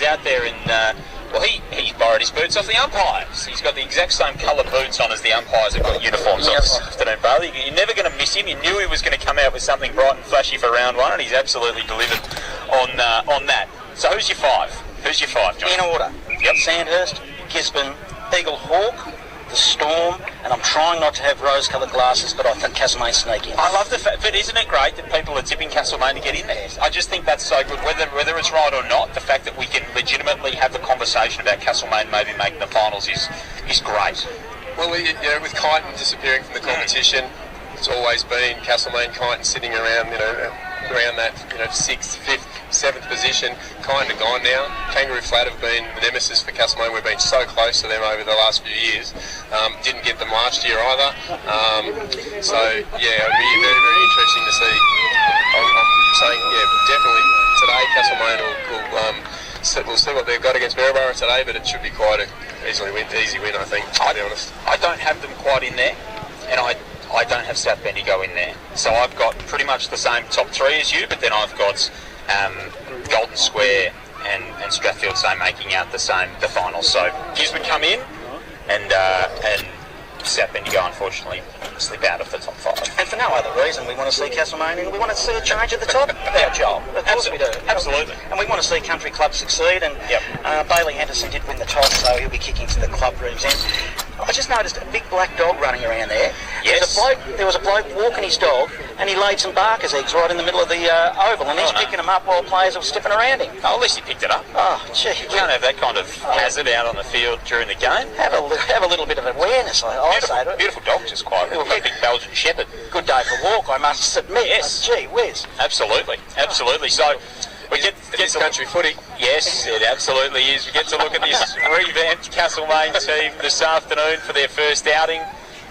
out there and, he borrowed his boots off the umpires. He's got the exact same colour boots on as the umpires have got uniforms on this afternoon, Bailey. You're never going to miss him. You knew he was going to come out with something bright and flashy for round one, and he's absolutely delivered on that. So who's your five? Who's your five, John? In order. Yep. Sandhurst, Gisborne, Eagle Hawk, the Storm, and I'm trying not to have rose-coloured glasses, but I think Castlemaine sneak in. I love the fact, but isn't it great that people are tipping Castlemaine to get in there? I just think that's so good, whether it's right or not. The fact that we can legitimately have the conversation about Castlemaine maybe making the finals is great. Well, with Kyneton disappearing from the competition, it's always been Castlemaine, Kyneton sitting around, around that, 6th, 5th, 7th position. Kind of gone now. Kangaroo Flat have been the nemesis for Castlemaine. We've been so close to them over the last few years. Didn't get them last year either. So yeah, it'll be very, very interesting to see. I'm saying, definitely today Castlemaine we'll see what they've got against Maryborough today, but it should be quite an easy win, I think, to be honest. I don't have them quite in there, and I don't have South Bendigo in there. So I've got pretty much the same top three as you, but then I've got Golden Square and Strathfield making out the final. So Gisborne come in, and South Bendigo unfortunately slip out of the top five. And for no other reason, we want to see Castlemaine and we want to see a change at the top. Our job. Of course we do. Absolutely. And we want to see country clubs succeed. And Bailey Henderson did win the toss, so he'll be kicking to the club rooms end. I just noticed a big black dog running around there. Yes. There was a bloke walking his dog, and he laid some barker's eggs right in the middle of the oval, and he's picking them up while players are stiffing around him. Oh, at least he picked it up. Oh, gee. You can't have that kind of hazard out on the field during the game. Have a little bit of awareness, I say to it. Beautiful dog, just quite a big Belgian Shepherd. Good day for a walk, I must admit. Yes. Gee whiz. Absolutely. So we get to country footy. Yes, it absolutely is. We get to look at this revamped Castlemaine team this afternoon for their first outing.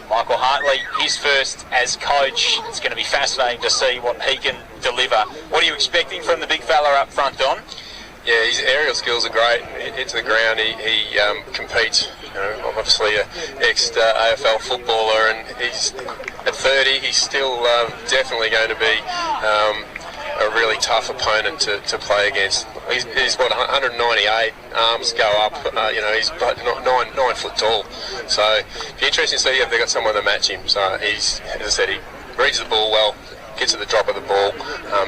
Michael Hartley, his first as coach. It's going to be fascinating to see what he can deliver. What are you expecting from the big fella up front, Don? Yeah, his aerial skills are great. Hits the ground. He competes. Obviously an ex-AFL footballer, and he's at 30. He's still definitely going to be a really tough opponent to play against. He's what, 198, arms go up, he's 9 foot tall. So it'd be interesting to see if they've got someone to match him. So he's, as I said, he reads the ball well, gets at the drop of the ball,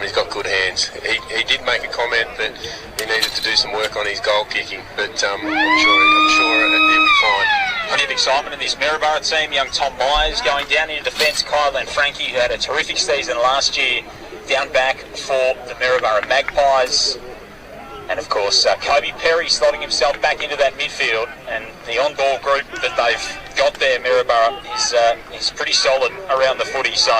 he's got good hands. He did make a comment that he needed to do some work on his goal kicking, but I'm sure he'll be fine. Plenty of excitement in this Maryborough team. Young Tom Myers going down into defence. Kyle and Frankie, who had a terrific season last year, down back for the Maryborough Magpies. And of course, Kobe Perry slotting himself back into that midfield. And the on-ball group that they've got there, Maryborough, is pretty solid around the footy. So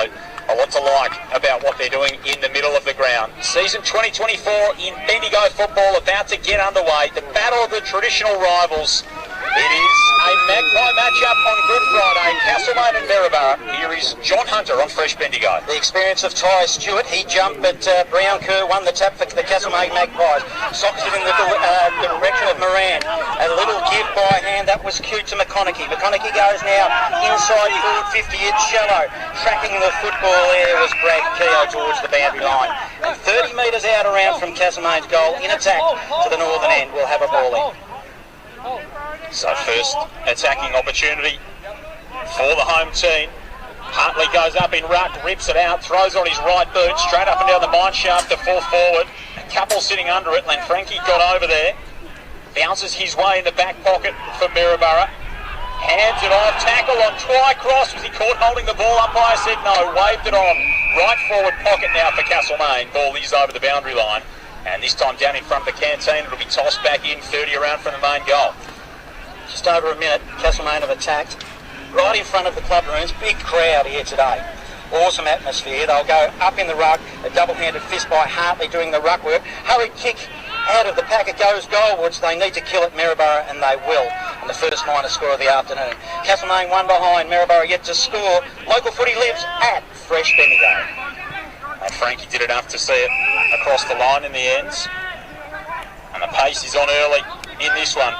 a lot to like about what they're doing in the middle of the ground. Season 2024 in Bendigo football about to get underway. The battle of the traditional rivals. It is a Magpie matchup on Good Friday. Castlemaine and Maryborough. Here is John Hunter on Fresh Bendigo. The experience of Ty Stewart. He jumped, but Brown Kerr won the tap for the Castlemaine Magpies. Socks it in the direction of Moran. A little give by hand. That was cute to McConaughey. McConaughey goes now inside forward 50. It's shallow. Tracking the football there was Brad Keogh towards the boundary line. And 30 metres out around from Castlemaine's goal in attack to the northern end. We'll have a ball in. So first attacking opportunity for the home team. Hartley goes up in ruck, rips it out, throws on his right boot, straight up and down the mine shaft to full forward. A couple sitting under it, and Frankie got over there. Bounces his way in the back pocket for Maryborough. Hands it off, tackle on try cross. Was he caught holding the ball? Umpire said no, waved it on. Right forward pocket now for Castlemaine. Ball is over the boundary line. And this time down in front of the canteen, it'll be tossed back in 30 around from the main goal. Just over a minute, Castlemaine have attacked right in front of the club rooms. Big crowd here today. Awesome atmosphere. They'll go up in the ruck. A double-handed fist by Hartley doing the ruck work. Hurried kick out of the pack. It goes goalwards. They need to kill it, Maryborough, and they will. And the first minor score of the afternoon. Castlemaine one behind. Maryborough yet to score. Local footy lives at Fresh Bendigo. And Frankie did enough to see it across the line in the ends. And the pace is on early in this one.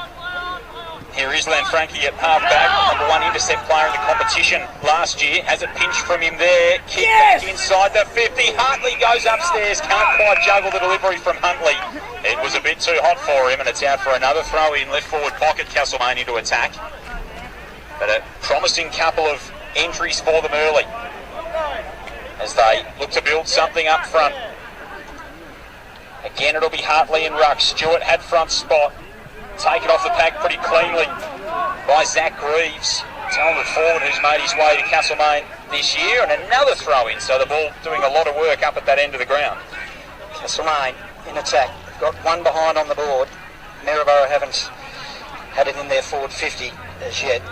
Here is Lanfranchi at half-back, number one intercept player in the competition last year. Has it pinched from him there. Kick back inside the 50. Hartley goes upstairs. Can't quite juggle the delivery from Huntley. It was a bit too hot for him, and it's out for another throw in left forward pocket. Castlemaine into attack. But a promising couple of entries for them early as they look to build something up front. Again, it'll be Hartley and ruck. Stewart had front spot. Taken off the pack pretty cleanly by Zach Greaves. Talented forward who's made his way to Castlemaine this year, and another throw in, so the ball doing a lot of work up at that end of the ground. Castlemaine in attack. Got one behind on the board. Maryborough haven't had it in their forward 50 as yet.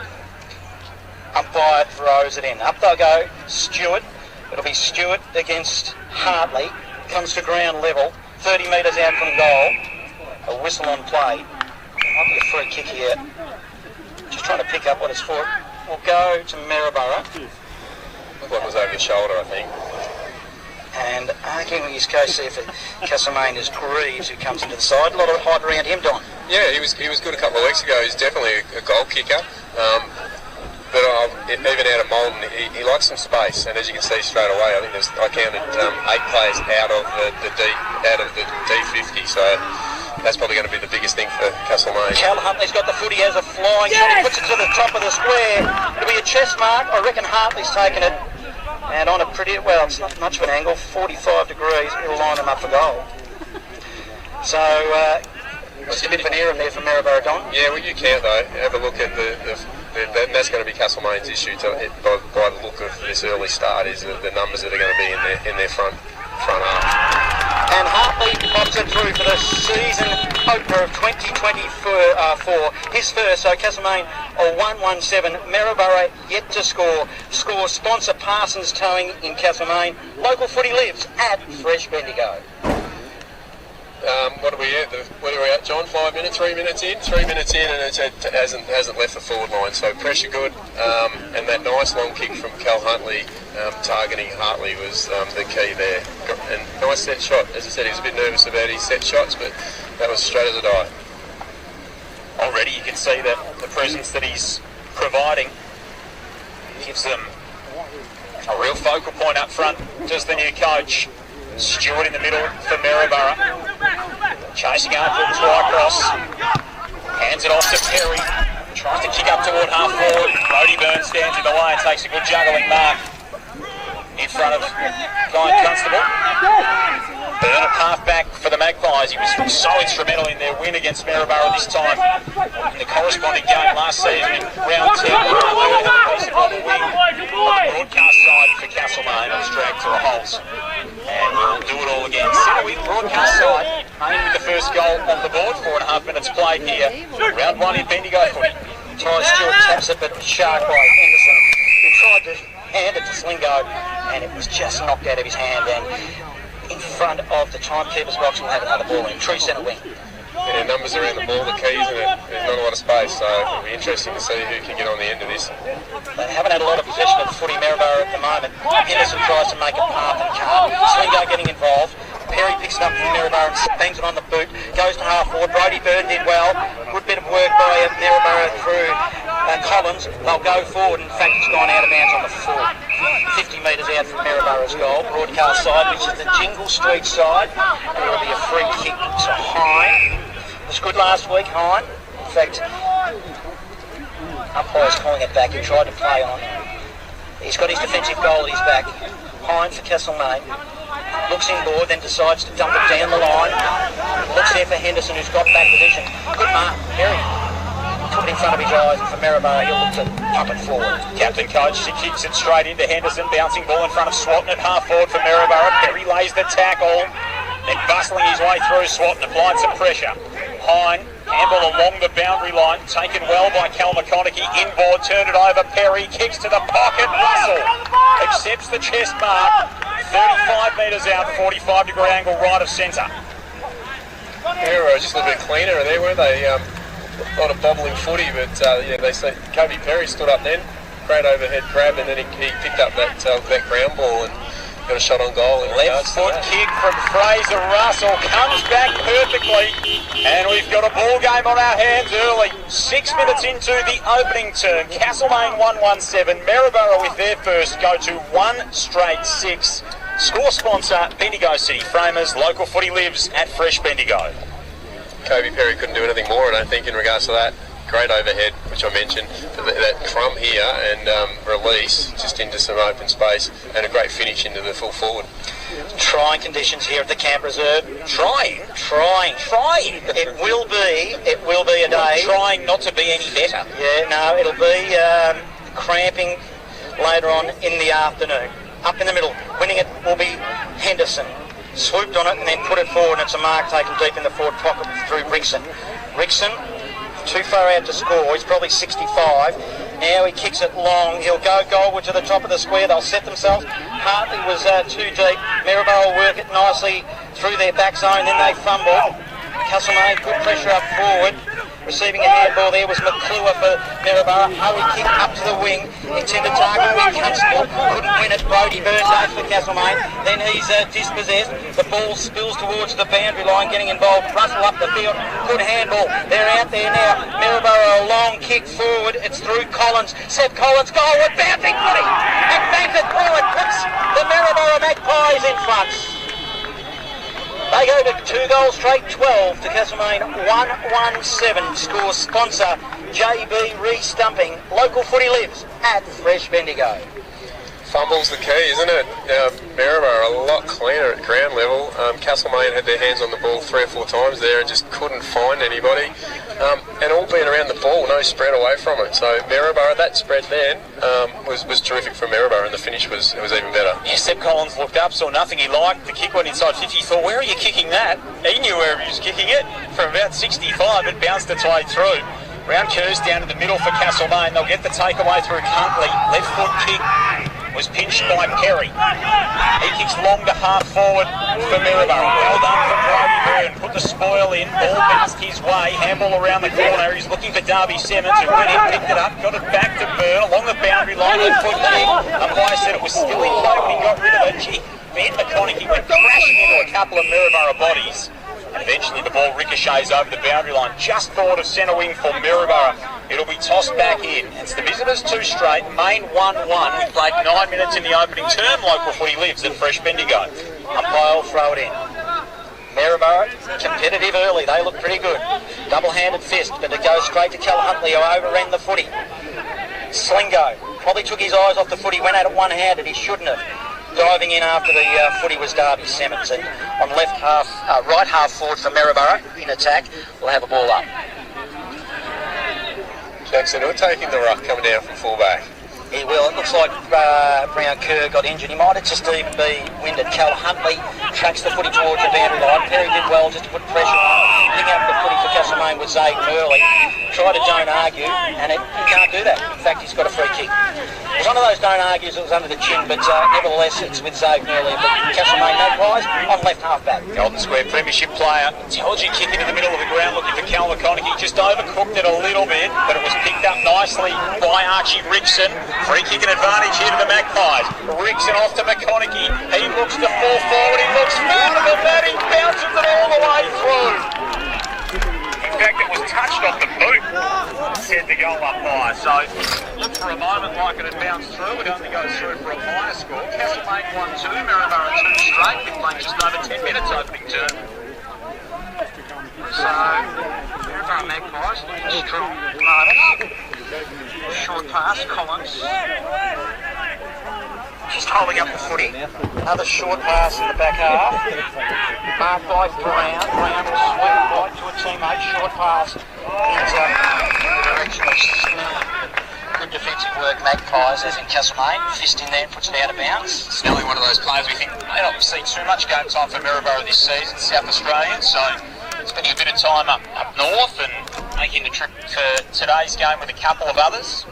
Umpire throws it in. Up they'll go. Stewart. It'll be Stewart against Hartley. Comes to ground level. 30 metres out from goal. A whistle on play. Might be a free kick here. Just trying to pick up what it's for. We'll go to Maryborough. One was over the shoulder, I think. And arguing his case there for Castlemaine is Greaves, who comes into the side. A lot of hype around him, Don. Yeah, he was good a couple of weeks ago. He's definitely a goal kicker. But even out of Malden, he likes some space, and as you can see straight away, I think I counted 8 players out of the D50. So that's probably going to be the biggest thing for Castlemaine. Cal Huntley's got the footy as a flying shot. He puts it to the top of the square. It'll be a chest mark. I reckon Hartley's taken it. And on a pretty, well, it's not much of an angle, 45 degrees. It'll line them up for goal. So, just a bit of an error there for Maryborough, Don. Yeah, well, you can't, though. Have a look at that's going to be Castlemaine's issue by the look of this early start, is the numbers that are going to be in their front half. And Hartley pops it through for the season opener of 2024. His first, so Castlemaine a 1-1-7. Maryborough yet to score. Sponsor Parsons Towing in Castlemaine. Local footy lives at Fresh Bendigo. What are we at, John? 5 minutes, 3 minutes in? 3 minutes in, and it hasn't left the forward line. So pressure good, and that nice long kick from Cal Huntley targeting Hartley was the key there. And nice set shot. As I said, he was a bit nervous about his set shots, but that was straight as a die. Already you can see that the presence that he's providing gives them a real focal point up front. Just the new coach. Stewart in the middle for Maryborough. Chasing after the try cross. Hands it off to Perry. Tries to kick up toward half forward. Brody Burns stands in the way and takes a good juggling mark in front of Guy Constable. Burn at half back for the Magpies. He was so instrumental in their win against Maryborough this time in the corresponding game last season in round 10. Piece of on the wing on the broadcast side for Castlemaine. It was dragged to the holes. And we'll do it all again. Centre wing broadcast side. Main with the first goal on the board. 4.5 minutes played here. Round 1 in Bendigo footy. Ty Stewart taps it, but sharp by Henderson, who tried to hand it to Slingo, and it was just knocked out of his hand. And in front of the timekeeper's box, we'll have another ball in. True centre wing. Yeah, numbers around the ball, the keys, and there's not a lot of space, so it'll be interesting to see who can get on the end of this. They haven't had a lot of possession of the footy, Maryborough, at the moment. Henderson tries to make a path and can't. Slingo getting involved. Perry picks it up from Maryborough and bangs it on the boot. Goes to half forward. Brody Byrne did well. Good bit of work by Maryborough through Collins. They'll go forward. In fact, it's gone out of bounds on the full. 50 metres out from Maryborough's goal. Broadcast side, which is the Jingle Street side. And it'll be a free kick to Hine. It was good last week, Hine. In fact, umpire's calling it back. He tried to play on. He's got his defensive goal at his back. Hine for Castlemaine. Looks inboard, then decides to dump it down the line. Looks there for Henderson, who's got back position. Good mark, Perry. Took it in front of his eyes, and for Maryborough, he'll look to pump it forward. Captain coach, she kicks it straight into Henderson, bouncing ball in front of Swatton at half forward for Maryborough. Perry lays the tackle, then bustling his way through. Swatton applied some pressure. Hine, handball along the boundary line, taken well by Cal McConaughey. Inboard, turned it over. Perry kicks to the pocket. Russell accepts the chest mark. 35 metres out, 45-degree angle, right of centre. They were just a little bit cleaner there, weren't they? A lot of bobbling footy, but yeah, they say Kobe Perry stood up then, great overhead grab, and then he picked up that ground ball, and got a shot on goal. Left foot kick from Fraser Russell comes back perfectly, and we've got a ball game on our hands early. 6 minutes into the opening term. Castlemaine 1-1-7. Maryborough with their first go to 1 straight 6. Score sponsor Bendigo City Framers. Local footy lives at Fresh Bendigo. Kobe Perry couldn't do anything more, I don't think, in regards to that. Great overhead, which I mentioned, that crumb here and release just into some open space, and a great finish into the full forward. Trying conditions here at the Camp Reserve. Trying. It will be a day. Trying not to be any better. Yeah, no, it'll be cramping later on in the afternoon. Up in the middle, winning it will be Henderson. Swooped on it and then put it forward, and it's a mark taken deep in the forward pocket through Rickson. Rickson, too far out to score. He's probably 65. Now he kicks it long. He'll go goalward to the top of the square. They'll set themselves. Hartley was too deep. Maryborough will work it nicely through their back zone. Then they fumble. Castlemaine put pressure up forward. Receiving a handball there was McClure for Maryborough. Howie kick up to the wing. Intended target with Constable. Couldn't win it. Brody Burns for Castlemaine. Then he's dispossessed. The ball spills towards the boundary line, getting involved. Russell up the field. Good handball. They're out there now. Maryborough, a long kick forward. It's through Collins. Seth Collins, goal with bouncing footy. And banks it through. It puts the Maryborough Magpies in front. They go to 2 goals straight, 12 to Castlemaine, 1-1-7. Score sponsor, JB Re-Stumping. Local footy lives at Fresh Bendigo. Fumble's the key, isn't it? Maryborough a lot cleaner at ground level. Castlemaine had their hands on the ball 3 or 4 times there and just couldn't find anybody. And all being around the ball, no spread away from it. So Maryborough, that spread then was terrific for Maryborough, and the finish was even better. Yeah, Seb Collins looked up, saw nothing he liked. The kick went inside 50. He thought, where are you kicking that? He knew where he was kicking it. From about 65, it bounced its way through. Round curves down to the middle for Castlemaine. They'll get the takeaway through Huntley. Left foot kick was pinched by Perry. He kicks long to half forward for Maryborough. Well done for Brody Byrne. Put the spoil in. Ball bounced his way. Handball around the corner. He's looking for Darby Simmons, who went in, picked it up, got it back to Byrne along the boundary line. Left foot kick. Umpire said it was still in play when he got rid of it. Gee, Ben McConaughey went crashing into a couple of Maryborough bodies. And eventually the ball ricochets over the boundary line, just forward of centre wing for Maryborough. It'll be tossed back in. It's the visitors 2 straight, Main 1-1. We've played 9 minutes in the opening term. Local footy lives at Fresh Bendigo. Umpire will throw it in. Maryborough, competitive early. They look pretty good. Double-handed fist, but it goes straight to Cal Huntley, who overran the footy. Slingo probably took his eyes off the footy, went at it one-handed. He shouldn't have. Diving in after the footy was Darby Simmons, and on right half forward for Maryborough in attack, we'll have a ball up. Jackson, who's taking the ruck coming down from fullback? He will. It looks like Brown Kerr got injured. He might have just even be winded. Cal Huntley tracks the footy towards the boundary line. Perry did well just to put pressure on. Picking up the footy for Castlemaine with Zaid Murley. Try to don't argue, and he can't do that. In fact, he's got a free kick. It was one of those don't argues that was under the chin, but nevertheless, it's with Zaid Murley. But Castlemaine Magpies on left half back. Golden Square Premiership player. Intelligent kick into the middle of the ground looking for Cal McConaughey. Just overcooked it a little bit, but it was picked up nicely by Archie Rickson. Free kick and advantage here to the Magpies. Rickson off to McConaughey. He looks to fall forward. He looks further than that. He bounces it all the way through. In fact, it was touched off the boot, said the goal umpire. So, looked for a moment like it had bounced through. It only goes through for a minor score. Castlemaine 1-2, Maryborough 2 straight. Been playing just over 10 minutes opening term. So, Maryborough Magpies looking strong at the moment. Short pass, Collins. Just holding up the footy. Another short pass in the back half. Marked by Brown. Brown will sweep it right to a teammate. Short pass into the direction of Snell. Good defensive work, Magpies, as in Castlemaine. Fist in there and puts it out of bounds. Snelly, one of those players we think may not see too much game time for Maryborough this season, South Australian. So, spending a bit of time up north and making the trip for today's game with a couple of others.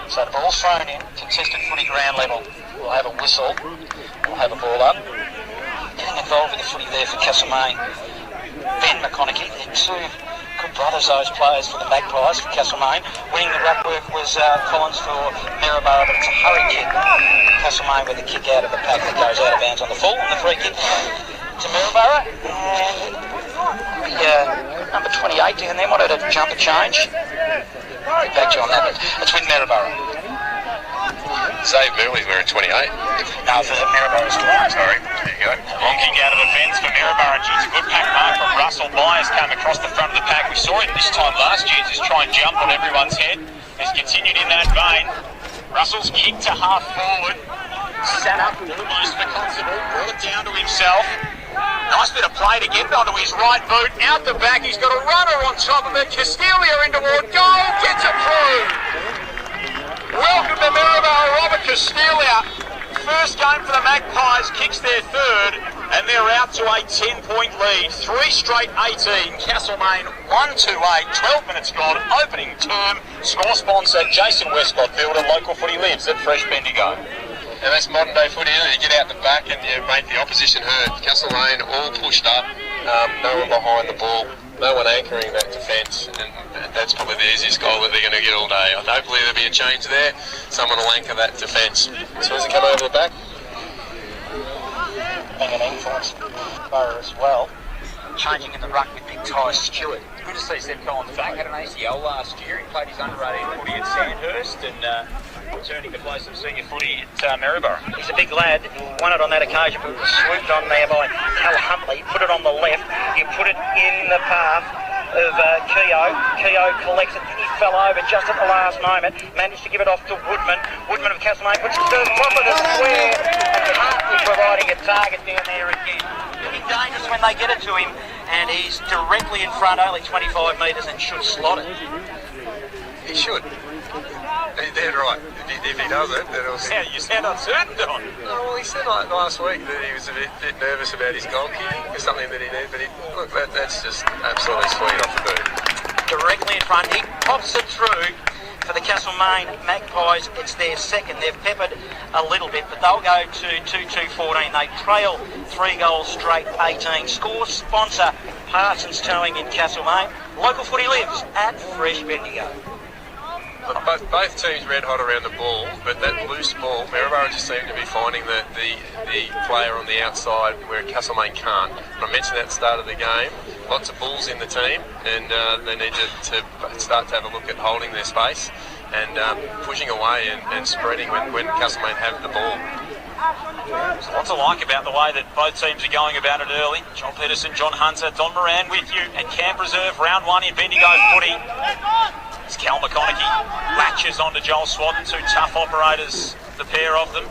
So the ball's thrown in, contested footy ground level. We'll have a whistle, we'll have a ball up. Getting involved with the footy there for Castlemaine. Ben McConaughey, their 2 Good brothers, those players for the Magpies, for Castlemaine. Winning the ruck work was Collins for Maryborough, but it's a hurry kick. Castlemaine with a kick out of the pack that goes out of bounds on the full, and the free kick to Maryborough. And the number 28 down there wanted a jumper change. Get back to you on that, but it's with Maryborough. Save Burley's wearing 28. No, for Maryborough's 28. Sorry, there you go. Long kick out of the fence for Maryborough. It's a good pack mark from Russell. Myers came across the front of the pack. We saw him this time last year just try and jump on everyone's head. He's continued in that vein. Russell's kick to half forward. Sat up almost for Constable. Brought it down to himself. Nice bit of play to get onto his right boot. Out the back. He's got a runner on top of it. Castelia in toward goal. Gets it through. Welcome to Maryborough, Robert Castelia. First game for the Magpies, kicks their third, and they're out to a 10-point lead. 3 straight 18. Castlemaine 1-2-8. 12 minutes gone. Opening term. Score sponsor Jason Westcott Builder. Local footy lives at Fresh Bendigo. And that's modern day footy, isn't it? You get out the back and you make the opposition hurt. Castlemaine all pushed up, no one behind the ball, no one anchoring that defence, and that's probably the easiest goal that they're going to get all day. I don't believe there'll be a change there. Someone will anchor that defence. As soon as it come over the back. Hanging in for us. Borough as well. Changing in the ruck with Big Ty Stewart. Good to see Seb Collins back. Had an ACL last year. He played his under-18 footy at Sandhurst and returning to play some senior footy at Maryborough. He's a big lad. Won it on that occasion, but was swooped on there by Cal Huntley. Put it on the left. You put it in the path of Keogh. Keogh collects it. Then he fell over just at the last moment. Managed to give it off to Woodman. Woodman of Castlemaine puts it to the top of the square. And Huntley providing a target down there again. Pretty dangerous when they get it to him. And he's directly in front, only 25 metres, and should slot it. He should. They're right. If he does it, then it'll... Yeah, you sound uncertain, Don. No, well, he said like last week that he was a bit nervous about his goal kick. It's something that he needed, but look, that's just absolutely sweet off the boot. Directly in front, he pops it through for the Castlemaine Magpies. It's their second. They've peppered a little bit, but they'll go to 2-2-14. They trail 3 goals straight, 18. Score sponsor Parsons Towing in Castlemaine. Local footy lives at Fresh Bendigo. Look, both teams red hot around the ball, but that loose ball, Maryborough just seemed to be finding the player on the outside where Castlemaine can't. And I mentioned at the start of the game, lots of bulls in the team, and they need to start to have a look at holding their space and pushing away and spreading when Castlemaine have the ball. There's lots to like about the way that both teams are going about it early. John Peterson, John Hunter, Don Moran with you at Camp Reserve, round 1 in Bendigo footy. It's Cal McConaughey, latches onto Joel Swadden, 2 tough operators, the pair of them.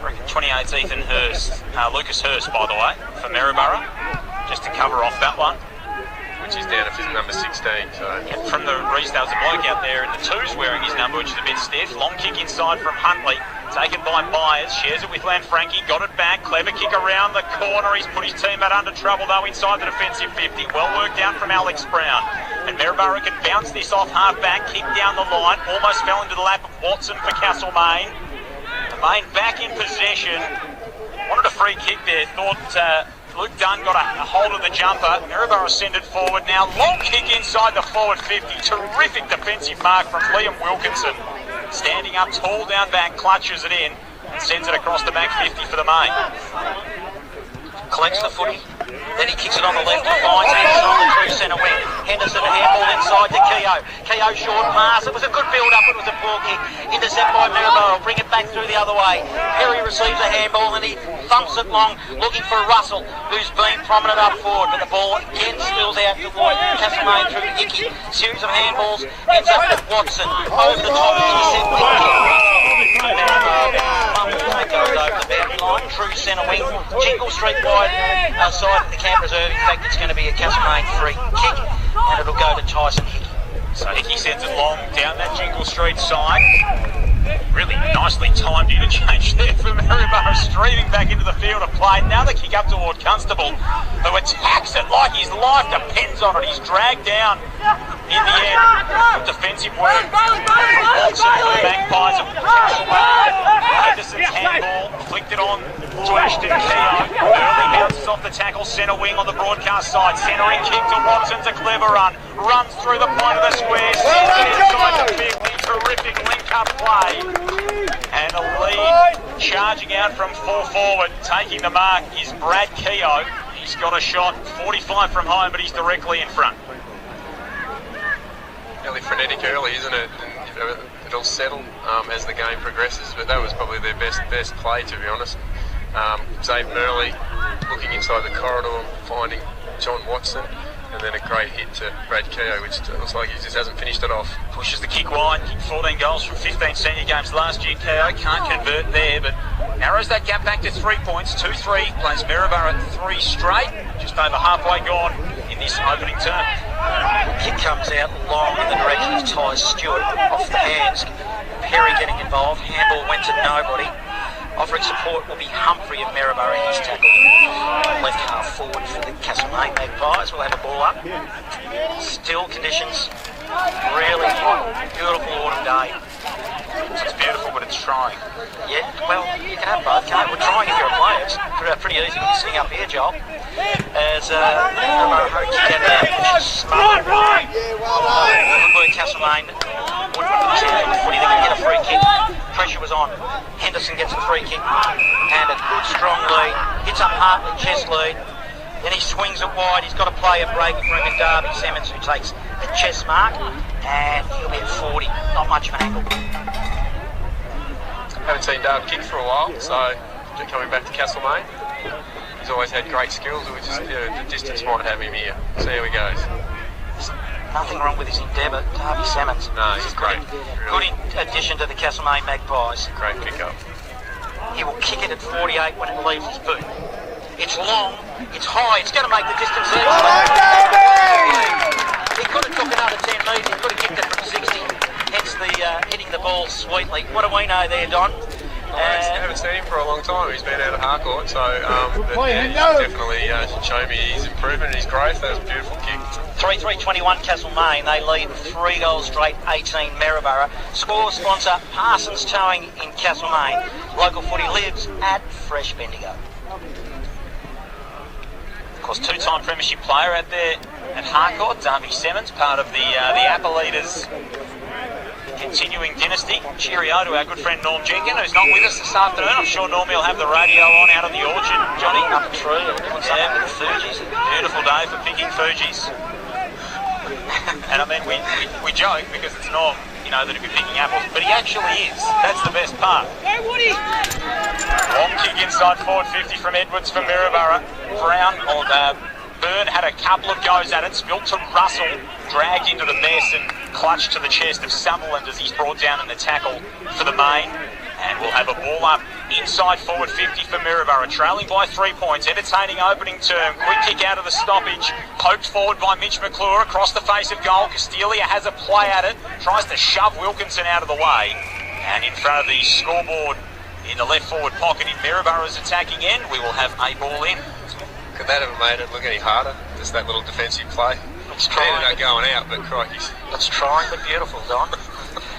I reckon 28's Ethan Hurst, Lucas Hurst, by the way, for Maryborough, just to cover off that one. Which is down to number 16. So. Yeah, from the restart, there's a bloke out there in the 2s wearing his number, which is a bit stiff. Long kick inside from Huntley, taken by Myers, shares it with Lanfranchi, got it back, clever kick around the corner. He's put his teammate under trouble though inside the defensive 50. Well worked out from Alex Brown. And Maryborough can bounce this off half-back, kick down the line, almost fell into the lap of Watson for Castlemaine. The Main back in possession. Wanted a free kick there, thought Luke Dunn got a hold of the jumper. Maryborough send it forward now. Long kick inside the forward 50. Terrific defensive mark from Liam Wilkinson. Standing up tall down back, clutches it in and sends it across the back 50 for the Main. Collects the footy. Then he kicks it on the left and finds Henderson on the true centre wing. Henderson handball inside to Keogh. Keogh short pass. It was a good build-up. It was a poor kick. Intercept by Maryborough. Bring it back through the other way. Perry receives a handball and he thumps it long, looking for Russell, who's been prominent up forward. But the ball again spills out toward Castlemaine through Hickey. Series of handballs. Ends up with Watson. Over the top. Intercepting goes over the boundary line. True centre wing. Jingle Street wide side of the Camp Reserve. In fact, it's going to be a Castlemaine free kick, and it'll go to Tyson Hickey. So Hickey sends it long down that Jingle Street side. Really nicely timed interchange there for Maryborough, streaming back into the field. A play. Now the kick up toward Constable, who attacks it like his life depends on it. He's dragged down in the end. Good defensive work from Watson for the Magpies of Castlemaine. Henderson's handball flicked it on to Ashton Keogh. Early bounces off the tackle, centre wing on the broadcast side. Centering kick to Watson's a clever run. Runs through the point of the square. Sends it inside the big wing. Terrific link-up play. And a lead charging out from full forward. Taking the mark is Brad Keogh. He's got a shot, 45 from home, but he's directly in front. Fairly frenetic early, isn't it? And it'll settle as the game progresses, but that was probably their best play, to be honest. Zayden early, looking inside the corridor, finding John Watson, and then a great hit to Brad Keogh, which looks like he just hasn't finished it off. Pushes the kick wide, kicked 14 goals from 15 senior games last year. Keogh can't convert there, but narrows that gap back to 3 points. 2-3, plays Maryborough at 3 straight. Just over halfway gone in this opening term. Kick comes out long in the direction of Ty Stewart, off the hands. Perry getting involved, handball went to nobody. Offering support will be Humphrey of Maryborough. He's tackled left half forward for the Castlemaine Magpies. We'll have a ball up. Still conditions really hot. Beautiful autumn day. It's beautiful, but it's trying. Yeah, well, you can have both, can't you? We're trying if you're a player. It's pretty easy when you're sitting up here, Joel. As Maryborough kick out there, which is smart. Good Castlemaine. Woodward was out with the footy. They're going to get a free kick. Pressure was on. Henderson gets the free kick. And a good strong lead. Hits up Hartley, chest lead. Then he swings it wide. He's got to play a break for him in Darby Simmons, who takes the chest mark. And he'll be at 40. Not much of an angle. Haven't seen Darby kick for a while, so coming back to Castlemaine. He's always had great skills. We just, the distance might have him here. See how he goes. Nothing wrong with his endeavour, Darby Simmons. No, he's great. Good addition to the Castlemaine Magpies. Great pick-up. He will kick it at 48 when it leaves his boot. It's long, it's high, it's going to make the distance He could have took another 10 metres, he could have kicked it from 60, hence the hitting the ball sweetly. What do we know there, Don? I haven't seen him for a long time. He's been out of Harcourt, so he's definitely shown me his improvement and his growth. That was a beautiful kick. 3-3-21 Castlemaine. They lead 3 goals straight, 18 Maryborough. Score sponsor Parsons Towing in Castlemaine. Local footy lives at Fresh Bendigo. Of course, 2-time premiership player out there at Harcourt. Darby Simmons, part of the Apple Leaders continuing dynasty. Cheerio to our good friend Norm Jenkin, who's not with us this afternoon. I'm sure Norm will have the radio on out of the orchard. Johnny, Up a tree and doing something with the Fugees. beautiful day for picking Fugees. And I mean, we joke because it's Norm, that he'd be picking apples, but he actually is. That's the best part. Hey, Woody! Long kick inside forward 50 from Edwards for Maryborough. Brown on Byrne had a couple of goes at it, spilled to Russell, dragged into the mess and clutched to the chest of Sutherland as he's brought down in the tackle for the main. And we'll have a ball up inside forward 50 for Maryborough, trailing by 3 points. Entertaining opening term. Quick kick out of the stoppage. Poked forward by Mitch McClure across the face of goal. Castelia has a play at it. Tries to shove Wilkinson out of the way. And in front of the scoreboard in the left forward pocket in Maryboroug's attacking end, we will have a ball in. Could that have made it look any harder? Just that little defensive play. It's It ended trying, up going out, but crikey's. it's trying, but beautiful, Don.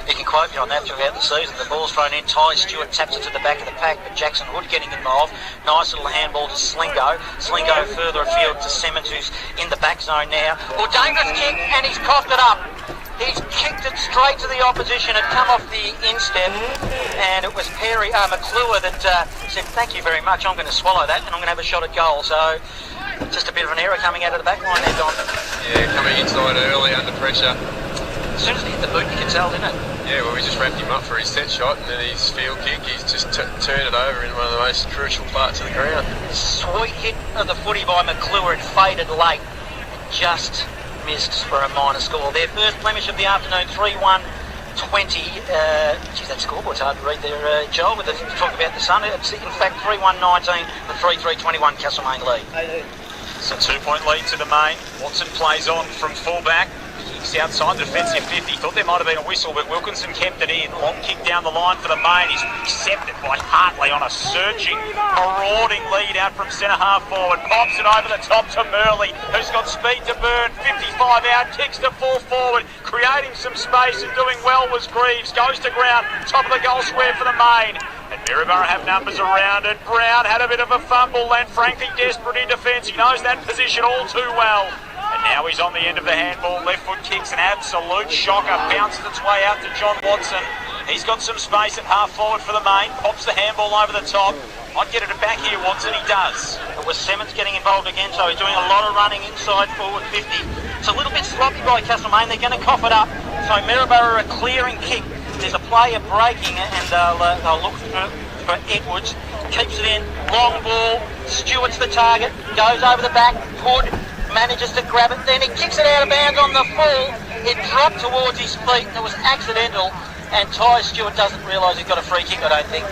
You can quote me on that throughout the season. The ball's thrown in. Ty Stewart taps it to the back of the pack, but Jackson Hood getting involved. Nice little handball to Slingo. Slingo further afield to Simmons, who's in the back zone now. Well, dangerous kick, and he's coughed it up. He's kicked it straight to the opposition. It come off the instep, and it was McClure that said, "Thank you very much. I'm going to swallow that, and I'm going to have a shot at goal." So, just a bit of an error coming out of the back line there, Don. Yeah, coming inside early under pressure. As soon as he hit the boot, you can tell, didn't it? Yeah, well, we just wrapped him up for his set shot, and then his field kick, he's just turned it over in one of the most crucial parts of the ground. Sweet hit of the footy by McClure. It faded late. Just missed for a minor score. Their first blemish of the afternoon, 3-1-20. Geez, that scoreboard's hard to read there, Joel, with the talk about the sun. It's in fact 3-1-19, the 3-3-21 Castlemaine lead. It's a 2-point lead to the main. Watson plays on from fullback. He Just outside the defensive 50. Thought there might have been a whistle, but Wilkinson kept it in. Long kick down the line for the main. He's accepted by Hartley on a searching, marauding lead out from centre half forward. Pops it over the top to Murley, who's got speed to burn. 55 out, kicks to full forward, creating some space and doing well was Greaves. Goes to ground, top of the goal square for the main. And Maryborough have numbers around it. Brown had a bit of a fumble, and Frankie desperate in defence. He knows that position all too well. And now he's on the end of the handball. Left foot kicks, an absolute shocker. Bounces its way out to John Watson. He's got some space at half forward for the main. Pops the handball over the top. I'd get it back here, Watson. He does. It was Simmons getting involved again, so he's doing a lot of running inside forward 50. It's a little bit sloppy by Castlemaine. They're going to cough it up. So Maryborough are a clearing kick. There's a player breaking, and they'll look for Edwards. Keeps it in. Long ball. Stewart's the target. Goes over the back. Hood manages to grab it, then he kicks it out of bounds on the full. It dropped towards his feet, and it was accidental, and Ty Stewart doesn't realise he's got a free kick, I don't think.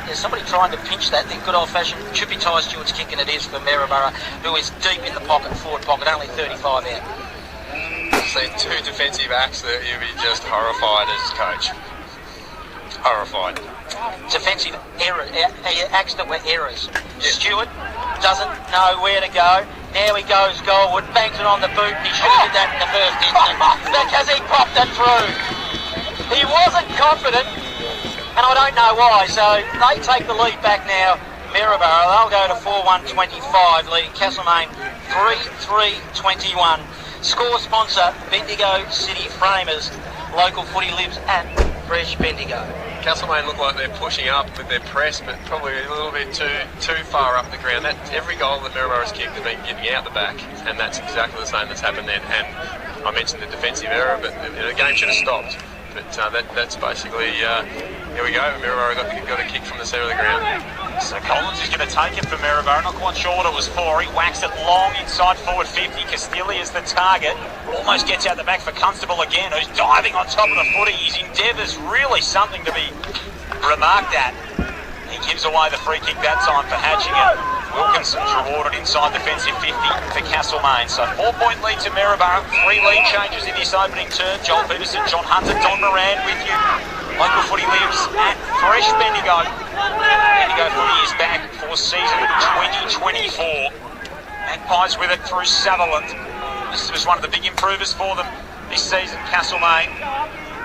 There's somebody trying to pinch that. The good old-fashioned, should be Ty Stewart's kick, and it is for Maryborough, who is deep in the pocket, forward pocket, only 35 out. So two defensive acts that you'd be just horrified as coach. Horrified. Defensive error, acts that were errors. Yeah. Stewart doesn't know where to go. Now he goes goalward, bangs it on the boot, and he should have did that in the first instance because he popped it through. He wasn't confident, and I don't know why. So they take the lead back now. Maryborough, they'll go to 4-1-25, leading Castlemaine 3-3-21. Score sponsor, Bendigo City Framers. Local footy lives at Fresh Bendigo. Castlemaine look like they're pushing up with their press, but probably a little bit too far up the ground. That every goal that Maryborough's kicked has been getting out the back, and that's exactly the same that's happened then. And I mentioned the defensive error, but the game should have stopped. But that's basically, here we go. Maryborough got a kick from the centre of the ground. So Collins is going to take it for Maryborough. Not quite sure what it was for. He whacks it long inside forward 50. Castilli is the target. Almost gets out the back for Constable again, who's diving on top of the footy. His endeavours really something to be remarked at. He gives away the free kick that time for hatching it. Wilkinson's rewarded inside defensive 50 for Castlemaine. So 4-point lead to Maryborough. 3 lead changes in this opening term. Joel Peterson, John Hunter, Don Moran with you. Local footy lives at Fresh Bendigo. Bendigo footy is back for season 2024. Magpies with it through Sutherland. This was one of the big improvers for them this season, Castlemaine.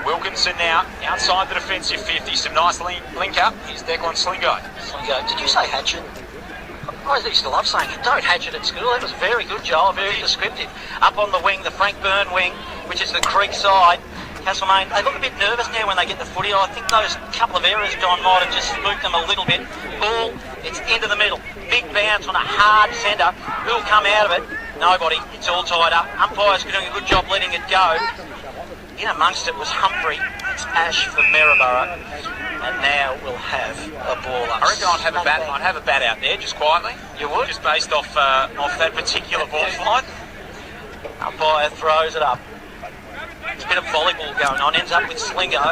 Wilkinson now outside the defensive 50. Some nice link up. Here's Declan Slingo. Slingo, did you say hatchet? I used to love saying it. Don't hatchet at school. That was very good, Joel. Very descriptive. Up on the wing, the Frank Byrne wing, which is the Creek side. Castlemaine, they look a bit nervous now when they get the footy. I think those couple of errors, Don, might have just spooked them a little bit. Ball, it's into the middle. Big bounce on a hard centre. Who'll come out of it? Nobody. It's all tied up. Umpires doing a good job letting it go. In amongst it was Humphrey. It's Ash for Maryborough. And now we'll have a ball up. I reckon I'd have a bat out there, just quietly. You would? Just based off that particular ball flight. Umpire throws it up. It's a bit of volleyball going on. Ends up with Slingo.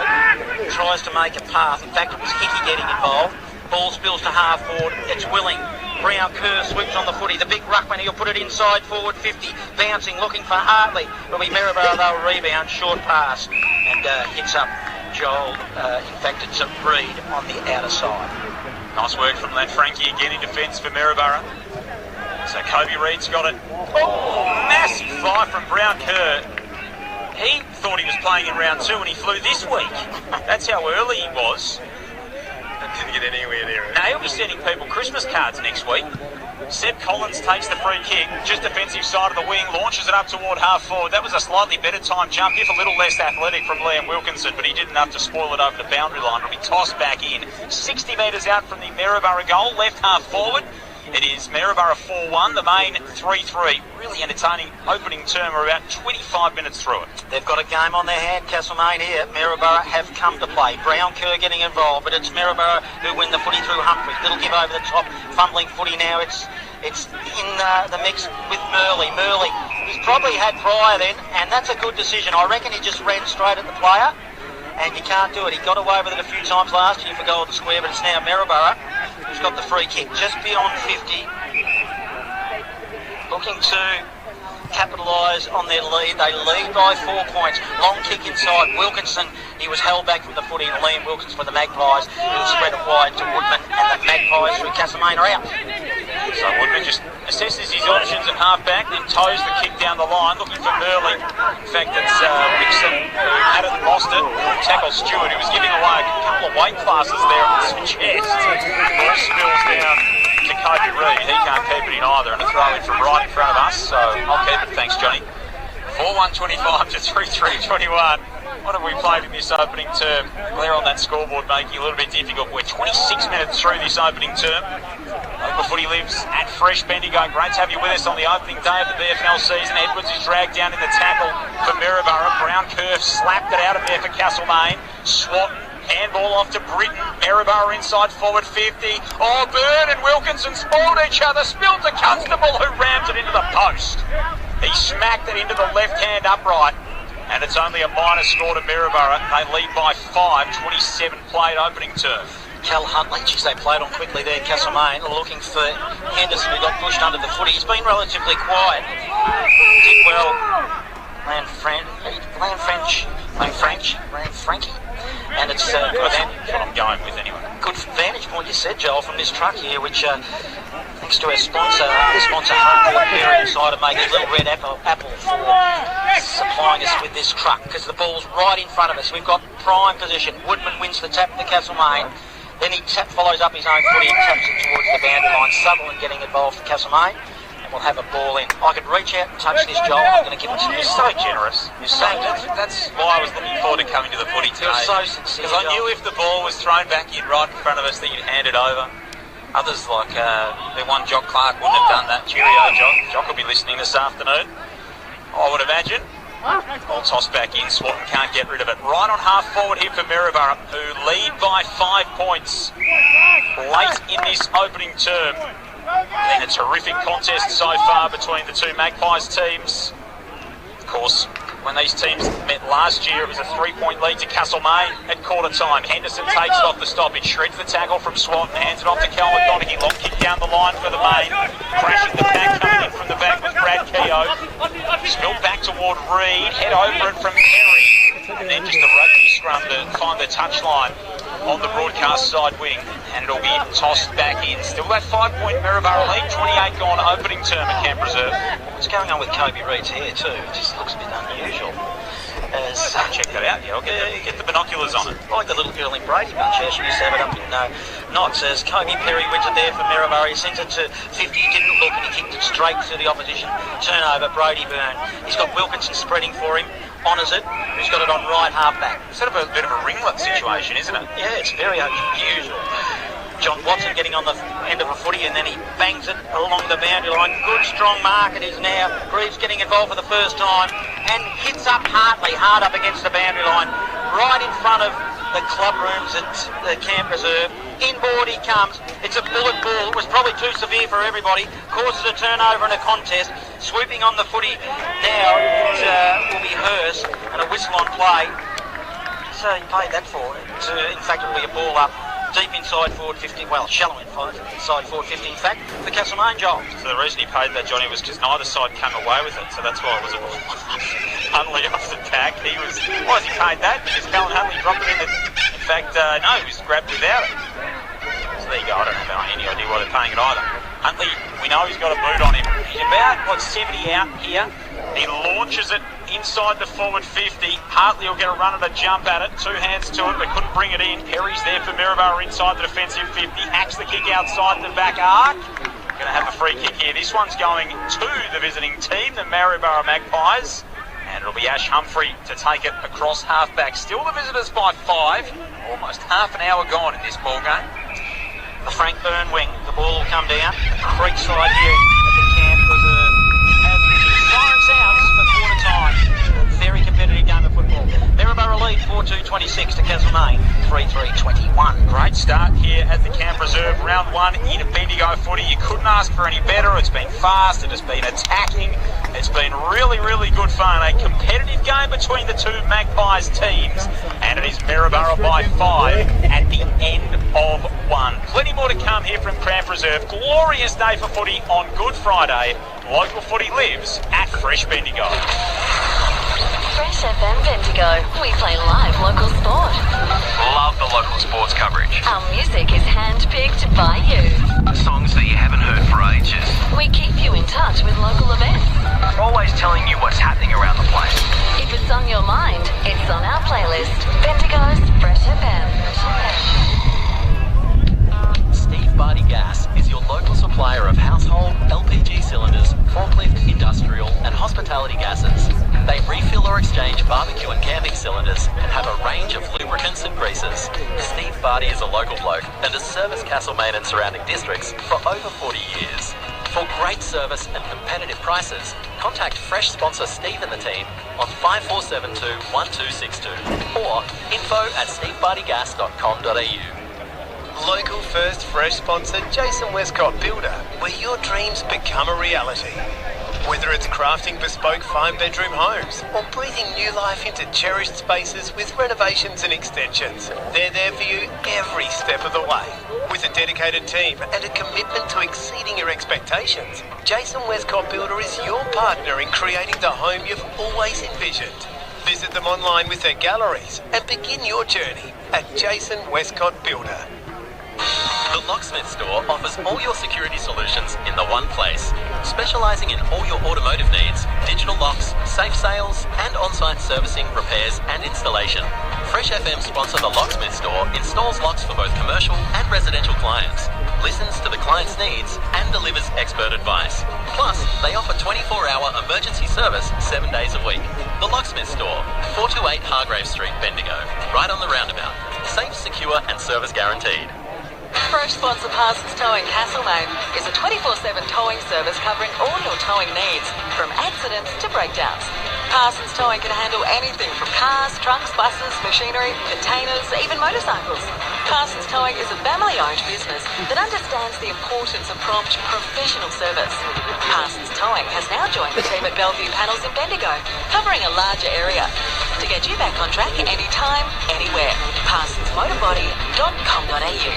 Tries to make a pass. In fact, it was Hickey getting involved. Ball spills to half forward. It's Willing. Brown Kerr sweeps on the footy. The big ruckman, he'll put it inside forward 50. Bouncing, looking for Hartley. It'll be Maryborough, they'll rebound. Short pass. And hits up Joel. In fact, it's a Reed on the outer side. Nice work from that Frankie again in defence for Maryborough. So Kobe Reed's got it. Oh, massive fly from Brown Kerr. He thought he was playing in round 2 and he flew this week. That's how early he was. Didn't get anywhere there. Now he'll be sending people Christmas cards next week. Seb Collins takes the free kick, just defensive side of the wing, launches it up toward half forward. That was a slightly better time jump, if a little less athletic from Liam Wilkinson, but he did enough to spoil it over the boundary line. It'll be tossed back in. 60 metres out from the Maryborough goal, left half forward. It is Maryborough 4-1, the main 3-3. Really entertaining opening term. We're about 25 minutes through it. They've got a game on their hand, Castlemaine here. Maryborough have come to play. Brown Kerr getting involved, but it's Maryborough who win the footy through Humphrey. Little give over the top, fumbling footy now. It's in the mix with Murley. Murley, he's probably had prior then, and that's a good decision. I reckon he just ran straight at the player, and you can't do it. He got away with it a few times last year for Golden Square, but it's now Maryborough who's got the free kick just beyond 50. Looking to capitalise on their lead. They lead by 4 points. Long kick inside. Wilkinson, he was held back from the footy, and Liam Wilkins for the Magpies. He'll spread it wide to Woodman, and the Magpies through Castlemaine are out. So Woodman just assesses his options at half-back, then toes the kick down the line, looking for Burley. In fact, it's Rickson who had it and lost it. Tackle Stewart, who was giving away a couple of weight classes there on his chest. Ball spills down to Kobe Reid. He can't keep it in either, and a throw in from right in front of us, so I'll keep it. Thanks, Johnny. 4-1-25 to 3-3-21. What have we played in this opening term? Glare on that scoreboard making it a little bit difficult. We're 26 minutes through this opening term. Local footy lives at Fresh Bendigo. Great to have you with us on the opening day of the BFNL season. Edwards is dragged down in the tackle for Maryborough. Brown Curve slapped it out of there for Castlemaine. Swatton, handball off to Britton. Maryborough inside forward 50. Oh, Byrne and Wilkinson spoiled each other. Spilled to Constable, who rammed it into the post. He smacked it into the left-hand upright. And it's only a minor score to Maryborough. They lead by 5, 27 played opening term. Cal Huntley, geez, they played on quickly there. Castlemaine looking for Henderson, who got pushed under the footy. He's been relatively quiet. Did well. Frankie. And it's that's what I'm going with anyway. Good vantage point, you said, Joel, from this truck here, which thanks to our sponsor Hardcore Care inside to make a little red apple for supplying us with this truck, because the ball's right in front of us. We've got prime position. Woodman wins the tap for Castlemaine. Then he follows up his own footy and taps it towards the boundary line. Sutherland getting involved for Castlemaine. And we'll have a ball in. I could reach out and touch this, Joel. I'm going to give it to you. You're so generous. You're so that's why I was looking forward to coming to the footy today. You're so sincere. Because I knew if the ball was thrown back in right in front of us that you'd hand it over. Others like the one Jock Clark wouldn't have done that. Cheerio, Jock. Jock will be listening this afternoon, I would imagine. Ball tossed back in. Swatton can't get rid of it. Right on half forward here for Maryborough, who lead by 5 points late in this opening term. Been a terrific contest so far between the two Magpies teams. Of course, when these teams met last year, it was a 3-point lead to Castlemaine at quarter time. Henderson takes it off the stop. It shreds the tackle from Swatton, hands it off to Cal McDonaghy. Long kick down the line for the main. Crashing the back, coming in from the back was Brad Keogh. Spilled back toward Reid, head over it from Perry. And then just a rugby scrum to find the touchline on the broadcast side wing. And it'll be tossed back in. Still that 5-point Maryborough lead, 28 gone opening term at Camp Reserve. What's going on with Kobe Reid's hair too? It just looks a bit unusual. Check that out, yeah. I'll get the binoculars on it. Like the little girl in Brady Bunch. She used to have it up in knots. As Kobe Perry wins it there for Maryborough. He sends it to 50. He didn't look and he kicked it straight to the opposition. Turnover, Brody Byrne. He's got Wilkinson spreading for him. Honours it. Who's got it on right half-back. It's sort of a bit of a ringlet situation, isn't it? Yeah, it's very unusual. John Watson getting on the end of a footy, and then he bangs it along the boundary line. Good strong mark it is now. Greaves getting involved for the first time and hits up Hartley, hard up against the boundary line, right in front of the club rooms at the Camp Reserve. Inboard he comes. It's a bullet ball. It was probably too severe for everybody. Causes a turnover in a contest. Swooping on the footy now will be Hurst, and a whistle on play. So he paid that for it. In fact, it'll be a ball up deep inside forward 50, well, shallow inside forward 50, in fact, for Castlemaine, Joel. So the reason he paid that, Johnny, was because neither side came away with it, so that's why it was a ball. Huntley off the tag. Why has he paid that? Because Callan Huntley dropped it in. In fact, no, he was grabbed without it. So there you go. I don't have any idea why they're paying it either. Huntley, we know he's got a boot on him. He's about, 70 out here. He launches it inside the forward 50. Hartley will get a run and a jump at it. 2 hands to it, but couldn't bring it in. Perry's there for Maryborough inside the defensive 50. Hacks the kick outside the back arc. Going to have a free kick here. This one's going to the visiting team, the Maryborough Magpies. And it'll be Ash Humphrey to take it across half-back. Still the visitors by 5. Almost half an hour gone in this ball game. The Frank Byrne wing. The ball will come down. Creek side here at the camp was siren sounds for quarter time. Very competitive game of football. Maryborough lead 4-2-26 to Castlemaine 3-3-21. Great start here at the Camp Reserve. Round 1 in Bendigo footy. You couldn't ask for any better. It's been fast. It has been attacking. It's been really, really good fun. A competitive game between the two Magpies teams, and it is Maryborough by 5 at the end of 1. Plenty more to come here from Cramp Reserve. Glorious day for footy on Good Friday. Local footy lives at Fresh Bendigo. Fresh FM Bendigo. We play live local sport. Love the local sports coverage. Our music is hand-picked by you. Songs that you haven't heard for ages. We keep you in touch with local events. Always telling you what's happening around the place. If it's on your mind, it's on our playlist. Bendigo's Fresh FM. Steve Barty Gas is your local supplier of household, LPG cylinders, forklift, industrial and hospitality gases. They refill or exchange barbecue and camping cylinders and have a range of lubricants and greases. Steve Barty is a local bloke and has serviced Castlemaine and surrounding districts for over 40 years. For great service and competitive prices, contact Fresh sponsor Steve and the team on 5472 1262 or info@stevebartygas.com.au. Local first Fresh sponsor Jason Westcott Builder, where your dreams become a reality. Whether it's crafting bespoke 5-bedroom homes or breathing new life into cherished spaces with renovations and extensions, they're there for you every step of the way. With a dedicated team and a commitment to exceeding your expectations, Jason Westcott Builder is your partner in creating the home you've always envisioned. Visit them online with their galleries and begin your journey at Jason Westcott Builder. The Locksmith Store offers all your security solutions in the one place, specialising in all your automotive needs, digital locks, safe sales and on-site servicing, repairs and installation. Fresh FM sponsor The Locksmith Store installs locks for both commercial and residential clients, listens to the client's needs and delivers expert advice. Plus, they offer 24-hour emergency service 7 days a week. The Locksmith Store, 428 Hargrave Street, Bendigo, right on the roundabout. Safe, secure and service guaranteed. Fresh sponsor Parsons Towing Castlemaine is a 24/7 towing service covering all your towing needs, from accidents to breakdowns. Parsons Towing can handle anything from cars, trucks, buses, machinery, containers, even motorcycles. Parsons Towing is a family-owned business that understands the importance of prompt, professional service. Parsons Towing has now joined the team at Bellevue Panels in Bendigo, covering a larger area. To get you back on track anytime, anywhere. ParsonsMotorbody.com.au.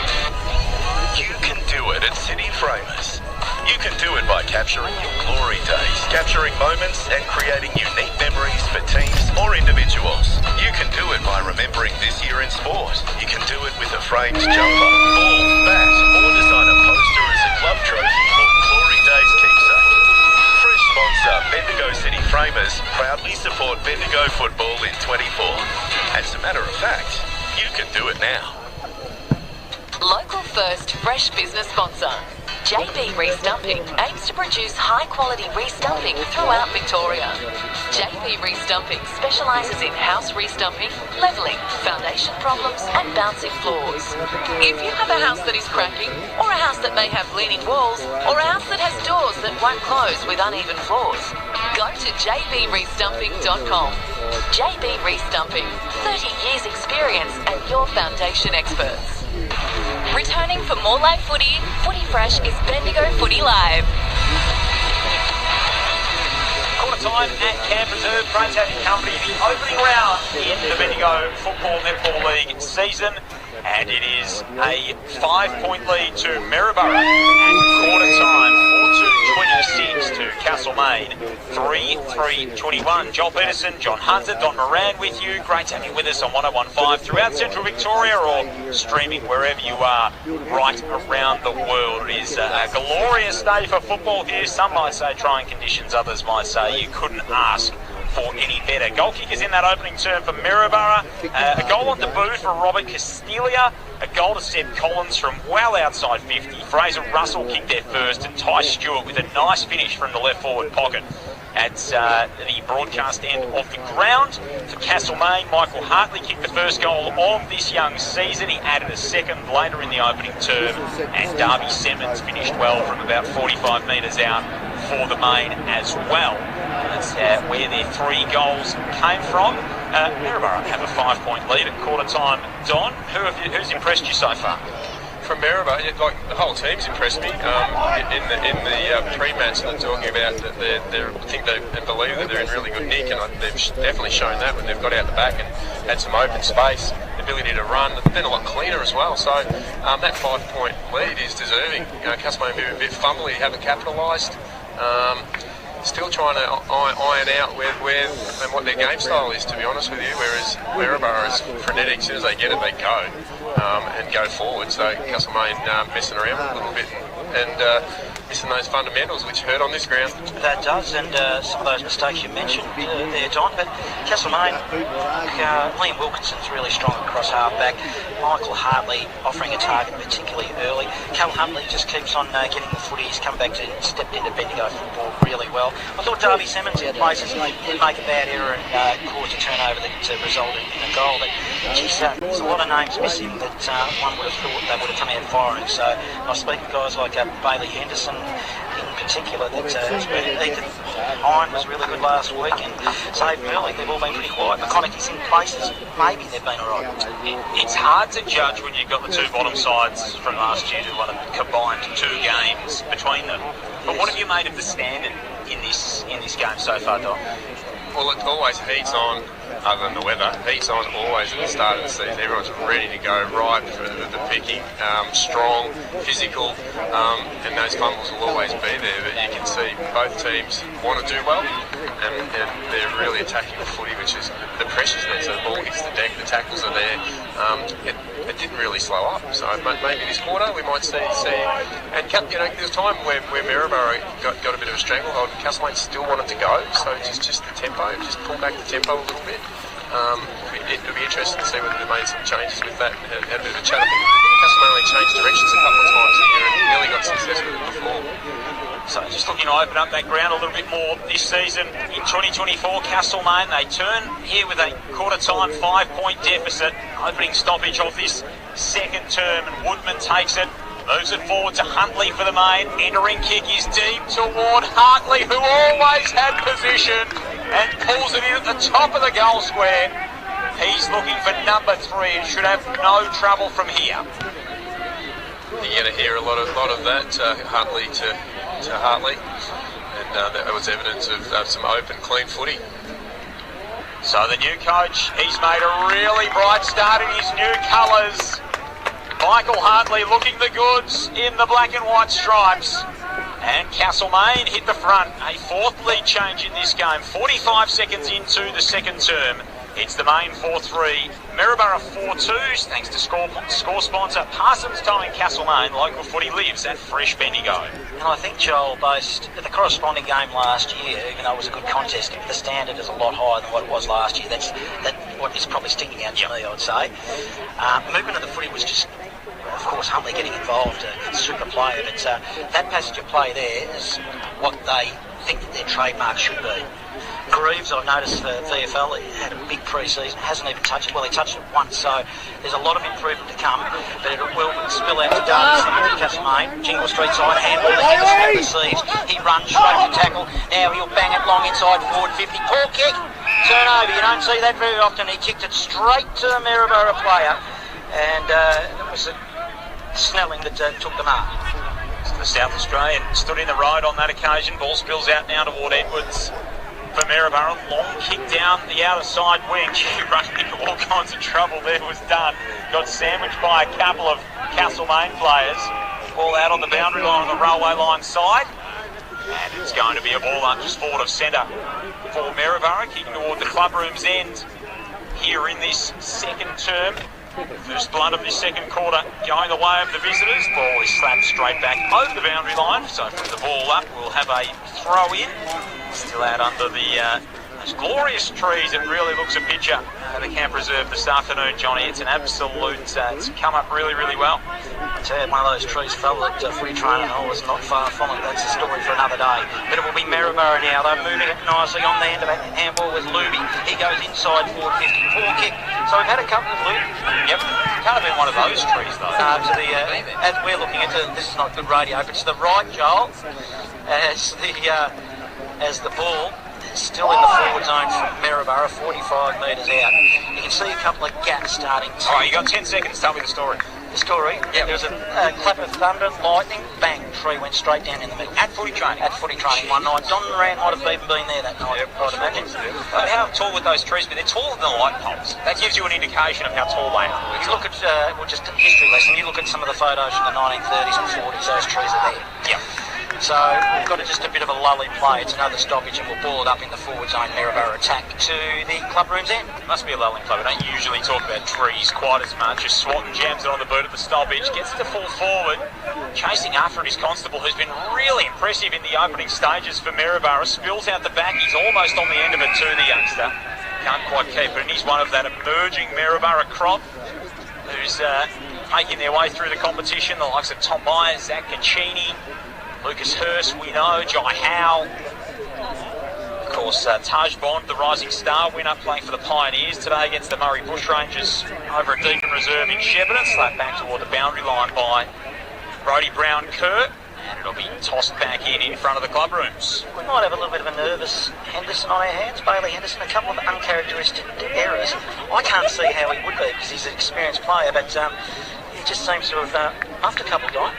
You can do it at City Framers. You can do it by capturing your glory days, capturing moments and creating unique memories for teams or individuals. You can do it by remembering this year in sport. You can do it with a framed jumper, ball, bat or design a poster as a club trophy or glory days keepsake. Fresh sponsor Bendigo City Framers proudly support Bendigo football in 24. As a matter of fact, you can do it now. Local first fresh business sponsor. JB Restumping aims to produce high-quality restumping throughout Victoria. JB Restumping specialises in house restumping, levelling, foundation problems and bouncing floors. If you have a house that is cracking, or a house that may have leaning walls, or a house that has doors that won't close with uneven floors, go to jbrestumping.com. JB Restumping, 30 years experience and your foundation experts. Returning for more live footy, Footy Fresh is Bendigo Footy Live. Quarter time at Camp Reserve. Great to have your company. The opening round in the Bendigo Football Netball League season. And it is a 5-point lead to Maryborough at quarter time. 4-2-26 to Castlemaine. 3-3-21. Joel Peterson, John Hunter, Don Moran with you. Great to have you with us on 101.5 throughout Central Victoria or streaming wherever you are right around the world. It is a glorious day for football here. Some might say trying conditions, others might say you couldn't ask for any better. Goal kickers in that opening term for Maryborough. A goal on debut for Robert Castilia. A goal to Seb Collins from well outside 50. Fraser Russell kicked there first and Ty Stewart with a nice finish from the left forward pocket at the broadcast end of the ground. For Castlemaine, Michael Hartley kicked the first goal of this young season. He added a second later in the opening term, and Darby Simmons finished well from about 45 metres out for the main as well. That's where their 3 goals came from. Maryborough have a 5-point lead at quarter time. Don, who's impressed you so far? from Maryborough, like the whole team's impressed me. In the pre-match, they're talking about that they think they believe that they're in really good nick, and they've definitely shown that when they've got out the back and had some open space, the ability to run. They've been a lot cleaner as well. So that 5-point lead is deserving. Castlemaine been a bit fumbly, haven't capitalised. Still trying to iron out where and what their game style is, to be honest with you. Whereas Maryborough is frenetic. As soon as they get it, they go and go forward. So Castlemaine messing around a little bit and missing those fundamentals, which hurt on this ground. That does, and some of those mistakes you mentioned there, Don. But Castlemaine, Liam Wilkinson's really strong across half-back. Michael Hartley offering a target particularly early. Cal Huntley just keeps on getting the footy. He's come back to stepped into Bendigo football really well. I thought Darby Simmons in places did make a bad error and caused a turnover that resulted in a goal. But geez, there's a lot of names missing that one would have thought they would have come out firing. So I was speaking to guys like Bailey Henderson in particular, that Ethan Iron was really good last week, and saved early. They've all been pretty quiet. McConaughey's in places, maybe they've been all right. It's hard to judge when you've got the two bottom sides from last year who won a combined 2 games between them. But what have you made of the standard in this game so far, Doc? Well, it always heats on, other than the weather, heats on always at the start of the season. Everyone's ready to go right for the picking, strong, physical, and those fumbles will always be there. But you can see both teams want to do well, and they're really attacking the footy, which is the pressure's there. So the ball hits the deck, the tackles are there. It didn't really slow up. So maybe this quarter we might see. And there's a time where Maryborough got a bit of a stranglehold, and Castlemaine still wanted to go. So just the tempo. Just pull back the tempo a little bit. It'll be interesting to see whether they made some changes with that and had a bit of a chat. I think Castlemaine only changed directions a couple of times a year and nearly got success with it before. So just looking to open up that ground a little bit more this season. In 2024, Castlemaine, they turn here with a quarter-time 5-point deficit. Opening stoppage of this second term, and Woodman takes it. Moves it forward to Huntley for the main. Entering kick is deep toward Hartley, who always had position, and pulls it in at the top of the goal square. He's looking for number 3 and should have no trouble from here. You're going to hear a lot of that, Hartley to Hartley, and that was evidence of some open, clean footy. So the new coach, he's made a really bright start in his new colours. Michael Hartley looking the goods in the black and white stripes. And Castlemaine hit the front. A 4th lead change in this game. 45 seconds into the second term. It's the main 4-3. Maryborough 4-2s, thanks to score sponsor Parsons Towing Castlemaine. Local footy lives at Fresh Bendigo. And I think, Joel, based at the corresponding game last year, even though it was a good contest, the standard is a lot higher than what it was last year. That's what is probably sticking out to me, I would say. Movement of the footy was just, of course, Huntley getting involved, a super player, but that passage of play there is what they think that their trademark should be. Greaves, I've noticed for VFL, he had a big pre-season, hasn't even touched it. Well, he touched it once, so there's a lot of improvement to come, but it will spill out to Darby Simmons, Castlemaine. Jingle Street side handball, the Henderson receives. He runs straight to tackle. Now he'll bang it long inside forward 50. Poor kick, turnover. You don't see that very often. He kicked it straight to the Maryborough player, and it was Snelling that took the mark. The South Australian stood in the road on that occasion. Ball spills out now toward Edwards. For Maryborough, long kick down the outer side wing. Running into all kinds of trouble there was done. Got sandwiched by a couple of Castlemaine players. Ball out on the boundary line on the railway line side. And it's going to be a ball up just forward of centre for Maryborough, kicking toward the clubroom's end here in this second term. First blood of this second quarter going the way of the visitors. Ball is slapped straight back over the boundary line. So from the ball up, we'll have a throw in. Still out under those glorious trees. It really looks a picture at the camp reserve this afternoon, Johnny. It's an absolute, it's come up really, really well. I tell you, one of those trees fell at footy training hall was not far from it. That's a story for another day. But it will be Maryborough now. They're moving it nicely on the end of it. Handball with Luby. He goes inside forward 50. Poor kick. So we've had a couple of Luby. Yep. Can't have been one of those trees, though. To the, as we're looking at, this is not good radio, but to the right, Joel, as the ball is still in the forward zone from Maryborough, 45 metres out. You can see a couple of gaps starting. All right, you got 10 seconds. Tell me the story. the story. Yep. There was a clap of thunder, lightning, bang, tree went straight down in the middle. At footy training? At footy training one night. Don Moran might have even been there that night, I'd imagine. How tall would those trees be? They're taller than the light poles. That gives you an indication of how tall they are. You look at, just a history lesson, you look at some of the photos from the 1930s and 40s, those trees are there. Yeah. So we've got just a bit of a lull in play. It's another stoppage and we'll ball it up in the forward zone Maryborough attack to the club room's end. Must be a lull in play. We don't usually talk about trees quite as much. Just Swatton jams it on the boot at the stoppage, gets to full forward, chasing after his constable, who's been really impressive in the opening stages for Maryborough. Spills out the back. He's almost on the end of it too, the youngster. Can't quite keep it, and he's one of that emerging Maryborough crop who's making their way through the competition. The likes of Tom Myers, Zach Caccini, Lucas Hurst, we know, Jai Howe. Of course, Taj Bond, the rising star winner, playing for the Pioneers today against the Murray Bushrangers over at Deacon Reserve in Shepparton. Slapped back toward the boundary line by Brodie Brown-Kerr. And it'll be tossed back in front of the club rooms. We might have a little bit of a nervous Henderson on our hands. Bailey Henderson, a couple of uncharacteristic errors. I can't see how he would be because he's an experienced player, but he just seems to have muffed a couple of guys.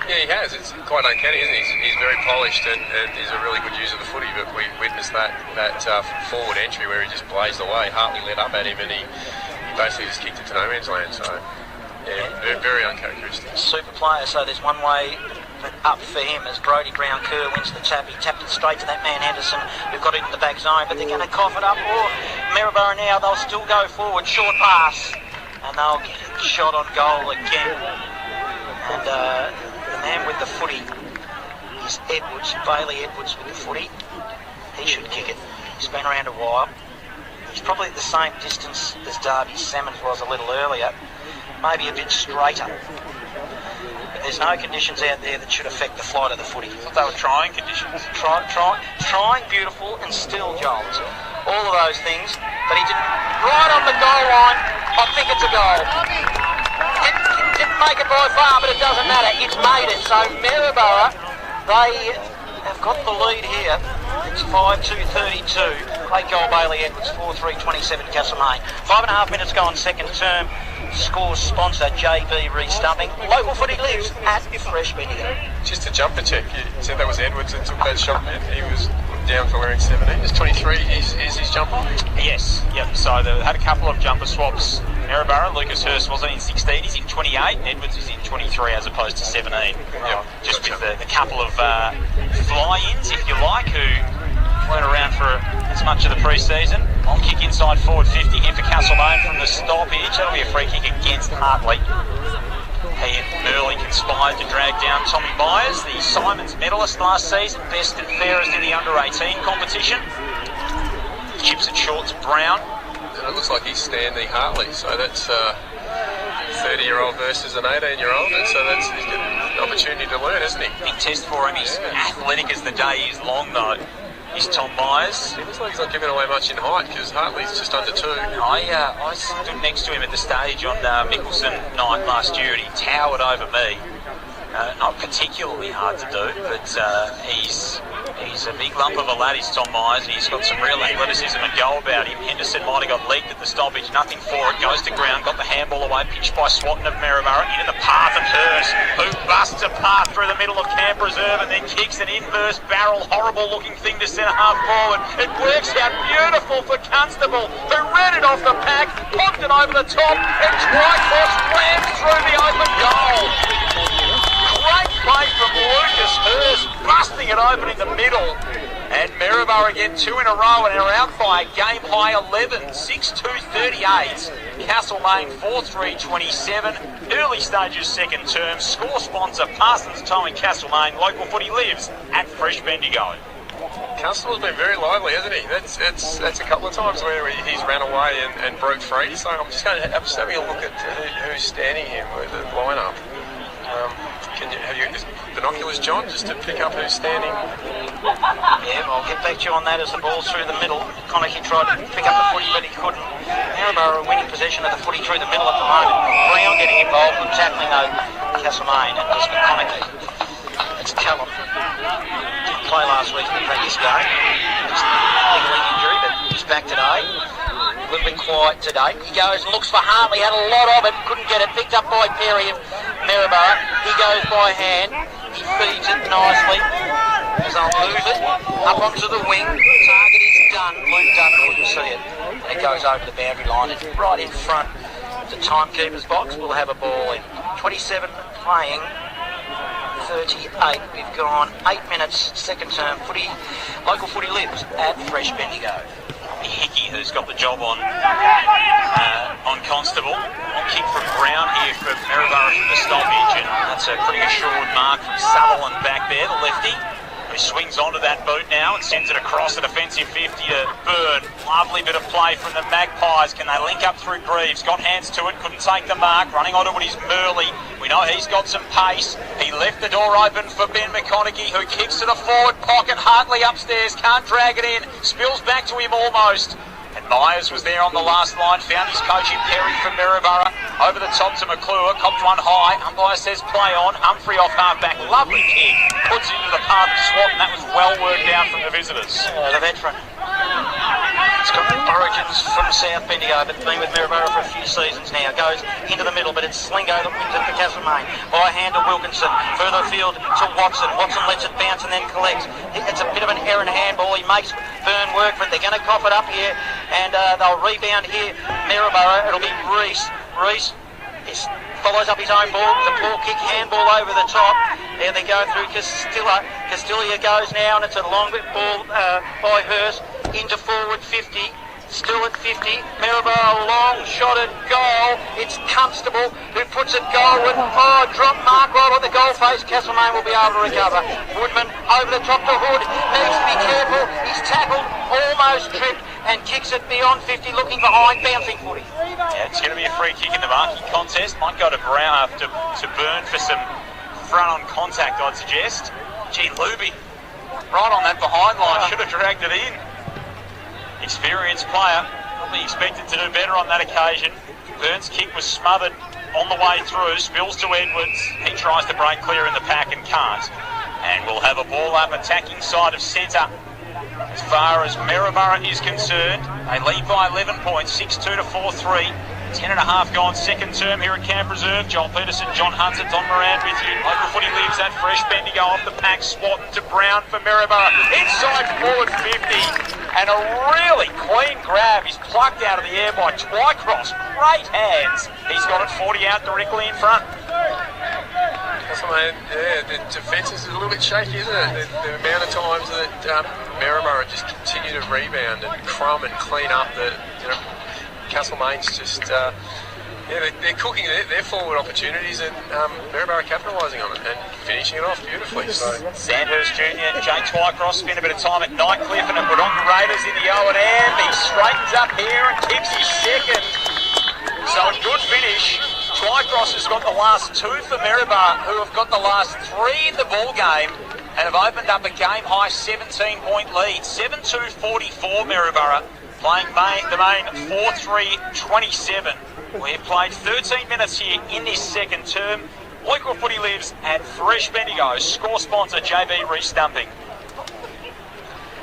Yeah, he has. It's quite uncanny, isn't he? He's very polished and he's a really good user of the footy, but we witnessed that forward entry where he just blazed away. Hartley led up at him and he basically just kicked it to no man's land. So, yeah, very uncharacteristic. Super player, so there's one way up for him as Brodie Brown-Kerr wins the tap. He tapped it straight to that man Henderson who got it in the back zone, but they're going to cough it up. Or Maryborough now, they'll still go forward. Short pass. And they'll get a shot on goal again. And the man with the footy is Edwards, Bailey Edwards with the footy. He should kick it. He's been around a while. He's probably at the same distance as Darby Salmons was a little earlier. Maybe a bit straighter. But there's no conditions out there that should affect the flight of the footy. I thought they were trying conditions. Trying, beautiful and still, Jones. All of those things. But he didn't. Right on the goal line. I think it's a goal. Didn't make it by far, but it doesn't matter. It's made it. So Maryborough, they have got the lead here. It's 5-2-32. 8-goal Bailey Edwards, 4-3-27 Castlemaine. 5.5 minutes gone, second term. Score sponsor JB Restumping. Local footy lives at Fresh Bendigo. Just a jumper check. You said that was Edwards that took that shot. He was down for wearing 17. Is 23 is his jumper? Yes, yep. So they had a couple of jumper swaps. Maryborough, Lucas Hurst wasn't in 16, he's in 28, and Edwards is in 23 as opposed to 17. Yep. Just with the couple of fly-ins, if you like, who weren't around for as much of the pre-season. On kick inside forward 50 here for Castlemaine from the stoppage. That'll be a free kick against Hartley. He and Merley conspired to drag down Tommy Myers, the Simons medalist last season, best and fairest in the under-18 competition. Chips it short to Brown. And it looks like he's Stanley Hartley, so that's 30-year-old versus an 18-year-old, and so he's got an opportunity to learn, isn't he? Big test for him. He's athletic as the day is long, though. He's Tom Myers. It looks like he's not giving away much in height because Hartley's just under 2. I stood next to him at the stage on Mickelson night last year, and he towered over me. Not particularly hard to do, but he's a big lump of a lad, he's Tom Myers, and he's got some real athleticism and go about him. Henderson might have got leaked at the stoppage, nothing for it, goes to ground, got the handball away, pitched by Swatton of Maryborough, into the path of Hurst, who busts a path through the middle of Camp Reserve and then kicks an inverse barrel, horrible looking thing to centre half forward. It works out beautiful for Constable, who ran it off the pack, popped it over the top, and Twycross slams through the open goal. Great play from Lucas Hurst, busting it open in the middle. And Maryborough again 2 in a row and are out by a game high 11, 6-2-38. Castlemaine 4-3-27. Early stages second term. Score sponsor Parsons Towing Castlemaine. Local footy lives at Fresh Bendigo. Constable's been very lively, hasn't he? That's a couple of times where he's ran away and broke free. So I'm just having a look at who's standing here with the lineup. Have you binoculars, John, just to pick up who's standing? Yeah, I'll get back to you on that as the ball's through the middle. Connaughey tried to pick up the footy, but he couldn't. Maryborough winning possession of the footy through the middle at the moment. Brown getting involved in tackling though Castlemaine and just Connaughey. It's Callum. Didn't play last week in the practice game. Just niggling injury, but he's back today. A little bit quiet today. He goes and looks for Hartley, had a lot of it, couldn't get it, picked up by Perry of Maryborough. He goes by hand, he feeds it nicely, as I'll move it up onto the wing. Target is done, Luke Dunn couldn't see it, and it goes over the boundary line. It's right in front of the timekeeper's box. We'll have a ball in. 27 playing, 38. We've gone 8 minutes, second term footy. Local footy lives at Fresh Bendigo. Hickey, who's got the job on Constable. Kick from Brown here for Maryborough from the stoppage, and that's a pretty assured mark from Sutherland back there, the lefty, who swings onto that boot now and sends it across the defensive 50 to Byrne. Lovely bit of play from the Magpies. Can they link up through Greaves? Got hands to it, couldn't take the mark. Running onto it is Murley. We know he's got some pace. He left the door open for Ben McConaughey, who kicks to the forward pocket. Hartley upstairs, can't drag it in. Spills back to him almost. And Myers was there on the last line, found his coach in Perry from Maryborough. Over the top to McClure, copped one high. Umpire says play on. Humphrey off half-back, lovely kick. Puts into the path of Swat, and that was well worked out from the visitors. The veteran. It's got origins from South Bendigo, but been with Maryborough for a few seasons now. Goes into the middle, but it's Slingo that wins it for Castlemaine. By hand to Wilkinson, further field to Watson. Watson lets it bounce and then collects. It's a bit of an errant handball. He makes Byrne work for it. They're going to cough it up here, and they'll rebound here. Maryborough, it'll be Reese. Reese follows up his own ball. The poor kick, handball over the top. There they go through Castilla. Castilla goes now, and it's a long bit ball by Hurst into forward 50. Still at 50. Maryborough, long shot at goal. It's Constable who puts it goalward. Drop mark right on the goal face. Castlemaine will be able to recover. Woodman over the top to Hood. Needs to be careful. He's tackled, almost tripped, and kicks it beyond 50, looking behind, bouncing footy. Yeah, it's going to be a free kick in the marking contest. Might go to Brown to Byrne for some front-on contact, I'd suggest. Gee, Luby, right on that behind line, should have dragged it in. Experienced player, probably expected to do better on that occasion. Byrne's kick was smothered on the way through, spills to Edwards. He tries to break clear in the pack and can't. And we'll have a ball up attacking side of centre. As far as Maryborough is concerned, they lead by 11 points, 6-2 to 4-3. 10.5 gone second term here at Camp Reserve. Joel Peterson, John Hunter, Don Moran with you. Local footy lives at Fresh Bendigo off the pack. Swat to Brown for Maryborough. Inside forward 50. And a really clean grab. He's plucked out of the air by Twycross. Great hands. He's got it 40 out directly in front. The defence is a little bit shaky, isn't it? The amount of times that Maryborough just continue to rebound and crumb and clean up. Castlemaine's just, they're cooking their forward opportunities, and Maryborough capitalising on it and finishing it off beautifully. So Sandhurst Jr., Jay Twycross spent a bit of time at Nightcliff and at Wodonga Raiders in the O&M. He straightens up here and keeps his second. So a good finish. Twycross has got the last two for Maryborough, who have got the last three in the ball game and have opened up a game-high 17-point lead. 7-2-44 Maryborough, playing the main 4-3-27. We've played 13 minutes here in this second term. Local footy lives at Fresh Bendigo. Score sponsor JB Restumping.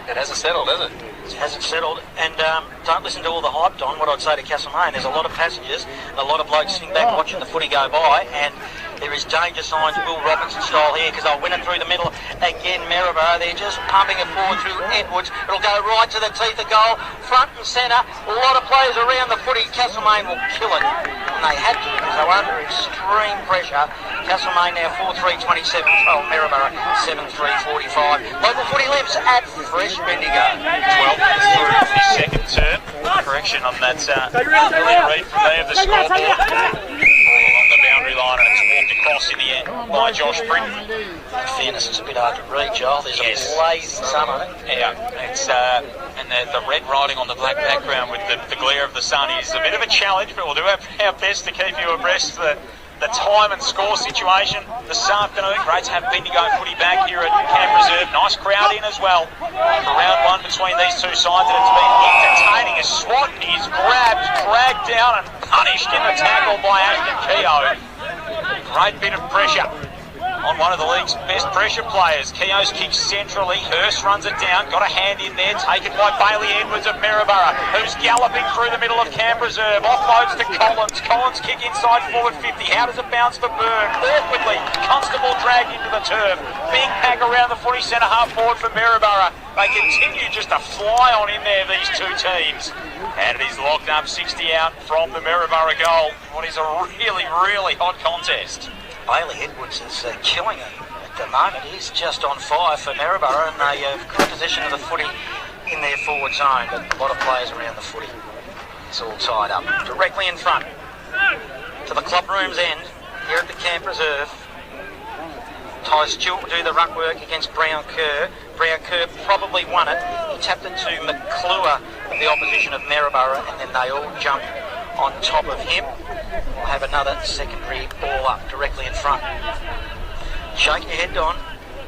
it hasn't settled, has it? It hasn't settled, and don't listen to all the hype, Don. What I'd say to Castlemaine, there's a lot of passengers, a lot of blokes sitting back watching the footy go by, and there is danger signs, Will Robinson style here, because they'll win it through the middle again. Maryborough, they're just pumping it forward through Edwards. It'll go right to the teeth of goal, front and centre. A lot of players around the footy. Castlemaine will kill it, and they had to, because they were under extreme pressure. Castlemaine now 4-3-27, Maryborough 7-3-45. Local footy lives at Fresh Bendigo. 12 minutes through the second term. Correction on that earlier read from there of the scoreboard. Ball along the boundary line, and it's walked across in the end by Josh Britton. In fairness, it's a bit hard to read, Joel. There's a blazing sun on it. Yeah, it's and the red writing on the black background with the glare of the sun is a bit of a challenge, but we'll do our best to keep you abreast of the time and score situation this afternoon. Great to have Bendigo footy back here at Camp Reserve. Nice crowd in as well for round one between these two sides, and it's been entertaining as Swanton is grabbed, dragged down and punished in the tackle by Ashton Keogh. Great bit of pressure on one of the league's best pressure players. Keogh's kick centrally. Hurst runs it down. Got a hand in there. Taken by Bailey Edwards of Maryborough, who's galloping through the middle of Camp Reserve. Offloads to Collins. Collins kick inside forward 50. How does it bounce for Byrne? Awkwardly. Constable dragged into the turf. Big pack around the footy centre half forward for Maryborough. They continue just to fly on in there, these two teams. And it is locked up 60 out from the Maryborough goal. What is a really, really hot contest. Bailey Edwards is killing it at the moment. He's just on fire for Maryborough, and they have good possession of the footy in their forward zone, but a lot of players around the footy. It's all tied up. Directly in front to the club room's end here at the Camp Reserve. Ty Stewart will do the ruck work against Brown Kerr. Brown Kerr probably won it. He tapped it to McClure of the opposition of Maryborough, and then they all jumped on top of him. We'll have another secondary ball up directly in front. Shake your head, Don.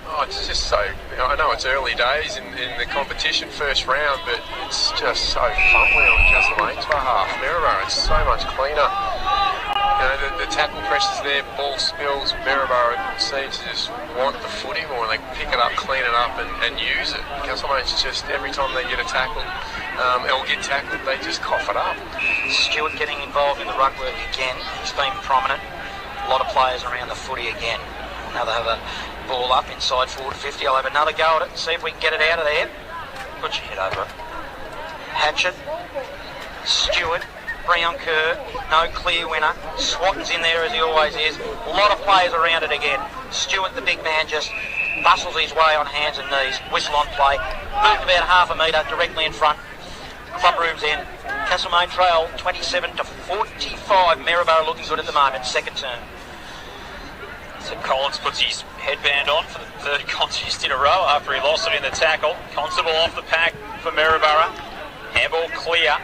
Oh, it's just so... I know it's early days in the competition, first round, but it's just so fumbly on Castlemaine's behalf. Maryborough, it's so much cleaner. You know, the tackle pressure's there, ball spills. Maryborough seems to just want the footy more. They pick it up, clean it up, and use it. Castlemaine's just, every time they get a tackle, or get tackled, they just cough it up. Stewart getting involved in the ruck work again. He's been prominent. A lot of players around the footy again. Now they have a ball up inside forward 50. I'll have another go at it and see if we can get it out of there. Put your head over it. Hatchett, Stewart, Brown Kerr, no clear winner. Swatton's in there as he always is. A lot of players around it again. Stewart, the big man, just bustles his way on hands and knees. Whistle on play. Moved about half a metre directly in front. Club room's end. Castlemaine trail 27 to 45. Maryborough looking good at the moment. Second term. So Collins puts his headband on for the third contest in a row after he lost it in the tackle. Constable off the pack for Maryborough. Handball clear.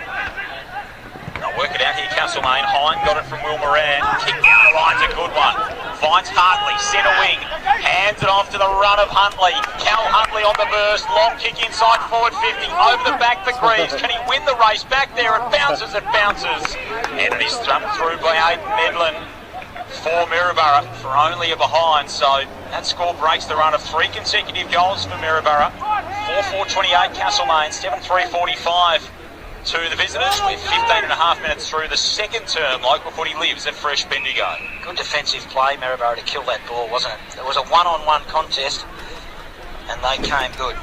They'll work it out here, Castlemaine. Hine got it from Will Moran. Kick down the line's a good one. Finds Hartley, centre wing. Hands it off to the run of Huntley. Cal Huntley on the burst. Long kick inside forward 50. Over the back for Greaves. Can he win the race? Back there, it bounces, it bounces. And it is thumped through by Aidan Medlin for Maryborough for only a behind. So that score breaks the run of 3 consecutive goals for Maryborough. 4-4-28 Castlemaine, 7-3-45 to the visitors. We're 15 and a half minutes through the second term. Local footy lives at Fresh Bendigo. Good defensive play, Maryborough, to kill that ball, wasn't it? It was a one-on-one contest, and they came good.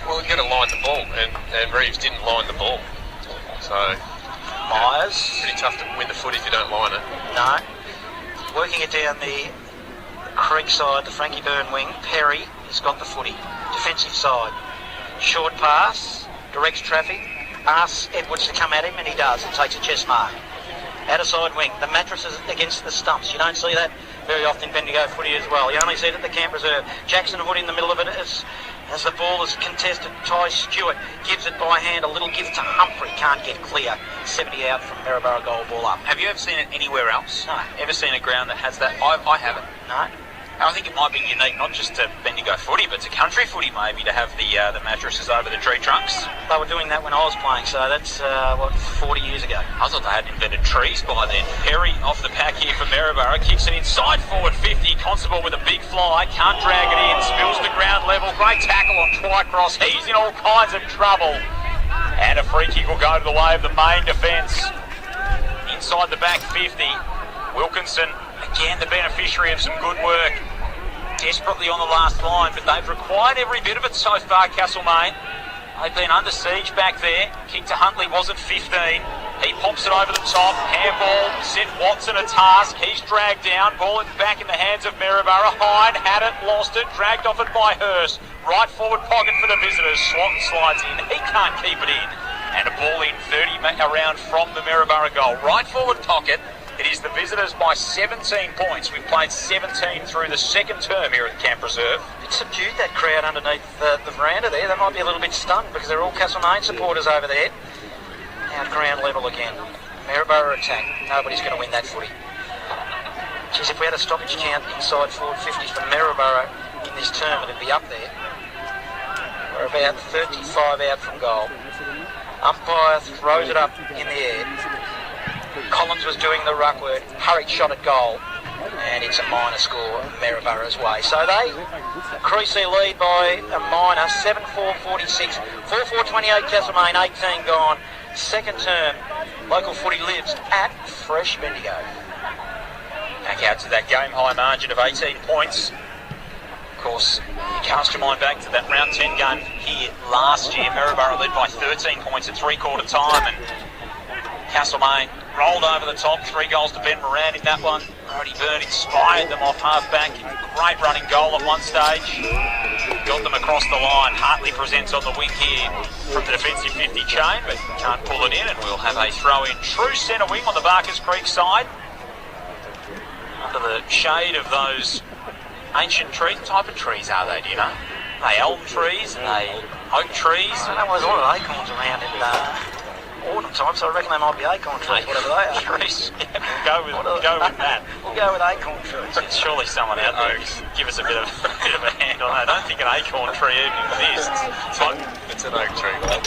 Well, you've got to line the ball, and Reeves didn't line the ball. So, Myers. Pretty tough to win the foot if you don't line it. No. Working it down the creek side, the Frankie Byrne wing. Perry has got the footy. Defensive side. Short pass, directs traffic. Asks Edwards to come at him, and he does. It takes a chest mark. Outer side wing. The mattresses against the stumps. You don't see that very often in Bendigo footy as well. You only see it at the Camp Reserve. Jackson Hood in the middle of it as the ball is contested. Ty Stewart gives it by hand. A little gift to Humphrey. Can't get clear. 70 out from Maryborough goal, ball up. Have you ever seen it anywhere else? No. Ever seen a ground that has that? I haven't. No. I think it might be unique, not just to Bendigo footy, but to country footy maybe, to have the mattresses over the tree trunks. They were doing that when I was playing, so that's, 40 years ago. I thought they had invented trees by then. Perry off the pack here for Maryborough, kicks it inside forward 50. Constable with a big fly, can't drag it in, spills to ground level. Great tackle on Twycross. He's in all kinds of trouble. And a free kick will go to the way of the main defence. Inside the back 50. Wilkinson, again the beneficiary of some good work. Desperately on the last line, but they've required every bit of it so far, Castlemaine. They've been under siege back there. Kick to Huntley wasn't 15. He pops it over the top. Handball, set Watson a task. He's dragged down. Ball back in the hands of Maryborough. Hine had it, lost it, dragged off it by Hurst. Right forward pocket for the visitors. Swatton slides in. He can't keep it in. And a ball in 30 around from the Maryborough goal. Right forward pocket. It is the visitors by 17 points. We've played 17 through the second term here at Camp Reserve. It subdued that crowd underneath the veranda there. They might be a little bit stunned because they're all Castlemaine supporters over there. Now at ground level again. Maryborough attack. Nobody's going to win that footy. Geez, if we had a stoppage count inside forward 50 for Maryborough in this term, it'd be up there. We're about 35 out from goal. Umpire throws it up in the air. Collins was doing the ruck work. Hurried shot at goal. and it's a minor score Maryborough's way. So they increase their lead by a minor, 7-4-46, 4-4-28 Castlemaine, 18 gone. Second term, local footy lives at Fresh Bendigo. Back out to that game high margin of 18 points. Of course, you cast your mind back to that round 10 game here last year. Maryborough led by 13 points at three-quarter time, and Castlemaine rolled over the top, 3 goals to Ben Moran in that one. Brody Byrne inspired them off half-back. Great running goal at one stage. Got them across the line. Hartley presents on the wing here from the defensive 50 chain, but can't pull it in, and we'll have a throw-in. True centre wing on the Barkers Creek side. Under the shade of those ancient trees. What type of trees are they, do you know? Are they elm trees? Are they oak trees? I don't know, there's a lot of acorns around in autumn time, so I reckon they might be acorn trees, whatever they are. Trees. Yeah, we'll go with that. We'll go with acorn trees. Surely someone out there can give us a bit of a hand on that. I don't think an acorn tree even exists. It's an oak tree, mate.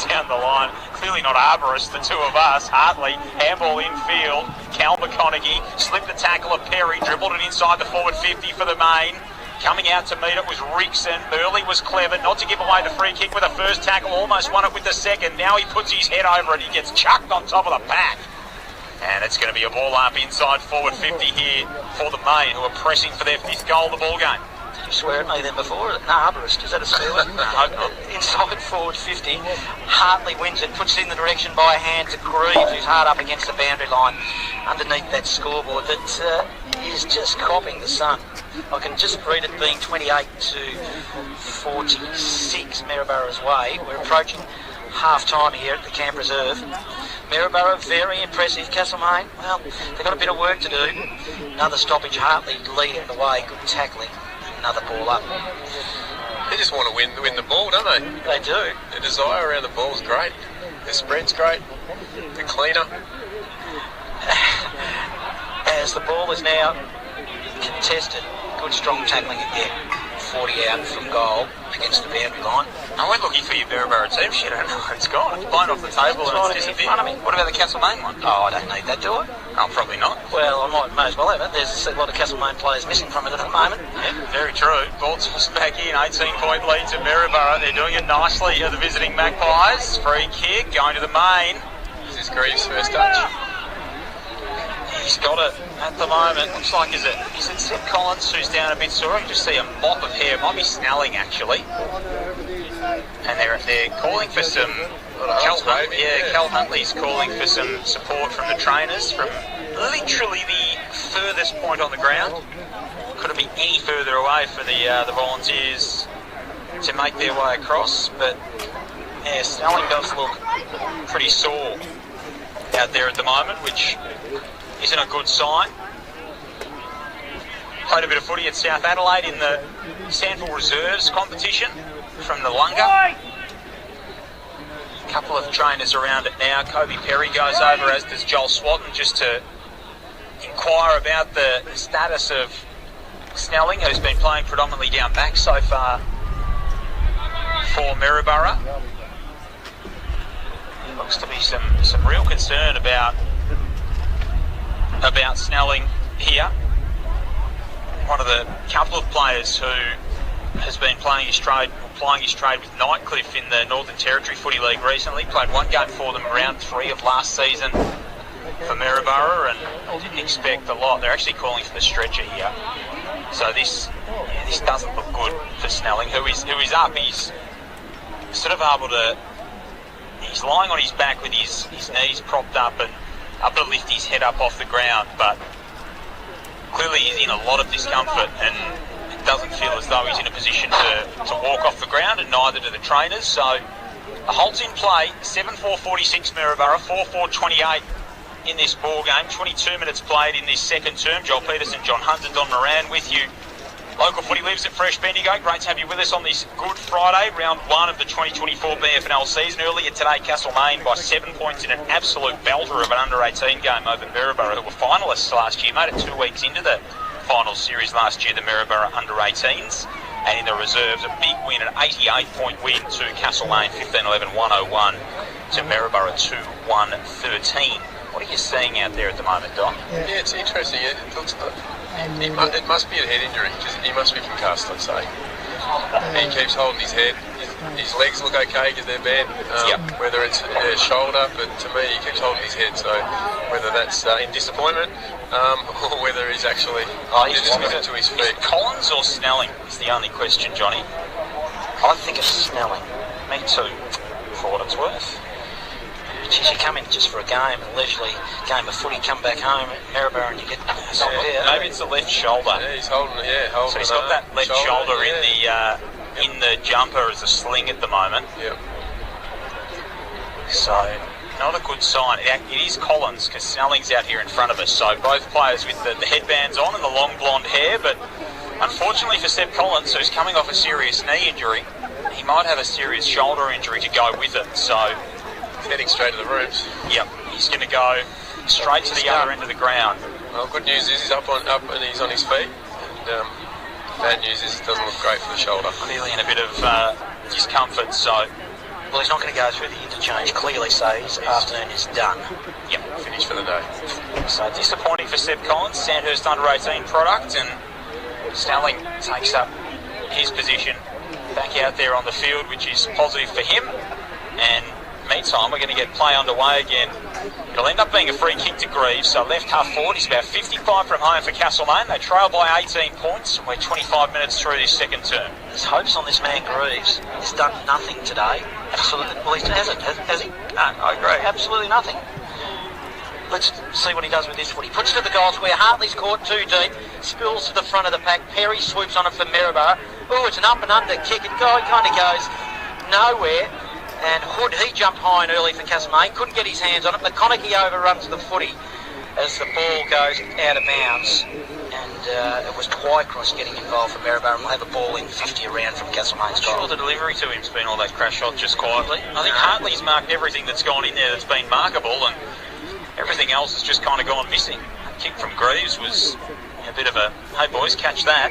Down the line, clearly not arborists, the two of us. Hartley, handball infield. Cal McConaughey slipped the tackle of Perry, dribbled it inside the forward 50 for the main. Coming out to meet it was Rickson. Burley was clever not to give away the free kick with the first tackle, almost won it with the second. Now he puts his head over it, he gets chucked on top of the pack. And it's going to be a ball up inside forward 50 here for the main, who are pressing for their 5th goal of the ball game. Did you swear at me then before? An arborist, is that a swear word? No, inside forward 50. Hartley wins it, puts it in the direction by a hand to Greaves, who's hard up against the boundary line underneath that scoreboard that is just copying the sun. I can just read it being 28 to 46 Maryborough's way. We're approaching half-time here at the Camp Reserve. Maryborough, very impressive. Castlemaine, well, they've got a bit of work to do. Another stoppage, Hartley leading the way, good tackling. Another ball up. They just want to win the ball, don't they? They do. The desire around the ball is great. The spread's great. The cleaner. As the ball is now contested, good strong tackling again. 40 out from goal against the boundary line. I went looking for your Maryborough team sheet. I don't know where it's gone. It's blown off the table and it's disappeared. In front of me. What about the Castlemaine one? Oh, I don't need that, do I? Oh, probably not. Well, I may as well have it. There's a lot of Castlemaine players missing from it at the moment. Yeah, very true. Ball tossed back in. 18-point lead to Maryborough. They're doing it nicely at the visiting Magpies. Free kick going to the main. Is this Greaves' first touch? He's got it at the moment. Looks like, is it Seth Collins who's down a bit sore? I can just see a mop of hair. It might be Snelling, actually. And they're calling for some... Cal Huntley's calling for some support from the trainers from literally the furthest point on the ground. Couldn't be any further away for the Volunteers to make their way across. But yeah, Snelling does look pretty sore out there at the moment, which isn't a good sign. Played a bit of footy at South Adelaide in the Sandford Reserves competition from the Lunga. A couple of trainers around it now. Kobe Perry goes over, as does Joel Swatton, just to inquire about the status of Snelling, who's been playing predominantly down back so far for Maryborough. There looks to be some real concern about Snelling here. One of the couple of players who has been plying his trade with Nightcliff in the Northern Territory Footy League recently. Played one game for them round 3 of last season for Maryborough, and I didn't expect a lot. They're actually calling for the stretcher here. So this doesn't look good for Snelling, who is up. He's sort of able to... He's lying on his back with his knees propped up and able to lift his head up off the ground, but clearly he's in a lot of discomfort and it doesn't feel as though he's in a position to walk off the ground, and neither do the trainers. So a halt's in play. 7-4-46 Maryborough, 4-4-28 in this ball game. 22 minutes played in this second term. Joel Peterson, John Hunt and Don Moran with you. Local footy lives at Fresh Bendigo. Great to have you with us on this Good Friday, round 1 of the 2024 BFNL season. Earlier today, Castlemaine by 7 points in an absolute belter of an under-18 game over Maryborough, who were finalists last year. Made it 2 weeks into the final series last year, the Maryborough under-18s. And in the reserves, a big win, an 88-point win to Castlemaine, 15-11, 101 to Maryborough, 2-1-13. What are you seeing out there at the moment, Don? Yeah, it's interesting. It looks it must be a head injury because he must be concussed, I'd say. He keeps holding his head. His legs look okay because they're bent. Whether it's a shoulder, but to me he keeps holding his head. So whether that's in disappointment or whether he's actually just got to his feet. Collins or Snelling is the only question, Johnny. I think it's Snelling. Me too, for what it's worth. Geez, you come in just for a game, a leisurely game of footy, come back home at Maryborough and you get something there. Maybe it's the left shoulder. Yeah, he's holding. So he's got that left shoulder in the jumper as a sling at the moment. Yep. So not a good sign. It is Collins because Snelling's out here in front of us. So both players with the headbands on and the long blonde hair, but unfortunately for Seb Collins, who's coming off a serious knee injury, he might have a serious shoulder injury to go with it. So heading straight to the rooms. Yep, he's going to go straight to the other end of the ground. Well, good news is he's up and he's on his feet. And bad news is it doesn't look great for the shoulder. Clearly in a bit of discomfort, so... Well, he's not going to go through the interchange, clearly, so his afternoon is done. Yep, finished for the day. So disappointing for Seb Collins, Sandhurst under-18 product, and Snelling takes up his position back out there on the field, which is positive for him. And meantime, we're going to get play underway again. It'll end up being a free kick to Greaves, so left half forward. He's about 55 from home for Castlemaine. They trail by 18 points, and we're 25 minutes through this second term. There's hopes on this man Greaves. He's done nothing today. Absolutely. Well, he hasn't, has he? No, I agree. Absolutely nothing. Let's see what he does with this foot. He puts it to the goal square. Hartley's caught too deep. Spills to the front of the pack. Perry swoops on it for Maryborough. Oh, it's an up and under kick. It kind of goes nowhere. And Hood, he jumped high and early for Castlemaine, couldn't get his hands on it. McConaughey overruns the footy as the ball goes out of bounds. And it was Twycross getting involved for Maryborough, and we'll have a ball in 50 around from Castlemaine's goal. Sure, the delivery to him's been all that crash shot just quietly. I think Hartley's marked everything that's gone in there that's been markable, and everything else has just kind of gone missing. A kick from Greaves was a bit of a, hey boys, catch that.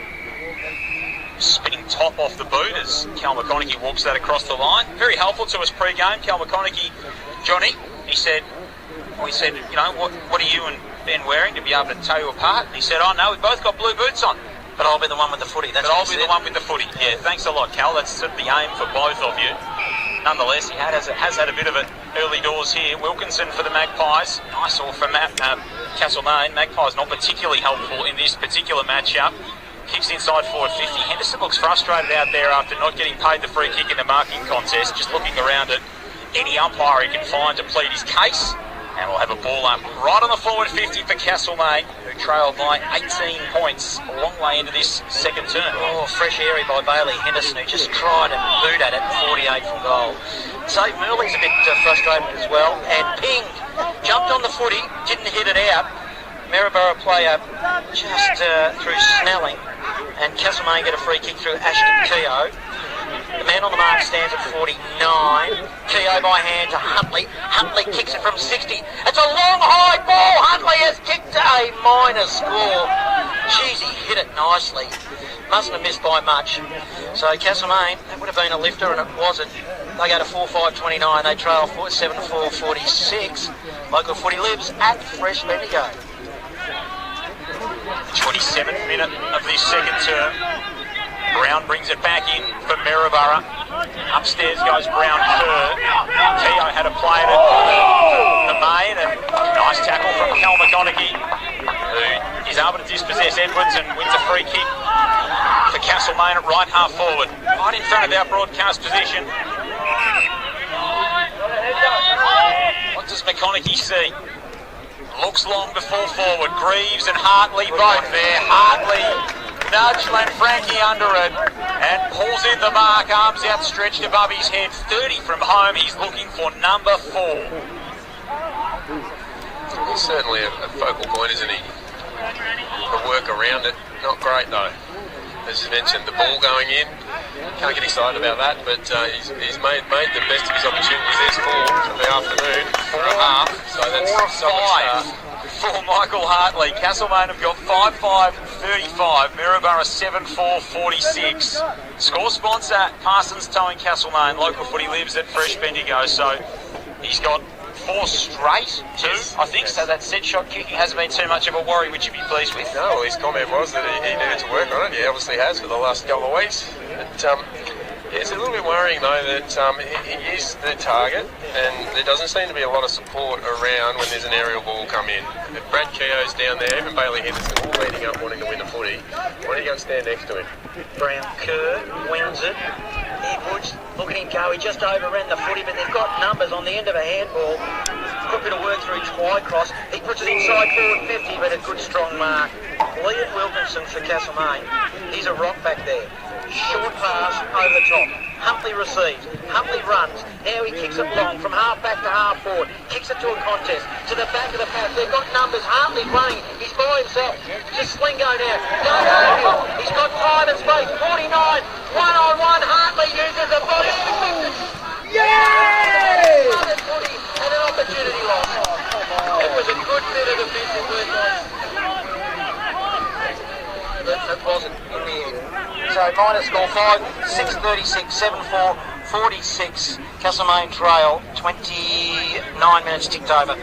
Spinning top off the boot as Cal McConaughey walks that across the line. Very helpful to us pre-game. Cal McConaughey, Johnny, we said, you know, what are you and Ben wearing to be able to tell you apart? And he said, oh no, we've both got blue boots on. But I'll be the one with the footy. But I'll be the one with the footy. Yeah, thanks a lot, Cal. That's sort of the aim for both of you. Nonetheless, he has had a bit of it early doors here. Wilkinson for the Magpies. Nice all from Castlemaine. Magpies not particularly helpful in this particular matchup. Kicks inside forward 50. Henderson looks frustrated out there after not getting paid the free kick in the marking contest, just looking around at any umpire he can find to plead his case. And we'll have a ball up right on the forward 50 for Castlemaine, who trailed by 18 points a long way into this second term. Oh, fresh area by Bailey Henderson, who just tried and booed at it, 48 from goal. Dave Murley's a bit frustrated as well, and Ping jumped on the footy, didn't hit it out. Maryborough player just through Snelling, and Castlemaine get a free kick through Ashton Keogh. The man on the mark stands at 49. Keogh by hand to Huntley. Huntley kicks it from 60. It's a long high ball. Huntley has kicked a minor score. Jeez, he hit it nicely. Mustn't have missed by much. So Castlemaine, that would have been a lifter, and it wasn't. They go to 4-5-29. They trail 7-4-46. Local footy lives at Fresh Bendigo. 27th minute of this second term. Brown brings it back in for Maryborough. Upstairs goes Brown Kerr. Keogh had a play at the main, and nice tackle from Cal McConaughey, who is able to dispossess Edwards and wins a free kick for Castlemaine at right half forward, right in front of our broadcast position. What does McConaughey see? Looks long to fall forward. Greaves and Hartley both there. Hartley nudged Lanfranchi under it and pulls in the mark, arms outstretched above his head. 30 from home. He's looking for number 4. He's certainly a focal point, isn't he? The work around it, not great though. As you mentioned, the ball going in. Can't get excited about that, but he's made the best of his opportunities. There's 4 for the afternoon, 4.5. So that's 4 or 5 for Michael Hartley. Castlemaine have got 5-5-35. Maryborough 7-4-46. Score sponsor Parsons Towing Castlemaine. Local footy lives at Fresh Bendigo. So he's got 4 straight, too, I think. So that set shot kicking hasn't been too much of a worry, which you'd be pleased with. No, well, his comment was that he needed to work on it. He obviously has for the last couple of weeks. But, it's a little bit worrying, though, that he is the target, and there doesn't seem to be a lot of support around when there's an aerial ball come in. If Brad Keogh's down there, even Bailey Henderson, all leading up wanting to win the footy, why don't you go and stand next to him? Brown Kerr wins it. Edwards, look at him go. He just overran the footy, but they've got numbers on the end of a handball. Got a bit of work through Twycross. He puts it inside forward 50, but a good strong mark. Liam Wilkinson for Castlemaine. He's a rock back there. Short pass over the top. Huntley receives. Huntley runs. Now he kicks it long from half back to half forward. Kicks it to a contest. To the back of the pack. They've got numbers. Hartley running. He's by himself. Just Slingo now. Go over. He's got time and space. 49. 1-on-1. Hartley uses the body. Yay! And an opportunity loss. It was a good bit of defensive work. It wasn't in the end. So minor score 5, 6:36, 7-4, 46. Castlemaine trail, 29 minutes ticked over.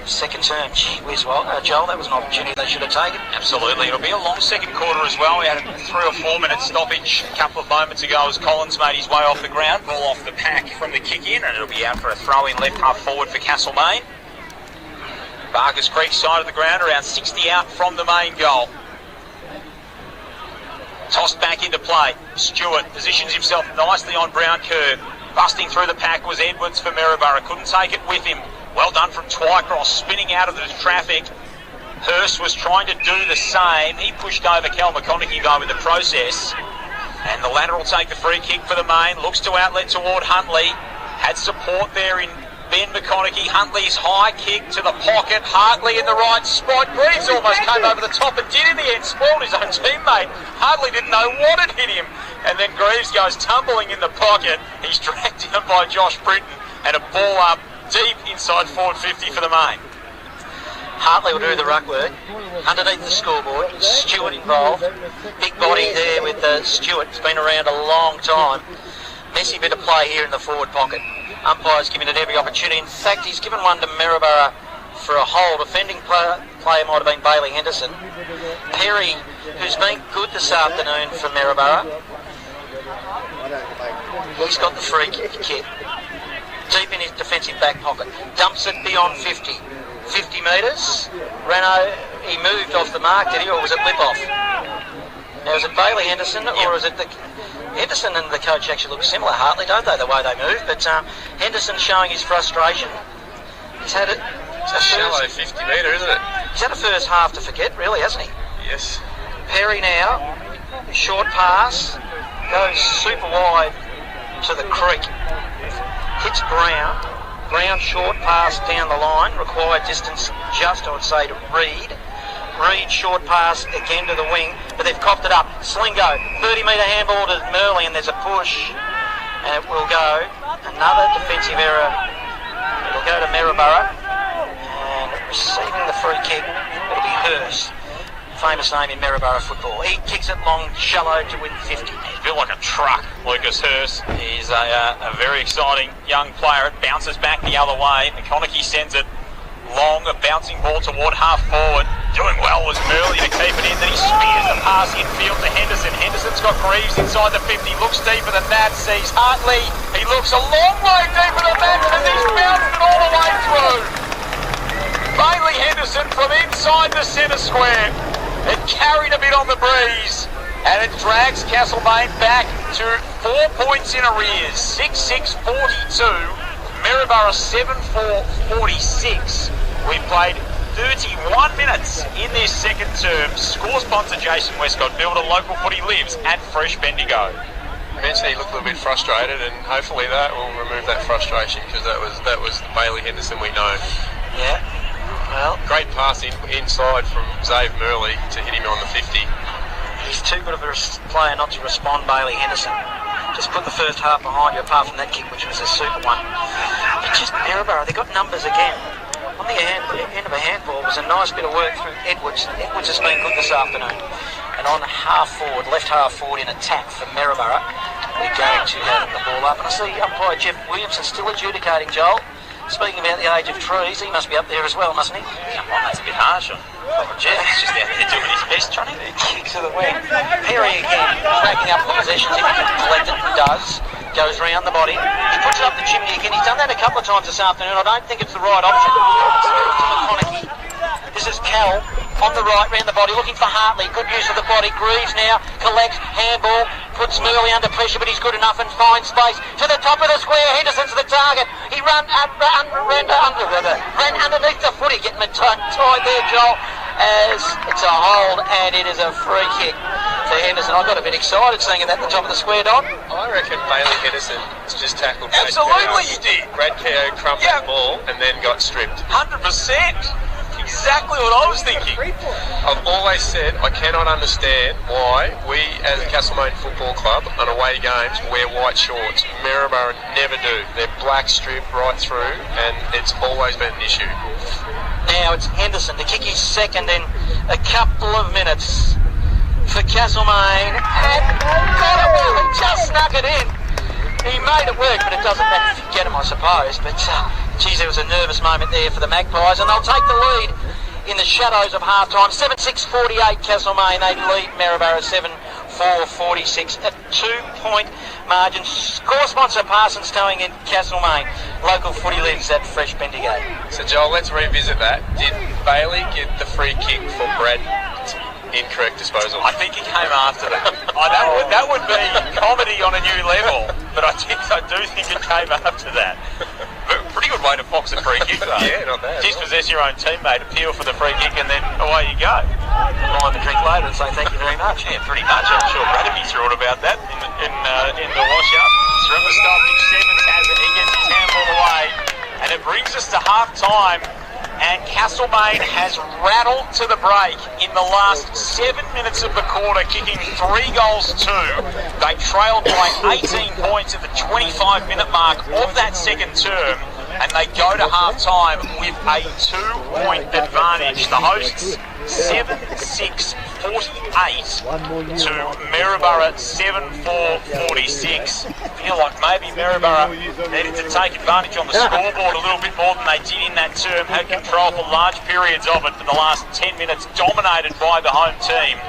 Second term. Gee whiz, Joel, that was an opportunity they should have taken. Absolutely. It'll be a long second quarter as well. We had a 3 or 4 minute stoppage a couple of moments ago as Collins made his way off the ground. Ball off the pack from the kick in, and it'll be out for a throw in left half forward for Castlemaine. Barkers Creek side of the ground, around 60 out from the main goal. Tossed back into play. Stewart positions himself nicely on Brown Kerr. Busting through the pack was Edwards for Maryborough. Couldn't take it with him. Well done from Twycross, spinning out of the traffic. Hurst was trying to do the same. He pushed over Cal McConaughey though in the process. And the latter will take the free kick for the main. Looks to outlet toward Huntley. Had support there in Ben McConaughey. Huntley's high kick to the pocket. Hartley in the right spot. Greaves almost came over the top and did in the end. Spoiled his own teammate. Hartley didn't know what had hit him. And then Greaves goes tumbling in the pocket. He's dragged down by Josh Britton. And a ball up deep inside forward 50 for the main. Hartley will do the ruck work. Underneath the scoreboard. Stewart involved. Big body there with Stewart. It's been around a long time. Messy bit of play here in the forward pocket. Umpire's giving it every opportunity. In fact, he's given one to Maryborough for a hold. Offending player might have been Bailey Henderson. Perry, who's been good this afternoon for Maryborough. He's got the free kick. Deep in his defensive back pocket. Dumps it beyond 50. 50 metres. Renault, he moved off the mark, did he, or was it lip off? Now, is it Bailey Henderson, or is it the... Henderson and the coach actually look similar, Hartley, don't they, the way they move? But Henderson showing his frustration. He's had it. It's a shallow 50 metre, isn't it? He's had a first half to forget, really, hasn't he? Yes. Perry now, short pass, goes super wide to the creek. Hits Brown. Brown short pass down the line, required distance just, I would say, to Reed. Reed short pass again to the wing, but they've copped it up. Slingo, 30-metre handball to Merley, and there's a push. And it will go. Another defensive error. It'll go to Maryborough. And receiving the free kick, it'll be Hurst. Famous name in Maryborough football. He kicks it long, shallow to win 50. He's built like a truck, Lucas Hurst. He's a very exciting young player. It bounces back the other way. McConaughey sends it long, a bouncing ball toward half forward. Doing well was Merley to keep it in. Then he spears the pass infield to Henderson. Henderson's got Greaves inside the 50. Looks deeper than that. Sees Hartley. He looks a long way deeper than that, and he's bounced it all the way through. Bailey Henderson from inside the centre square. It carried a bit on the breeze, and it drags Castlemaine back to 4 points in arrears. 6-6-42. Maryborough 7-4-46. We played 31 minutes in this second term. Score sponsor Jason Westcott. Builder local footy lives at Fresh Bendigo. Eventually he looked a little bit frustrated, and hopefully that will remove that frustration, because that was the Bailey Henderson we know. Yeah. Well, great pass inside from Zave Merley to hit him on the 50. He's too good of a player not to respond, Bailey Henderson. Just put the first half behind you, apart from that kick, which was a super one. It's just Maryborough, they got numbers again. On the end of a handball was a nice bit of work through Edwards. Edwards has been good this afternoon. And on half forward, left half forward in attack for Maryborough, we're going to have the ball up. And I see umpire Jeff Williamson still adjudicating, Joel. Speaking about the age of trees, he must be up there as well, mustn't he? Come on, that's a bit harsh on Jeff. He's just out there doing his best, Johnny. Kicks to the wing. Perry again, cracking up the possessions. If he can collect it, he does. Goes round the body. He puts it up the chimney again. He's done that a couple of times this afternoon. I don't think it's the right option. It's to McConaughey. This is Cal on the right, round the body, looking for Hartley. Good use of the body. Greaves now collects, handball, puts Murley under pressure, but he's good enough and finds space to the top of the square. Henderson's the target. He ran underneath the footy, getting it tied there, Joel, as it's a hold and it is a free kick to Henderson. I got a bit excited seeing it at the top of the square, Don. I reckon Bailey Henderson just tackled Brad Absolutely he did. Brad Keogh crumpled the ball and then got stripped. 100%. Exactly what I was thinking. I've always said I cannot understand why we as a Castlemaine Football Club on away games wear white shorts. Maryborough never do. They're black strip right through and it's always been an issue. Now it's Henderson to kick his second in a couple of minutes for Castlemaine. And got it well, he just snuck it in. He made it work, but it doesn't get him, I suppose. But, geez, there was a nervous moment there for the Magpies, and they'll take the lead in the shadows of half-time. 7-6-48 Castlemaine. They lead Maryborough 7-4-46. A 2-point margin. Score sponsor Parsons Towing in Castlemaine. Local footy lives at Fresh Bendigo. So, Joel, let's revisit that. Did Bailey get the free kick for Brad? Incorrect disposal. I think he came after that. That would be comedy on a new level, but I do think it came after that. Pretty good way to box a free kick, though. Yeah, not bad. Dispossess your own teammate, appeal for the free kick, and then away you go. Line the drink later and say thank you very much. Yeah, pretty much. I'm sure Brad would be thrilled about that in the wash-up. Remember, Nick Simmons has it. He gets his handball away, and it brings us to half-time. And Castlemaine has rattled to the break in the last 7 minutes of the quarter, kicking 3 goals to. They trailed by 18 points at the 25-minute mark of that second term, and they go to half-time with a 2-point advantage. The hosts 7-6-48 to Maryborough 7-4-46. Feel like maybe Maryborough needed to take advantage on the scoreboard a little bit more than they did in that term. Had control for large periods of it for the last 10 minutes, dominated by the home team,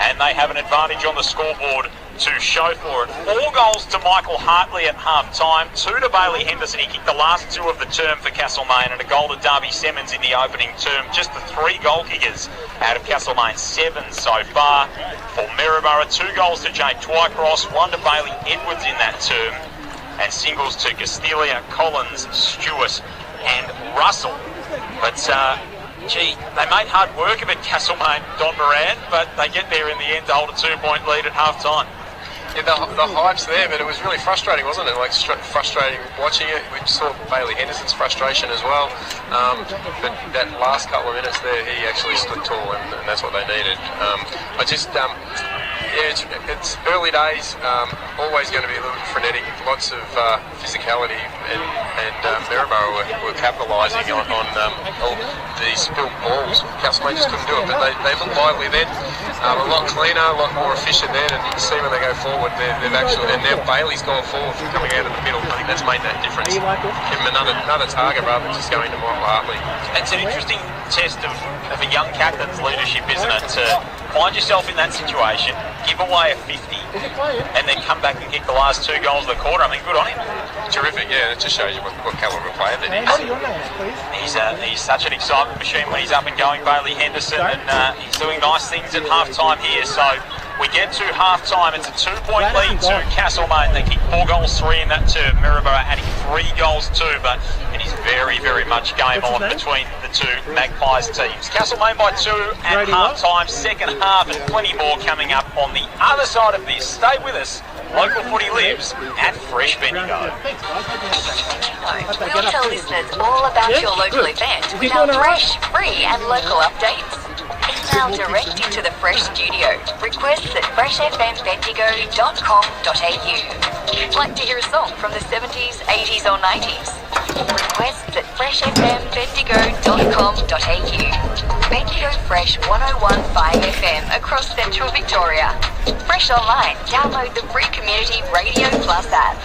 and they have an advantage on the scoreboard to show for it. 4 goals to Michael Hartley at half-time, 2 to Bailey Henderson. He kicked the last 2 of the term for Castlemaine, and a goal to Darby Simmons in the opening term. Just the 3 goal kickers out of Castlemaine, 7 so far. For Maryborough, 2 goals to Jake Twycross, 1 to Bailey Edwards in that term, and singles to Castilia, Collins, Stewart and Russell. But gee, they made hard work of it, Castlemaine, Don Moran, but they get there in the end to hold a 2-point lead at half-time. Yeah, the hype's there, but it was really frustrating, wasn't it? Like, frustrating watching it. We saw Bailey Henderson's frustration as well. But that last couple of minutes there, he actually stood tall, and that's what they needed. It's early days, always going to be a little bit frenetic, lots of physicality, and Maryborough were capitalising on all the spilled balls. Castlemaine just couldn't do it, but they look lively then, a lot cleaner, a lot more efficient then, and you can see when they go forward, they've actually, and now Bailey's gone forward from coming out of the middle. I think that's made that difference. Give him another target rather than just going to Michael Hartley. It's an interesting test of a young captain's leadership, isn't it? To find yourself in that situation, give away a 50, and then come back and kick the last 2 goals of the quarter. I mean, good on him. Terrific, yeah. It just shows you what calibre of player that is. He's such an excitement machine when he's up and going, Bailey Henderson, and he's doing nice things at half-time here. So we get to half-time. It's a 2-point lead to Castlemaine. They kicked 4 goals, 3 in that term. Maryborough adding 3 goals too, but it is very, very much game on between the 2 Magpies teams. Castlemaine by 2 at half-time. Second half, and plenty more coming up on the other side of this. Stay with us. Local footy lives at Fresh Bendigo. We'll tell listeners all about your local event with our fresh, free and local updates. Email direct into the Fresh Studio. Requests at freshfmbendigo.com.au. Like to hear a song from the 70s, 80s or 90s? Requests at freshfmbendigo.com.au. Bendigo Fresh 101.5 FM across Central Victoria. Fresh online, download the free Community Radio Plus app.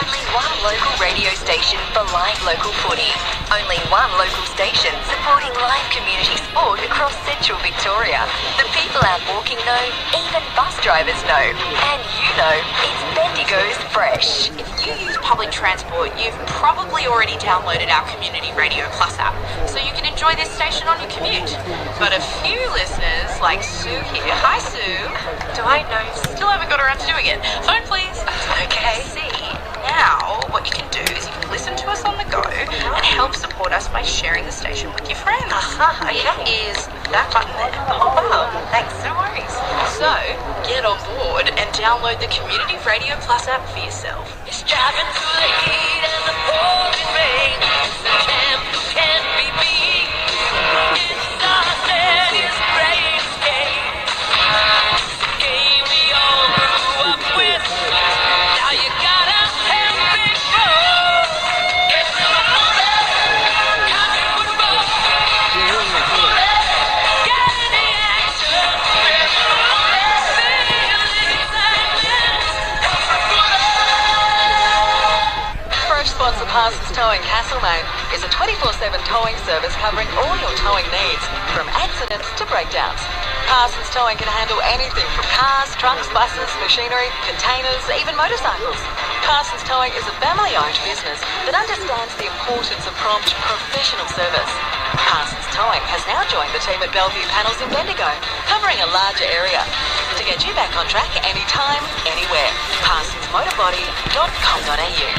Only one local radio station for live local footy. Only one local station supporting live community sport across central Victoria. The people out walking know, even bus drivers know. And you know, it's Bendigo's Fresh. If you use public transport, you've probably already downloaded our Community Radio Plus app, so you can enjoy this station on your commute. But a few listeners, like Sue here, hi Sue, do I know, still haven't got around to doing it. Phone please. Okay. See, now what you can do is you can listen to us on the go and help support us by sharing the station with your friends. It is that button there. Oh wow, thanks, no worries. So, get on board and download the Community Radio Plus app for yourself. It's driving through the heat and the pouring rain. It's the champ who can't be beat. It's sunset, it's great escape. It's the game we all grew up with. Now you gotta help it grow. Get to the football, college football. Get in the action. Fresh sponsor Parsons Towing Castlemaine is a 24/7 towing service covering all your towing needs, from accidents to breakdowns. Parsons Towing can handle anything from cars, trucks, buses, machinery, containers, even motorcycles. Parsons Towing is a family-owned business that understands the importance of prompt, professional service. Parsons Towing has now joined the team at Bellevue Panels in Bendigo, covering a larger area. To get you back on track anytime, anywhere, parsonsmotorbody.com.au.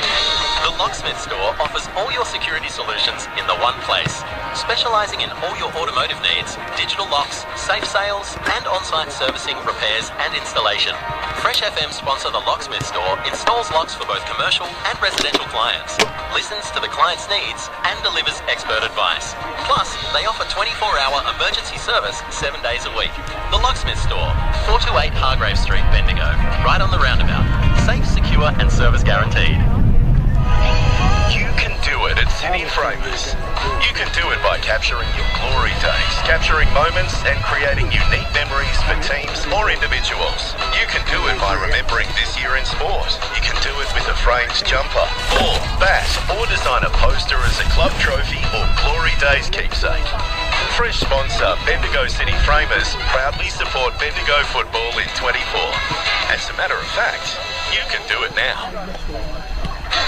The Locksmith Store offers all your security solutions in the one place, specialising in all your automotive needs, digital locks, safe sales, and on-site servicing, repairs and installation. Fresh FM sponsor the Locksmith Store installs locks for both commercial and residential clients, listens to the client's needs, and delivers expert advice. Plus, they offer 24-hour emergency service 7 days a week. The Locksmith Store, 428 Hargrave Street, Bendigo, right on the roundabout. Safe, secure, and service guaranteed. You can do it at City Framers. You can do it by capturing your glory days, capturing moments and creating unique memories for teams or individuals. You can do it by remembering this year in sport. You can do it with a framed jumper, ball, bat, or design a poster as a club trophy or glory days keepsake. Fresh sponsor Bendigo City Framers proudly support Bendigo football in 24. As a matter of fact, you can do it now.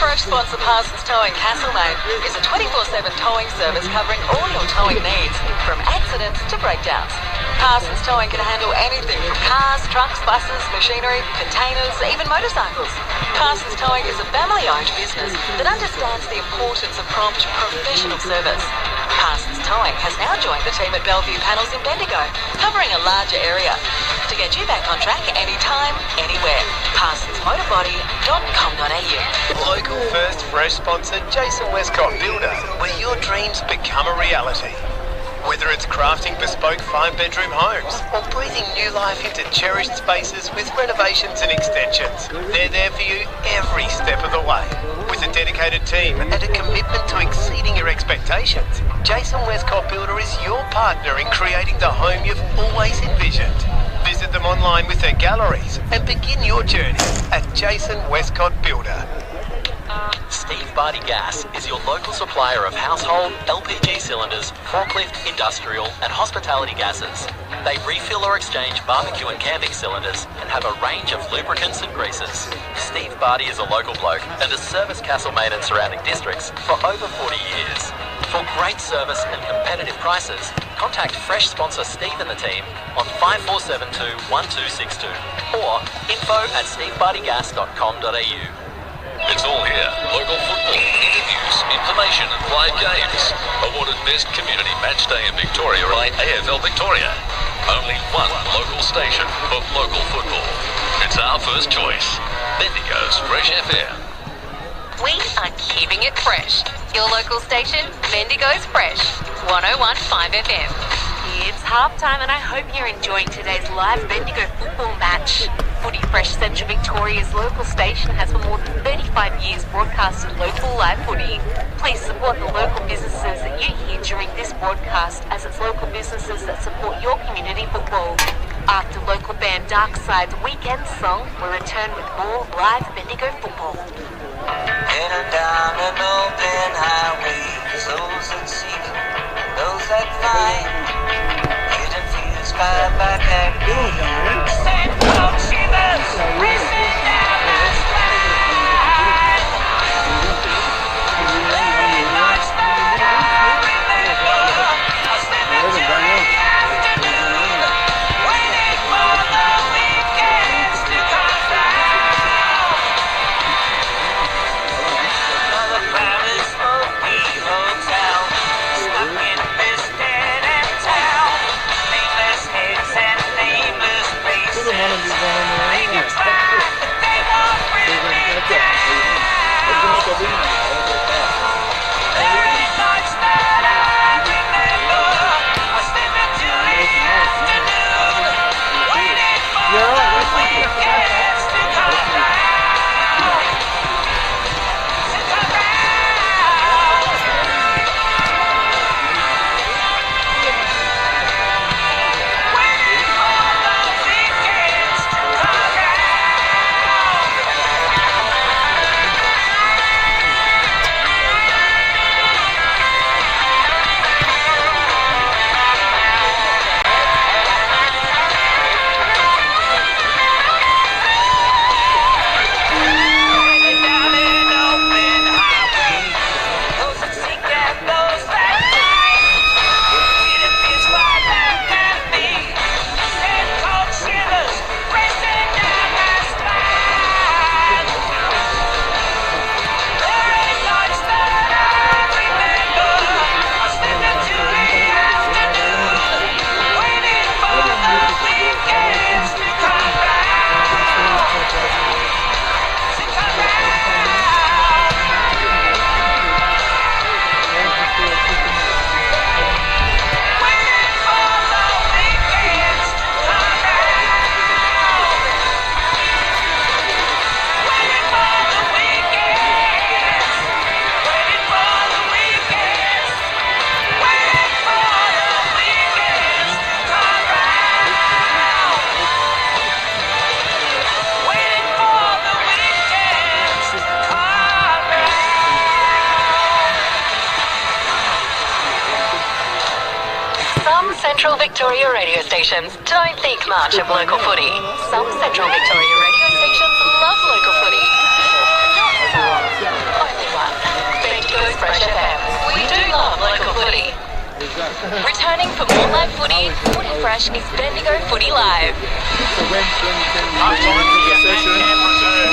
Fresh sponsor Parsons Towing Castlemaine is a 24/7 towing service covering all your towing needs, from accidents to breakdowns. Parsons Towing can handle anything from cars, trucks, buses, machinery, containers, even motorcycles. Parsons Towing is a family-owned business that understands the importance of prompt, professional service. Parsons Towing has now joined the team at Bellevue Panels in Bendigo, covering a larger area. To get you back on track anytime, anywhere, parsonsmotorbody.com.au. Local first fresh sponsor Jason Westcott Builder, where your dreams become a reality. Whether it's crafting bespoke 5-bedroom homes or breathing new life into cherished spaces with renovations and extensions, they're there for you every step of the way. With a dedicated team and a commitment to exceeding your expectations, Jason Westcott Builder is your partner in creating the home you've always envisioned. Visit them online with their galleries and begin your journey at Jason Westcott Builder. Steve Barty Gas is your local supplier of household, LPG cylinders, forklift, industrial and hospitality gases. They refill or exchange barbecue and camping cylinders and have a range of lubricants and greases. Steve Barty is a local bloke and has serviced Castlemaine and surrounding districts for over 40 years. For great service and competitive prices, contact fresh sponsor Steve and the team on 5472 1262 or info@stevebartygas.com.au. It's all here. Local football, interviews, information and live games. Awarded Best Community Match Day in Victoria by AFL Victoria. Only one local station for local football. It's our first choice. Bendigo's Fresh FM. We are keeping it fresh. Your local station, Bendigo's Fresh, 101.5 FM. It's halftime and I hope you're enjoying today's live Bendigo football match. Footy Fresh Central Victoria's local station has for more than 35 years broadcasted local live footy. Please support the local businesses that you hear during this broadcast, as it's local businesses that support your community football. After local band Darkside's weekend song will return with more live Bendigo football. Heading down an open highway, those that seek, those that find, getting fused by back St. Paul shivers, racing down the slide. Late nights that I remember, I spent the afternoon waiting for the weekends to come round. Another Paris smoky hotel, stuck in this dead-end town. Nameless heads and nameless faces. They can try, but they won't bring me down. Late nights that I remember, I spent until the afternoon waiting for the weekends to come round. To come round. Waiting for the weekends to come round. Headed down an open highway, those that seek and those that find, getting fierce by back at me. St. Paul shivers, racing down my spine. Late nights that I remember, I spent until the afternoon waiting for the weekends to come round. To come round. Waiting for the weekends to come round. Waiting for the weekends. Waiting for the weekends. Waiting for the weekends to come round. Waiting for the weekends to come round. Some Central Victoria radio stations don't think much of local footy. Some Central Victoria radio stations love local footy. Not some, only one. Bendigo's Fresh FM. We do love local footy. Returning for more live footy, Footy Fresh is Bendigo Footy Live. Half-time here at Camp Reserve.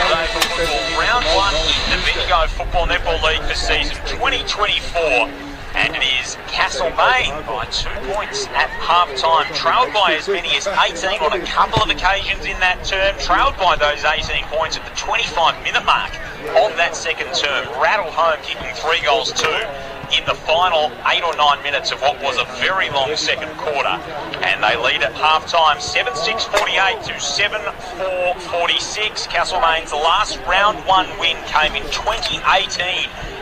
Today for football. Round 1 in the Bendigo Football Netball League for season 2024. And it is Castlemaine by 2 points at half-time. Trailed by as many as 18 on a couple of occasions in that term. Trailed by those 18 points at the 25-minute mark of that second term. Rattled home, kicking 3 goals too in the final 8 or 9 minutes of what was a very long second quarter. And they lead at half-time 7-6-48 to 7-4-46. Castlemaine's last round 1 win came in 2018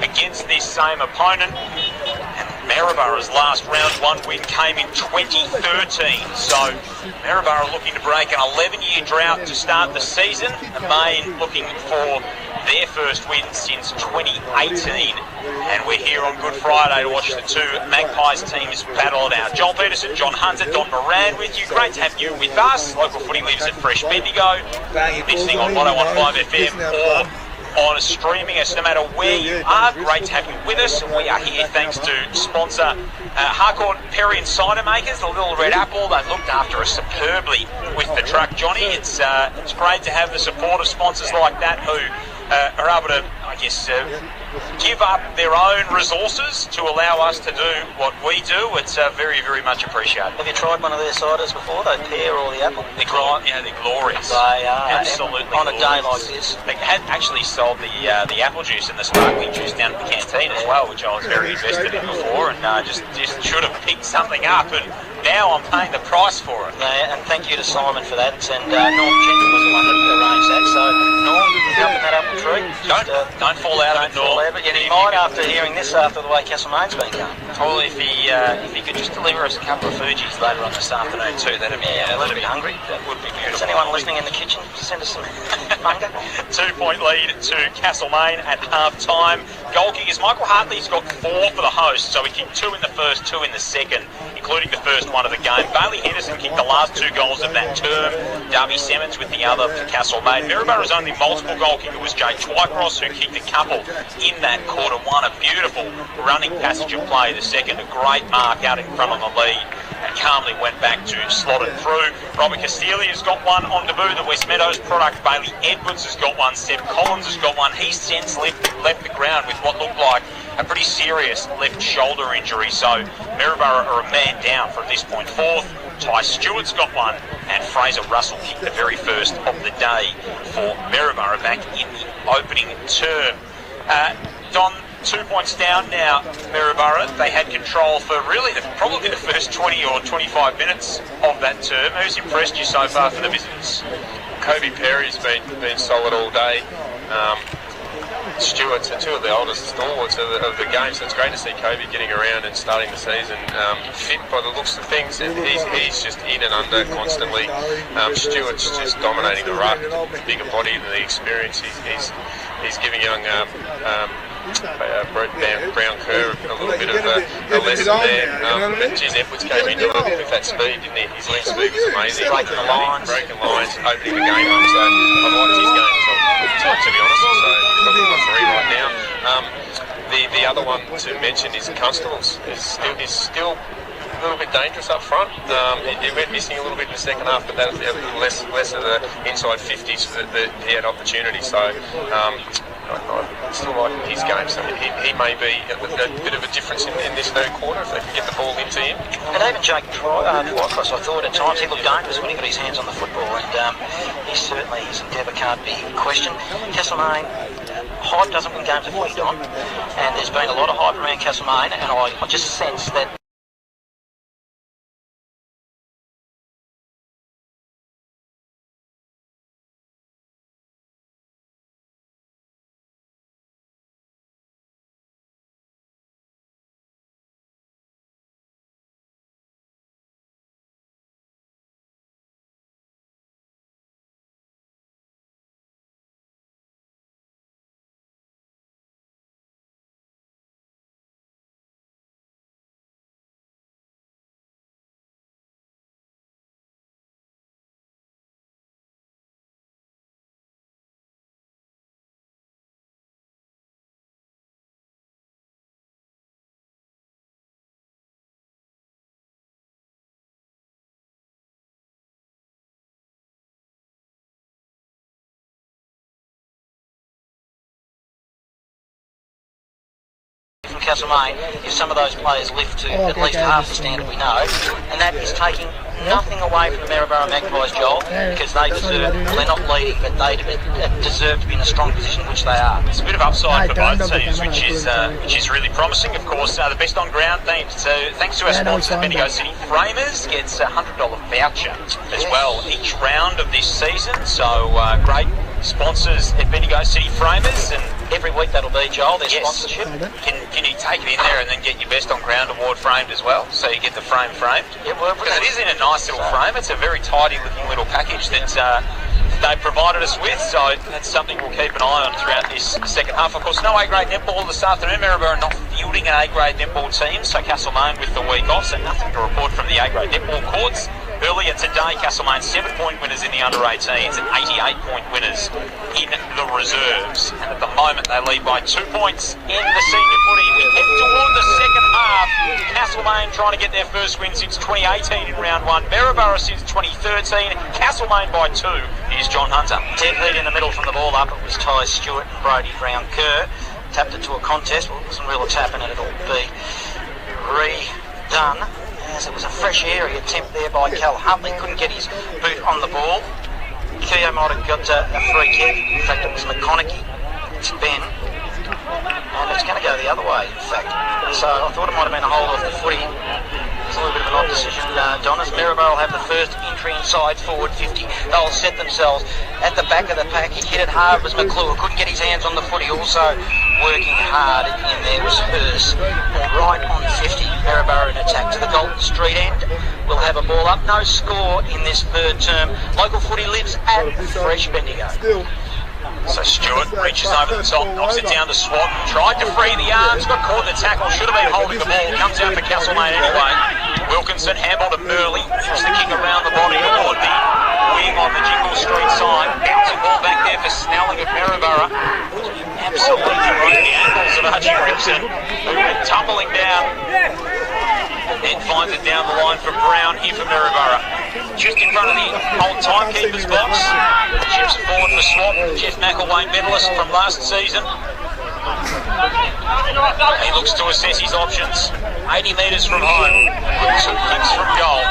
against this same opponent. And Maryborough's last round 1 win came in 2013. So Maryborough looking to break an 11-year drought to start the season. And Maine looking for their first win since 2018. And we're here on Good Friday to watch the two Magpies teams battle it out. Joel Peterson, John Hunter, Don Moran with you. Great to have you with us. Local footy lives at Fresh Bendigo. Listening on 101.5 FM or on streaming us no matter where you are. Great to have you with us. We are here thanks to sponsor Harcourt Perry and Cider Makers, the Little Red Apple. They looked after us superbly with the truck, Johnny. It's great to have the support of sponsors like that who are able to, I guess, give up their own resources to allow us to do what we do. It's very, very much appreciated. Have you tried one of their ciders before? They pear or the apple? They're glorious. They are. Absolutely On a day like glorious. this. They had actually sold the apple juice and the sparkling juice down at the canteen as well, which I was very invested in before, and just should have picked something up, and now I'm paying the price for it. And thank you to Simon for that, and Norm Jensen was the one that arranged that, so Norm, up in that apple tree. Don't fall out of it, Norm. Claire, but yet he might after hearing this after the way Castlemaine's been going. Well, if he could just deliver us a couple of Fuji's later on this afternoon too, that'd be a little bit hungry. That would be beautiful. Is anyone listening in the kitchen? Send us some hunger. 2-point lead to Castlemaine at half-time. Goal kickers, Michael Hartley's got 4 for the host, so he kicked 2 in the first, 2 in the second, including the first one of the game. Bailey Henderson kicked the last 2 goals of that term. Darby Simmons with the other for Castlemaine. Maryboroug's only multiple goal kicker was Jay Twycross, who kicked a couple in that quarter one. A beautiful running passage of play, the second, a great mark out in front of the lead, and calmly went back to slot it through. Robert Castilia's got one on debut, the West Meadows product. Bailey Edwards has got one. Seb Collins has got one. He since left the ground with what looked like a pretty serious left shoulder injury, so Maryborough are a man down from this point forth. Ty Stewart's got one, and Fraser Russell kicked the very first of the day for Maryborough back in the opening term. Don, 2 points down now, Maryborough. They had control for really probably the first 20 or 25 minutes of that term. Who's impressed you so far for the visitors? Kobe Perry's been solid all day. Stewart's are 2 of the oldest stalwarts of the game, so it's great to see Kobe getting around and starting the season fit by the looks of things. He's just in and under constantly. Stewart's just dominating the ruck, the bigger body and the experience. He's giving young Brown Kerr a little bit of a lesson there. But Jez Edwards came into it with that speed, didn't he? His leg speed was amazing. Breaking lines, opening the game up. So I liked his game, to be honest. So probably my 3 right now. The other one to mention is Constables. Is still a little bit dangerous up front. He went missing a little bit in the second half, but that was less of the inside 50s that he had opportunity. So I still like his game. So he may be a bit of a difference in this third quarter if they can get the ball into him. And even Jake Twycross, I thought at times he looked dangerous when he got his hands on the football, and his endeavour can't be questioned. Castlemaine, hype doesn't win games of footy, Don, and there's been a lot of hype around Castlemaine, and I just sense that from Castlemaine if some of those players lift to at least half the standard we know, and that is taking nothing away from the Maryborough Magpies, Joel, because they deserve, well, they're not leading, but they deserve to be in a strong position, which they are. It's a bit of upside for both teams, which is really promising. Of course, the best on ground thanks to our sponsor, Bendigo City Framers, gets a $100 voucher as well each round of this season. So great sponsors at Bendigo City Framers, and every week that'll be, Joel, their sponsorship. Can you take it in there and then get your best on ground award framed as well, so you get the frame framed? Yeah, well, because it is in a nice little frame. It's a very tidy looking little package that they provided us with, so that's something we'll keep an eye on throughout this second half. Of course, no A-grade netball this afternoon. Maryborough not fielding an A-grade netball team, so Castlemaine with the week off, so nothing to report from the A-grade netball courts. Earlier today, Castlemaine 7-point winners in the under-18s and 88-point winners in the reserves. And at the moment, they lead by 2 points in the senior footy. We head toward the second half. Castlemaine trying to get their first win since 2018 in round 1. Maryborough since 2013. Castlemaine by 2. Here's John Hunter. Dead lead in the middle from the ball up. It was Ty Stewart and Brody Brown Kerr. Tapped it to a contest. Well, it wasn't real a tap, and it'll be redone. As it was a fresh area attempt there by Cal Huntley, couldn't get his boot on the ball. Keogh might have got a free kick. In fact, it was McConaughey. It's Ben. And it's going to go the other way, in fact. So I thought it might have been a hold off the footy. It's a little bit of an odd decision. Donna's Maryborough will have the first entry inside forward 50. They'll set themselves at the back of the pack. He hit it hard was McClure. Couldn't get his hands on the footy. Also working hard in there was Hurst. Right on 50. Maryborough in attack to the Golden Street end. We'll have a ball up. No score in this third term. Local footy lives at Fresh Bendigo. So Stewart reaches over the top, knocks it down to Swat, tried to free the arms, got caught in the tackle, should have been holding the ball, comes out for Castlemaine anyway. Wilkinson, handball to Murley, moves the kick around the body toward the wing on the Jingle Street side, bouncing ball back there for Snelling of Maryborough. Absolutely broke the ankles of Archie Rickson, who went tumbling down. And then finds it down the line for Brown here for Maryborough. Just in front of the old timekeeper's box. Chips it forward for Swap. Jeff McElwain, medalist from last season. He looks to assess his options. 80 metres from home. Wilson kicks from goal.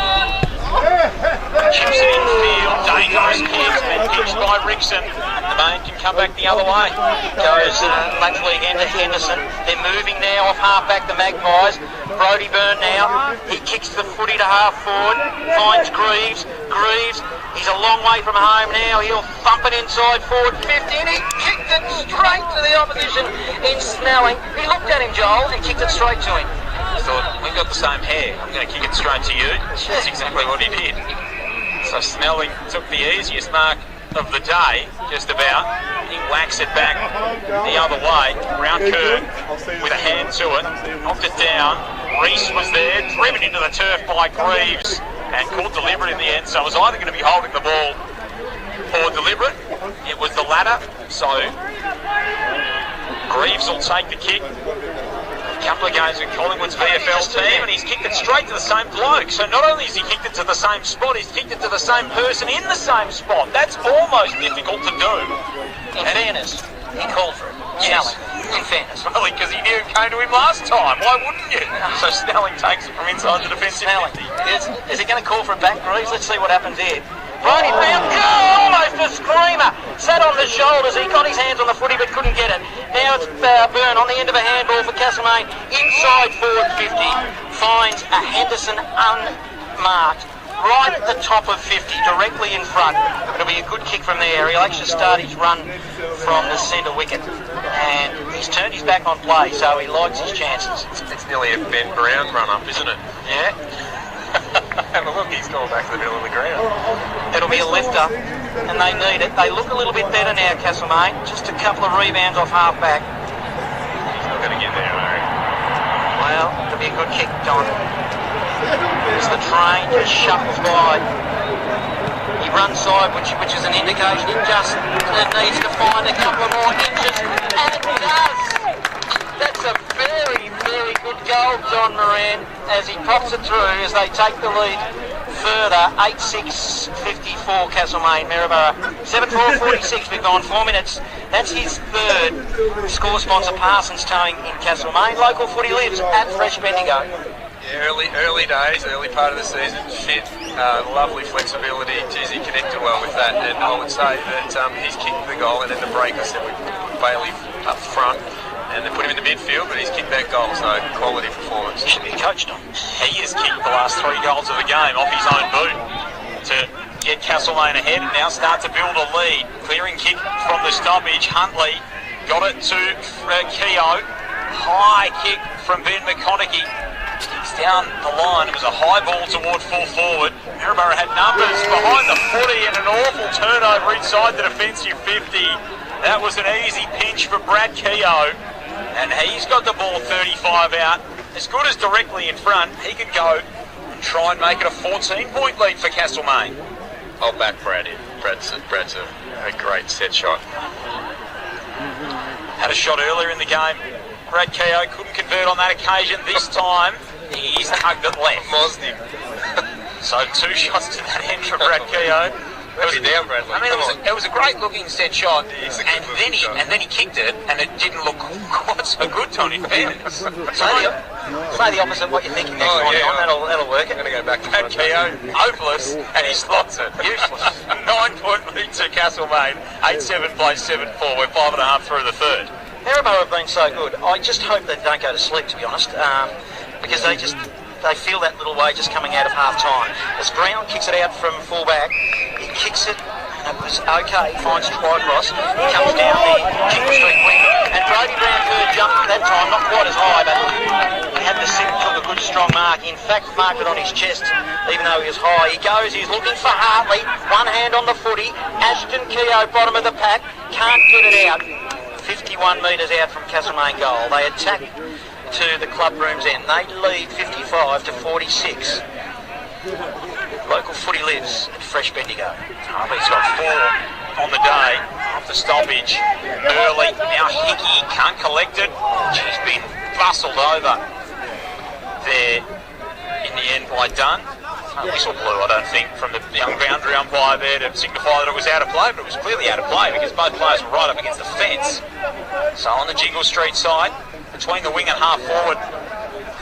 Chips it infield. Dangerous kicks. And pitched by Rickson. The main can come back the other way. Goes laterally again to Henderson. They're moving now off half back the Magpies. Brody Byrne now. He kicks the footy to half forward. Finds Greaves. Greaves, he's a long way from home now. He'll thump it inside forward 50 and he kicked it straight to the opposition in Snelling. He looked at him, Joel, and kicked it straight to him. I thought, we've got the same hair. I'm going to kick it straight to you. That's exactly what he did. So Snelling took the easiest mark of the day, just about. He whacks it back the other way. Round Kerr with a hand to it. Knocked it down. Reese was there, driven into the turf by Greaves and caught deliberate in the end. So it was either going to be holding the ball or deliberate. It was the latter. So Greaves will take the kick. A couple of games with Collingwood's VFL team, and he's kicked it straight to the same bloke. So not only has he kicked it to the same spot, he's kicked it to the same person in the same spot. That's almost difficult to do. In fairness, he called for it. Yes. In fairness. Really, because he knew it came to him last time. Why wouldn't you? So Snelling takes it from inside the defensive 50. Is he going to call for it back, Greaves? Let's see what happens here. Brody Brown, almost a screamer. Sat on the shoulders. He got his hands on the footy but couldn't get it. Now it's Byrne on the end of a handball for Castlemaine. Inside forward 50. Finds a Henderson unmarked. Right at the top of 50, directly in front. It'll be a good kick from there. He'll actually start his run from the centre wicket. And he's turned his back on play, so he likes his chances. It's nearly a Ben Brown run-up, isn't it? Yeah. Have a look, he's gone back to the middle of the ground. It'll be a lifter, and they need it. They look a little bit better now, Castlemaine. Just a couple of rebounds off half-back. He's not going to get there, Larry. Well, it'll be a good kick, Don. As the train just shuffles by. He runs side, which is an indication he just needs to find a couple more inches, and it does. That's a very, very good goal, Don Moran, as he pops it through as they take the lead further. 8-6-54 Castlemaine, Maryborough. 7-4-46, we've gone 4 minutes. That's his third. Score sponsor Parsons Towing in Castlemaine. Local footy lives at Fresh Bendigo. Yeah, early days, early part of the season, fit, lovely flexibility. Geez, he connected well with that, and I would say that he's kicked the goal, and then the break, I said, we put Bailey up front, and they put him in the midfield, but he's kicked that goal, so quality performance. He should be coached on. He has kicked the last 3 goals of the game off his own boot to get Castlemaine ahead and now start to build a lead. Clearing kick from the stoppage. Huntley got it to Keogh. High kick from Ben McConaughey. Kicks down the line. It was a high ball toward full forward. Maryborough had numbers behind the footy and an awful turnover inside the defensive 50. That was an easy pinch for Brad Keogh. And he's got the ball 35 out. As good as directly in front, he could go and try and make it a 14-point lead for Castlemaine. I'll back Brad in. Brad's a great set shot. Had a shot earlier in the game. Brad Keogh couldn't convert on that occasion. This time, he's tugged it left. Mozzed him. So 2 shots to that end for Brad Keogh. It was a great looking set shot, and then he kicked it, and it didn't look quite so good, Tony. Fairness. Say the opposite of what you're thinking next time. That'll work. I'm going to go back to Brad Keogh, hopeless, and he slots it. Useless. 9-point lead to Castlemaine. 8-7 plays 7-4. We're 5.5 through the third. Maryborough have been so good. I just hope they don't go to sleep, to be honest, because they feel that little way just coming out of half-time. As Brown kicks it out from full-back, he kicks it, and it was okay, finds Twycross, he comes down the Jingle Street wing, and Brody Brown could jump at that time, not quite as high, but he had to sit and took a good strong mark. In fact, marked it on his chest, even though he was high. He goes, he's looking for Hartley, one hand on the footy, Ashton Keogh, bottom of the pack, can't get it out. 51 metres out from Castlemaine goal. They attack to the club room's end. They lead 55 to 46. Local footy lives at Fresh Bendigo. Hartley's got 4 on the day off the stoppage early. Now Hickey can't collect it. She's been bustled over there in the end by Dunn. No whistle blew, I don't think, from the young boundary umpire there to signify that it was out of play, but it was clearly out of play because both players were right up against the fence. So on the Jingle Street side, between the wing and half forward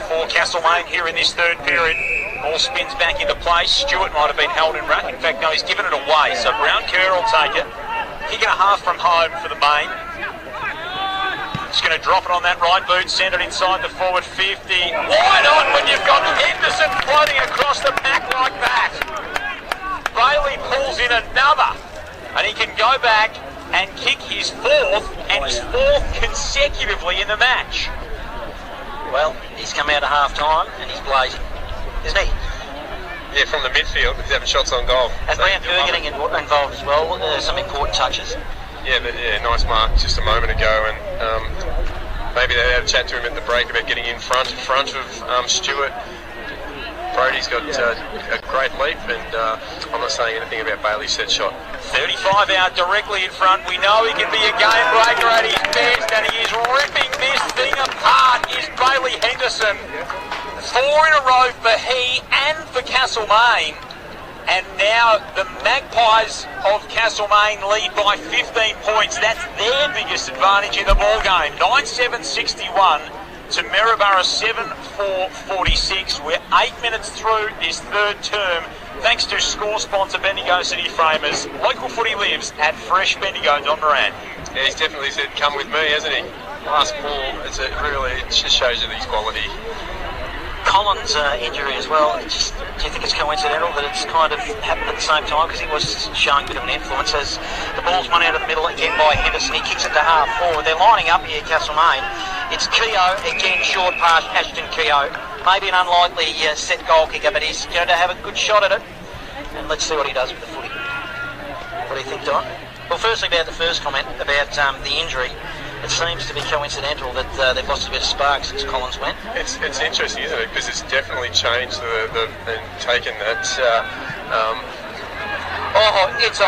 for Castlemaine here in this third period. Ball spins back into place. Stewart might have been held in ruck. In fact, no, he's given it away. So Brown Kerr will take it. Kick and a half from home for the Main. He's going to drop it on that right boot, send it inside the forward 50. Why not when you've got Henderson floating across the pack like that? Bailey pulls in another, and he can go back and kick his 4th, and his 4th consecutively in the match. Well, he's come out of half-time, and he's blazing, isn't he? Yeah, from the midfield, he's having shots on goal. And Brown Kerr getting involved as well, some important touches. Yeah, but nice mark just a moment ago, and maybe they had a chat to him at the break about getting in front of Stewart. Brody's got a great leap, and I'm not saying anything about Bailey's set shot. 35 out directly in front. We know he can be a game breaker at his best, and he is ripping this thing apart. Is Bailey Henderson. 4 in a row for he and for Castlemaine. And now the Magpies of Castlemaine lead by 15 points. That's their biggest advantage in the ball game. 9-7-61 to Maryborough 7-4-46. We're 8 minutes through this third term. Thanks to score sponsor Bendigo City Framers. Local footy lives at Fresh Bendigo. Don Moran. Yeah, he's definitely said, come with me, hasn't he? Last ball, it just shows you his quality. Collins' injury as well. Do you think it's coincidental that it's kind of happened at the same time? Because he was showing a bit of an influence. As the ball's won out of the middle again by Henderson, he kicks it to half forward. They're lining up here, Castlemaine. It's Keogh again, short past Ashton Keogh. Maybe an unlikely set goal kicker, but he's going to have a good shot at it. And let's see what he does with the footy. What do you think, Don? Well, firstly about the first comment about the injury. It seems to be coincidental that they've lost a bit of spark since Collins went. It's interesting, isn't it? Because it's definitely changed and taken that. It's a mark. How do you say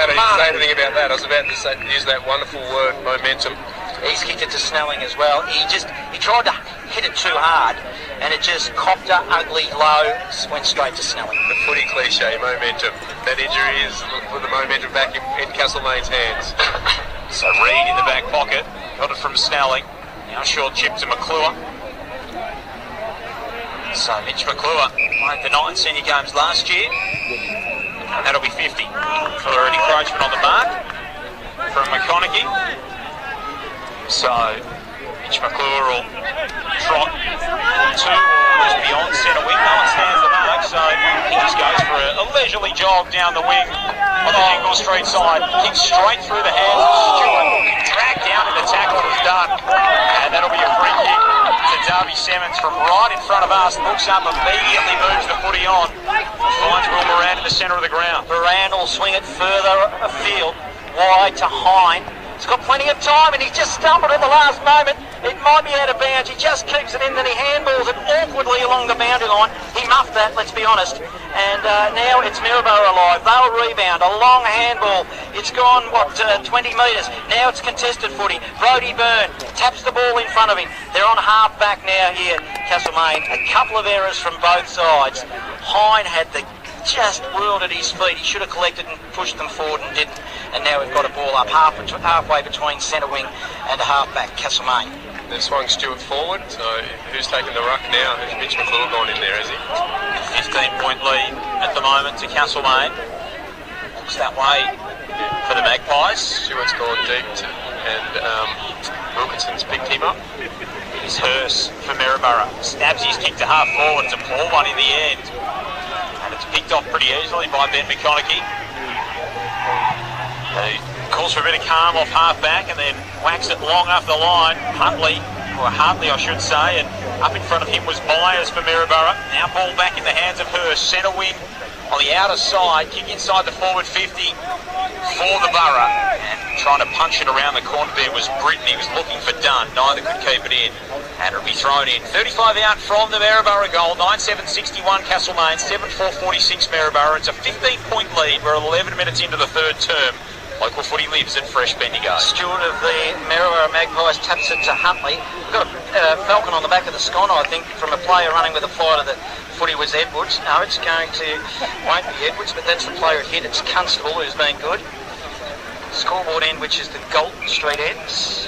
anything about that? I was about to use that wonderful word, momentum. He's kicked it to Snelling as well. He tried to hit it too hard, and it just copped her ugly low, went straight to Snelling. The footy cliche, momentum. That injury is with the momentum back in Castlemaine's hands. So Reid in the back pocket. Got it from Snelling. Now short chip to McClure. So Mitch McClure played the 9 senior games last year. And that'll be 50 for an encroachment on the mark from McConaughey. So Mitch McClure will trot 2 just beyond centre wing. No one stands the mark, so he just goes for a leisurely jog down the wing on the Jingle Street side. Kicks straight through the hands of Stewart. Dragged down in the tackle was done. And that'll be a free kick to Darby Simmons from right in front of us. Looks up, immediately moves the footy on. Finds Will Moran in the centre of the ground. Moran will swing it further afield, wide to Hine. He's got plenty of time, and he's just stumbled at the last moment. It might be out of bounds. He just keeps it in, then he handballs it awkwardly along the boundary line. He muffed that, let's be honest. And now it's Maryborough alive. They'll rebound. A long handball. It's gone, 20 metres. Now it's contested footy. Brody Byrne taps the ball in front of him. They're on half back now here, Castlemaine. A couple of errors from both sides. Hine had just whirled at his feet. He should have collected and pushed them forward and didn't. And now we've got a ball up halfway between centre wing and half back, Castlemaine. They've swung Stewart forward, so who's taking the ruck now? Has Mitch McClure gone in there, has he? 15-point lead at the moment to Castlemaine. Looks that way for the Magpies. Stewart's gone deep, and Wilkinson's picked him up. It is Hurst for Maryborough. Stabs his kick to half forward. It's a poor one in the end. And it's picked off pretty easily by Ben McConaughey. He calls for a bit of calm off half back and then whacks it long off the line. Hartley I should say, and up in front of him was Myers for Maryborough. Now ball back in the hands of Hurst. Centre wing on the outer side, kick inside the forward 50 for the Borough. And trying to punch it around the corner there was Britton. He was looking for Dunn. Neither could keep it in. And it'll be thrown in. 35 out from the Maryborough goal. 9-7-61 Castlemaine. 7-4-46 Maryborough. It's a 15-point lead. We're 11 minutes into the third term. Local footy lives at Fresh Bendigo. Stewart of the Maryborough Magpies taps it to Huntley. We've got a falcon on the back of the scone, I think, from a player running with a flyer that footy was Edwards. No, it's won't be Edwards, but that's the player it hit. It's Constable who's been good. Scoreboard end, which is the Galton Street ends.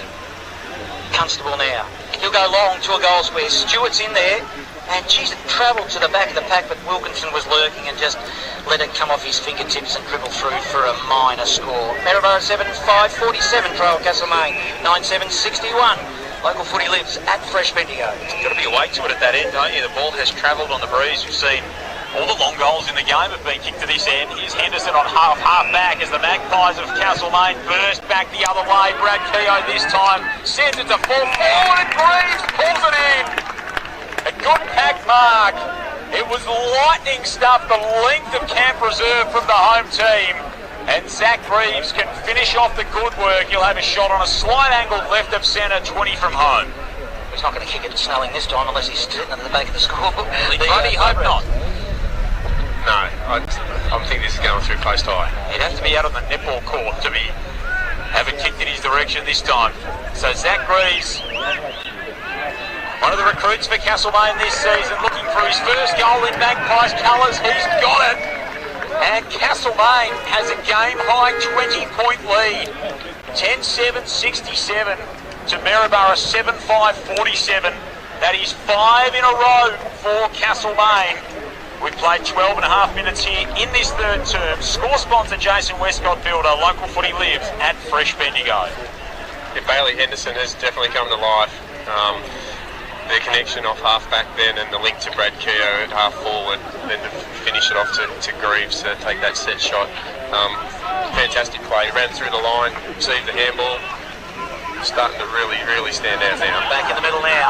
Constable now. He'll go long to a goal square. Stewart's in there. And geez, it travelled to the back of the pack, but Wilkinson was lurking and just let it come off his fingertips and dribble through for a minor score. Maryborough 7-5-47, trail Castlemaine 9-7-61. Local footy lives at Fresh Bendigo. Got to be awake to it at that end, don't you? The ball has travelled on the breeze. We've seen all the long goals in the game have been kicked to this end. Here's Henderson on half back as the Magpies of Castlemaine burst back the other way. Brad Keogh this time sends it to full forward and Greaves pulls it in. A good pack mark. It was lightning stuff, the length of camp reserve from the home team. And Zach Greaves can finish off the good work. He'll have a shot on a slight angle left of centre, 20 from home. He's not going to kick it to Snelling this time unless he's sitting at the back of the scoreboard. I hope not. No, I think this is going through post high. He'd have to be out on the netball court to have it kicked in his direction this time. So Zach Greaves, one of the recruits for Castlemaine this season, looking for his first goal in Magpies colours. He's got it. And Castlemaine has a game-high 20-point lead. 10-7-67 to Maryborough 7-5-47. That is 5 in a row for Castlemaine. We've played 12 and a half minutes here in this third term. Score sponsor Jason Westcott Builder. Local footy lives at Fresh Bendigo. Yeah, Bailey Henderson has definitely come to life. The connection off half back then and the link to Brad Keogh at half forward, then to finish it off to Greaves to take that set shot. Fantastic play. Ran through the line, received the handball. Starting to really stand out now. Back in the middle now.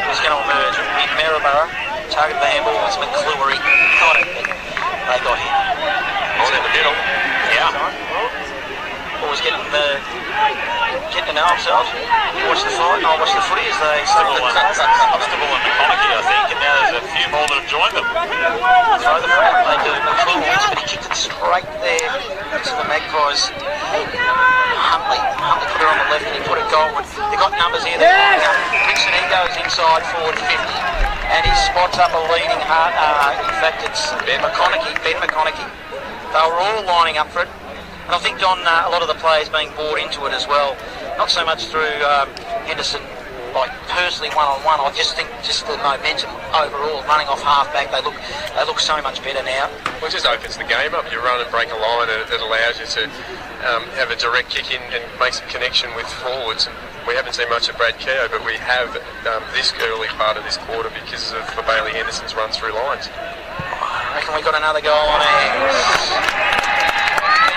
Who's going to emerge? In Maryborough. Target the handball was McClure. Got it. They got him. On in the middle. Yeah. Always getting to know themselves. Watch the fight, I'll watch the footy as they Constable and McConaughey, I think, and now there's a few more that have joined them. throw the front. They do. McClure wins, but he kicked it straight there to the Magpies. Huntley put it on the left and he put it goalward. They got numbers here. Dixon, he goes inside forward 50 and he spots up a leading heart. In fact, it's Ben McConaughey. They were all lining up for it. And I think, Don, a lot of the players being bought into it as well. Not so much through Henderson, like personally one-on-one. I just think the momentum overall, running off half-back, they look so much better now. Well, it just opens the game up. You run and break a line and it allows you to have a direct kick in and make some connection with forwards. And we haven't seen much of Brad Keogh, but we have this early part of this quarter because of Bailey Henderson's run through lines. I reckon we got another goal on our hands.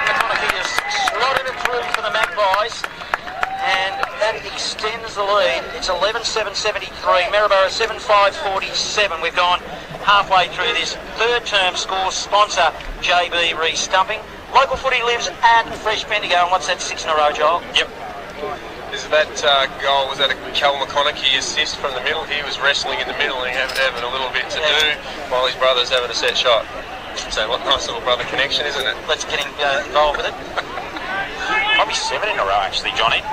McConaughey has slotted it through for the Magpies, and that extends the lead. It's 11-7-73. Maryborough 7-5-47. We've gone halfway through this third term. Score sponsor JB Re-Stumping. Local footy lives at Fresh Bendigo, and what's that, 6 in a row, Joel? Yep. Is that goal, was that a Cal McConaughey assist from the middle? He was wrestling in the middle and having a little bit to do while his brother's having a set shot. So what nice little brother connection, isn't it? Let's get him involved with it. Probably 7 in a row, actually, Johnny.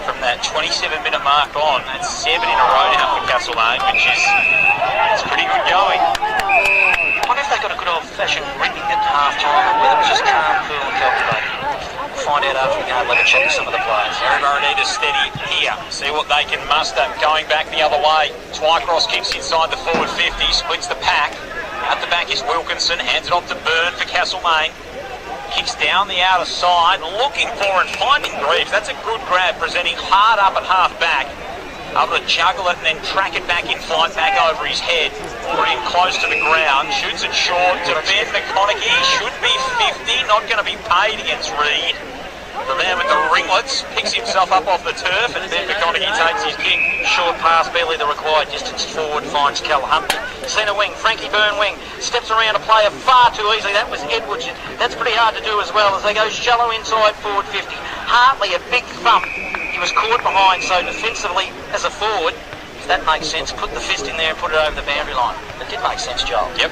From that 27-minute mark on, that's 7 in a row now for Castlemaine, which is pretty good going. I wonder if they got a good old-fashioned ripping at half-time, or whether it was just calm, cool and calculated. We'll find out after the game. Let me check with some of the players. Maryborough need to steady here. See what they can muster. Going back the other way. Twycross kicks inside the forward 50, splits the pack. At the back is Wilkinson, hands it off to Byrne for Castlemaine. kicks down the outer side, looking for and finding Greaves. That's a good grab, presenting hard up at half back. Able to juggle it and then track it back in flight, back over his head, or in close to the ground. Shoots it short to Ben McConaughey. Should be 50, not going to be paid against Reed. The man with the ringlets picks himself up off the turf, and Ben McConaughey takes his kick. Short pass, barely the required distance forward, finds Cal Humphrey. Centre wing, Frankie Byrne wing, steps around a player far too easily. That was Edwards. That's pretty hard to do as well as they go shallow inside forward 50. Hartley, a big thump. He was caught behind, so defensively as a forward, if that makes sense, put the fist in there and put it over the boundary line. It did make sense, Joel. Yep.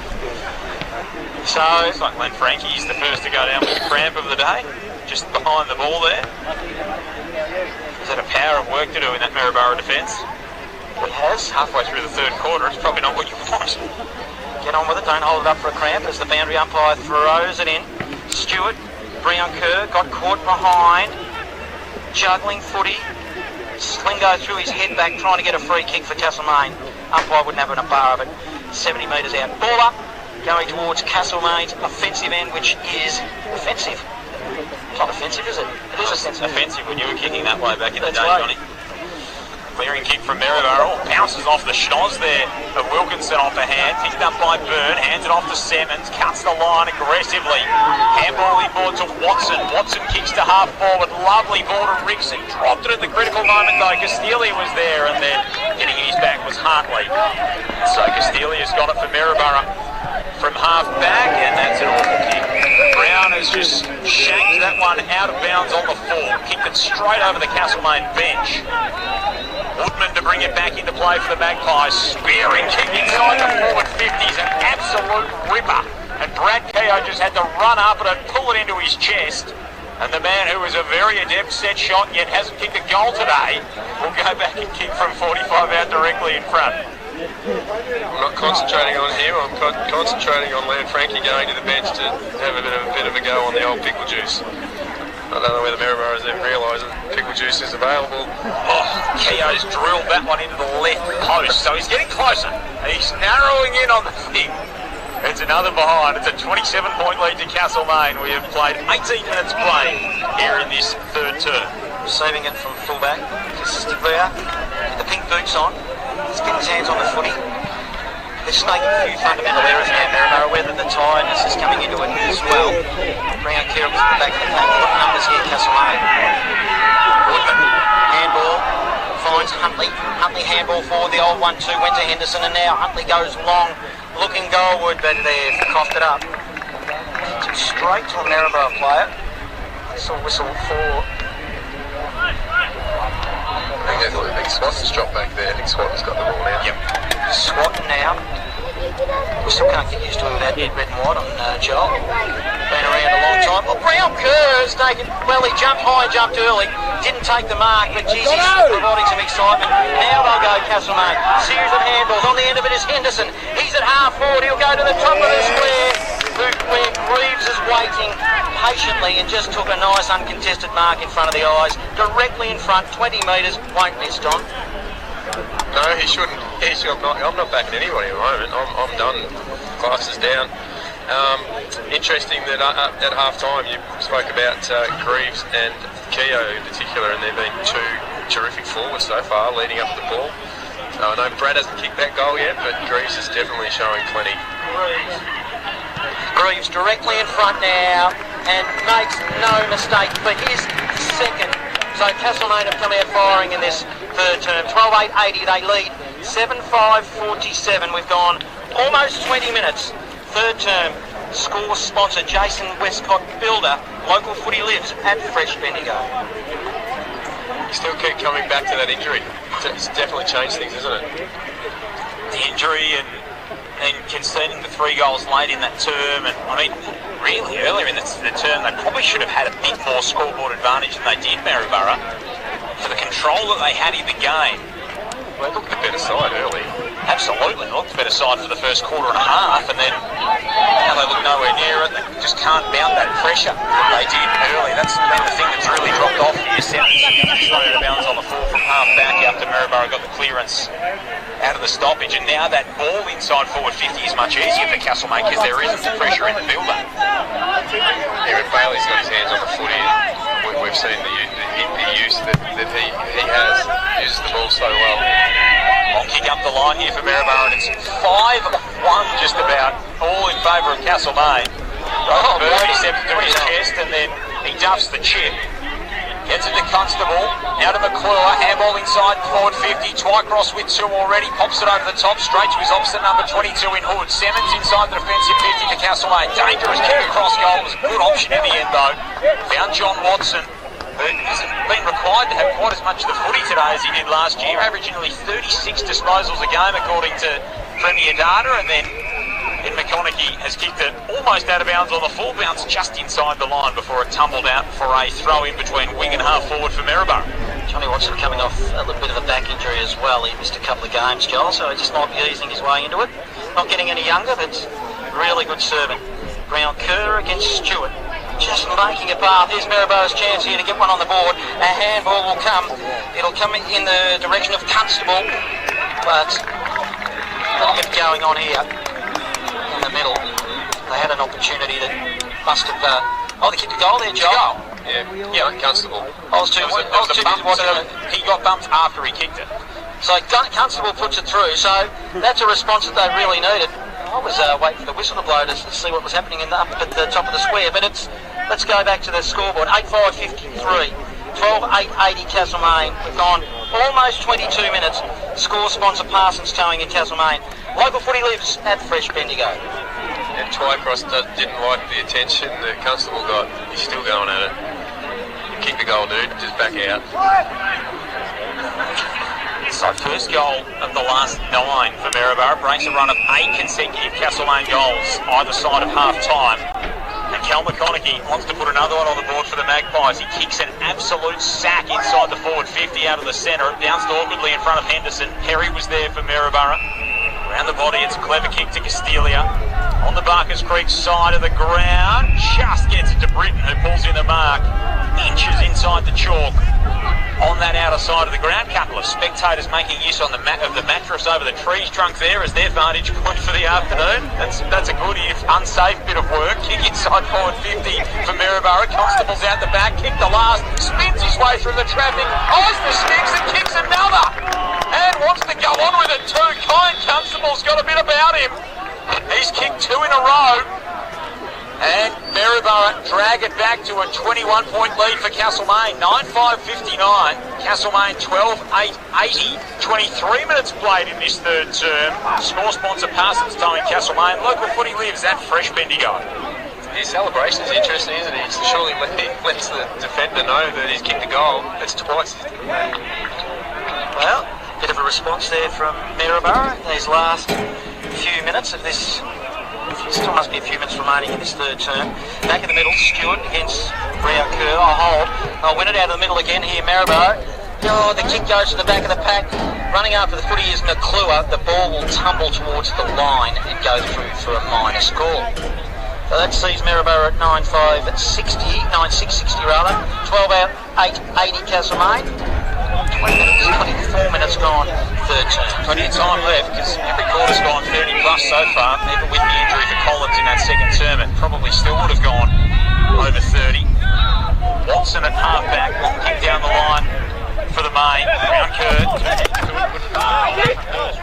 So, it's like when Frankie's the first to go down with the cramp of the day, just behind the ball there. He's had a power of work to do in that Maryborough defence. He has. Halfway through the third quarter, it's probably not what you want. Get on with it, don't hold it up for a cramp as the boundary umpire throws it in. Stewart, Breon Kerr, got caught behind. Juggling footy. Slingo threw his head back trying to get a free kick for Castlemaine. Umpire wouldn't have a bar of it. 70 metres out. Ball up, going towards Castlemaine's offensive end, which is offensive. It's not offensive, is it? It is offensive when you were kicking that way back in the day, right. Johnny. Clearing kick from Maryborough, bounces off the schnoz there of Wilkinson off the hand, picked up by Byrne, hands it off to Simmons, cuts the line aggressively. Handball inboard to Watson. Watson kicks to half forward, lovely ball to Rickson. Dropped it at the critical moment though. Castilia was there, and then getting his back was Hartley. So Castilia's got it for Maryborough from half back, and that's an awful kick. Brown has just shanked that one out of bounds on the full, kicked it straight over the Castlemaine bench. Woodman to bring it back into play for the Magpies. Spearing kick inside the forward 50s, an absolute ripper. And Brad Keogh just had to run up and pull it into his chest. And the man who is a very adept set shot yet hasn't kicked a goal today will go back and kick from 45 out directly in front. I'm not concentrating on him, I'm concentrating on Leon Frankie going to the bench to have a bit of a go on the old pickle juice. I don't know whether Maryborough has even realised that pickle juice is available. Oh, Keogh's drilled that one into the left post, so he's getting closer. He's narrowing in on the thing. It's another behind. It's a 27-point lead to Castlemaine. We have played 18 minutes playing here in this third term. Receiving it from fullback, Stigler, with the pink boots on. He's getting his hands on the footy. They're snaking a few fundamental errors now, Maryborough, whether the tiredness is coming into it as well. Brown Kerr was at the back of the pack. What numbers here, Castlemaine? Woodman, handball, finds Huntley. Huntley handball forward, the old 1-2 went to Henderson, and now Huntley goes long, looking goalward, but they've coughed it up. Straight to a Maryborough player. That's a whistle for... I think Swatton's dropped back there. I think Swatton's got the ball now. Yep. Swatton now. We still can't get used to that red and white on Joel. Been around a long time. Well, Brown Kerr's taken... Well, he jumped high, jumped early. Didn't take the mark, but geez, he's providing some excitement. Now they'll go Castlemaine. Series of handballs. On the end of it is Henderson. He's at half forward. He'll go to the top of the square, where Greaves is waiting patiently and just took a nice uncontested mark in front of the eyes. Directly in front, 20 metres. Won't miss, Don. No, he shouldn't. I'm not backing anybody at the moment. I'm done. Class is down. Interesting that at half time you spoke about Greaves and Keogh in particular, and they've been two terrific forwards so far leading up to the ball. I know Brad hasn't kicked that goal yet, but Greaves is definitely showing plenty. Greaves directly in front now and makes no mistake for his second. So Castlemaine have come out firing in this third term. 12-8-80 they lead. 7-5-47. We've gone almost 20 minutes. Third term. Score sponsor Jason Westcott Builder. Local footy lives at Fresh Bendigo. You still keep coming back to that injury. It's definitely changed things, isn't it? The injury and conceding the 3 goals late in that term, and I mean, really earlier in the term, they probably should have had a bit more scoreboard advantage than they did, Maryborough, for the control that they had in the game. Well, they looked the better side early. Absolutely. Looked the better side for the first quarter and a half, and then now they look nowhere near it. They just can't mount that pressure that they did early. That's been the thing that's really dropped off here. Sevens thrown out of bounds on the full from half back after Maryborough got the clearance out of the stoppage, and now that ball inside forward 50 is much easier for Castlemaine because there isn't the pressure in the build-up. Even Bailey's got his hands on the footy. We've seen the use that he has, uses the ball so well. Long kick up the line here for Maryborough, and it's 5-1 just about, all in favour of Castlemaine. Bird steps to his chest, and then he duffs the chip. Gets it to Constable, out of McClure, handball inside, forward 50, Twycross with 2 already, pops it over the top, straight to his opposite number 22 in Hood. Simmons inside the defensive 50 to Castlemaine. Dangerous kick across goal, was a good option in the end though. Found John Watson, who hasn't been required to have quite as much of the footy today as he did last year, averaging nearly 36 disposals a game according to Premier Data, and then McConaughey has kicked it almost out of bounds on the full bounce just inside the line before it tumbled out for a throw in between wing and half forward for Maryborough. Johnny Watson coming off a little bit of a back injury as well. He missed a couple of games, Joel, so he just might be easing his way into it. Not getting any younger, but really good serving. Brown Kerr against Stewart. Just making a path. Here's Maryborogh's chance here to get one on the board. A handball will come. It'll come in the direction of Constable, but a little bit going on here. In the middle, they had an opportunity that must have. They kicked a goal there, Joel. Yeah, Constable. He got bumped after he kicked it. So Constable puts it through. So that's a response that they really needed. I was waiting for the whistle to blow to see what was happening up at the top of the square. But let's go back to the scoreboard. 8-5-53. 12-8-80 Castlemaine. We've gone almost 22 minutes. Score sponsor Parsons Towing in Castlemaine. Local footy lives at Fresh Bendigo. And Twycross didn't like the attention that Constable got. He's still going at it. Kick the goal, dude. Just back out. So first goal of the last 9 for Maryborough. Breaks a run of 8 consecutive Castlemaine goals either side of half-time. And Cal McConaughey wants to put another one on the board for the Magpies. He kicks an absolute sack inside the forward 50 out of the centre. It bounced awkwardly in front of Henderson. Perry was there for Maryborough. Around the body, it's a clever kick to Castelia. On the Barkers Creek side of the ground. Just gets it to Britton, who pulls in the mark. Inches inside the chalk. On that outer side of the ground, couple of spectators making use of the mattress over the trees trunk there as their vantage point for the afternoon. That's a good, if unsafe bit of work. Kick inside forward 50 for Maryborough. Constable's out the back, kick the last, spins his way through the traffic, eyes the sticks and kicks another. And wants to go on with it too. Kind Constable's got a bit about him. He's kicked 2 in a row. And Maryborough drag it back to a 21-point lead for Castlemaine. 9-5-59. Castlemaine 12-8-80. 23 minutes played in this third term. Score sponsor Parsons Towing Castlemaine. Local footy lives at Fresh Bendigo. His celebration is interesting, isn't it? He surely lets the defender know that he's kicked a goal. That's twice. Well, bit of a response there from Maryborough in these last few minutes of this. Still must be a few minutes remaining in this third term. Back in the middle, Stewart against Brown Kerr. I'll hold. I'll win it out of the middle again here, Maryborough. The kick goes to the back of the pack. Running after the footy is McClure. The ball will tumble towards the line and go through for a minor score. So that sees Maryborough at 9-5-60 rather. 12-8-80 Castlemaine. 24 minutes gone, third term. Plenty of time left because every quarter's gone 30 plus so far. Even with the injury for Collins in that second term, it probably still would have gone over 30. Watson at half-back, kick down the line for the main. Brown Kerr,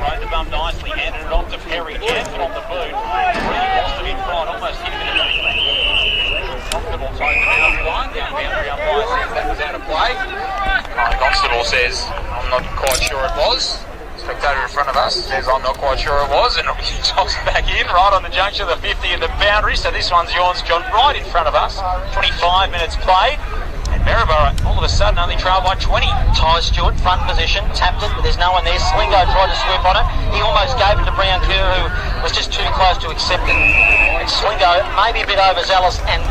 rode the bum nicely, handed it off to Perry, jams it on the boot. Really lost it in front, almost hit him in the middle. Constable taking it out of the line, down boundary umpire says that was out of play. Constable says, I'm not quite sure it was. Spectator in front of us says, I'm not quite sure it was, and he tops it back in right on the junction of the 50 and the boundary. So this one's yours, John, right in front of us. 25 minutes played, and Maryborough all of a sudden only trailed by 20. Ty Stewart, front position, tapped it, but there's no one there. Slingo tried to swoop on it. He almost gave it to Brown Kerr, who was just too close to accept it. And Slingo, maybe a bit overzealous, and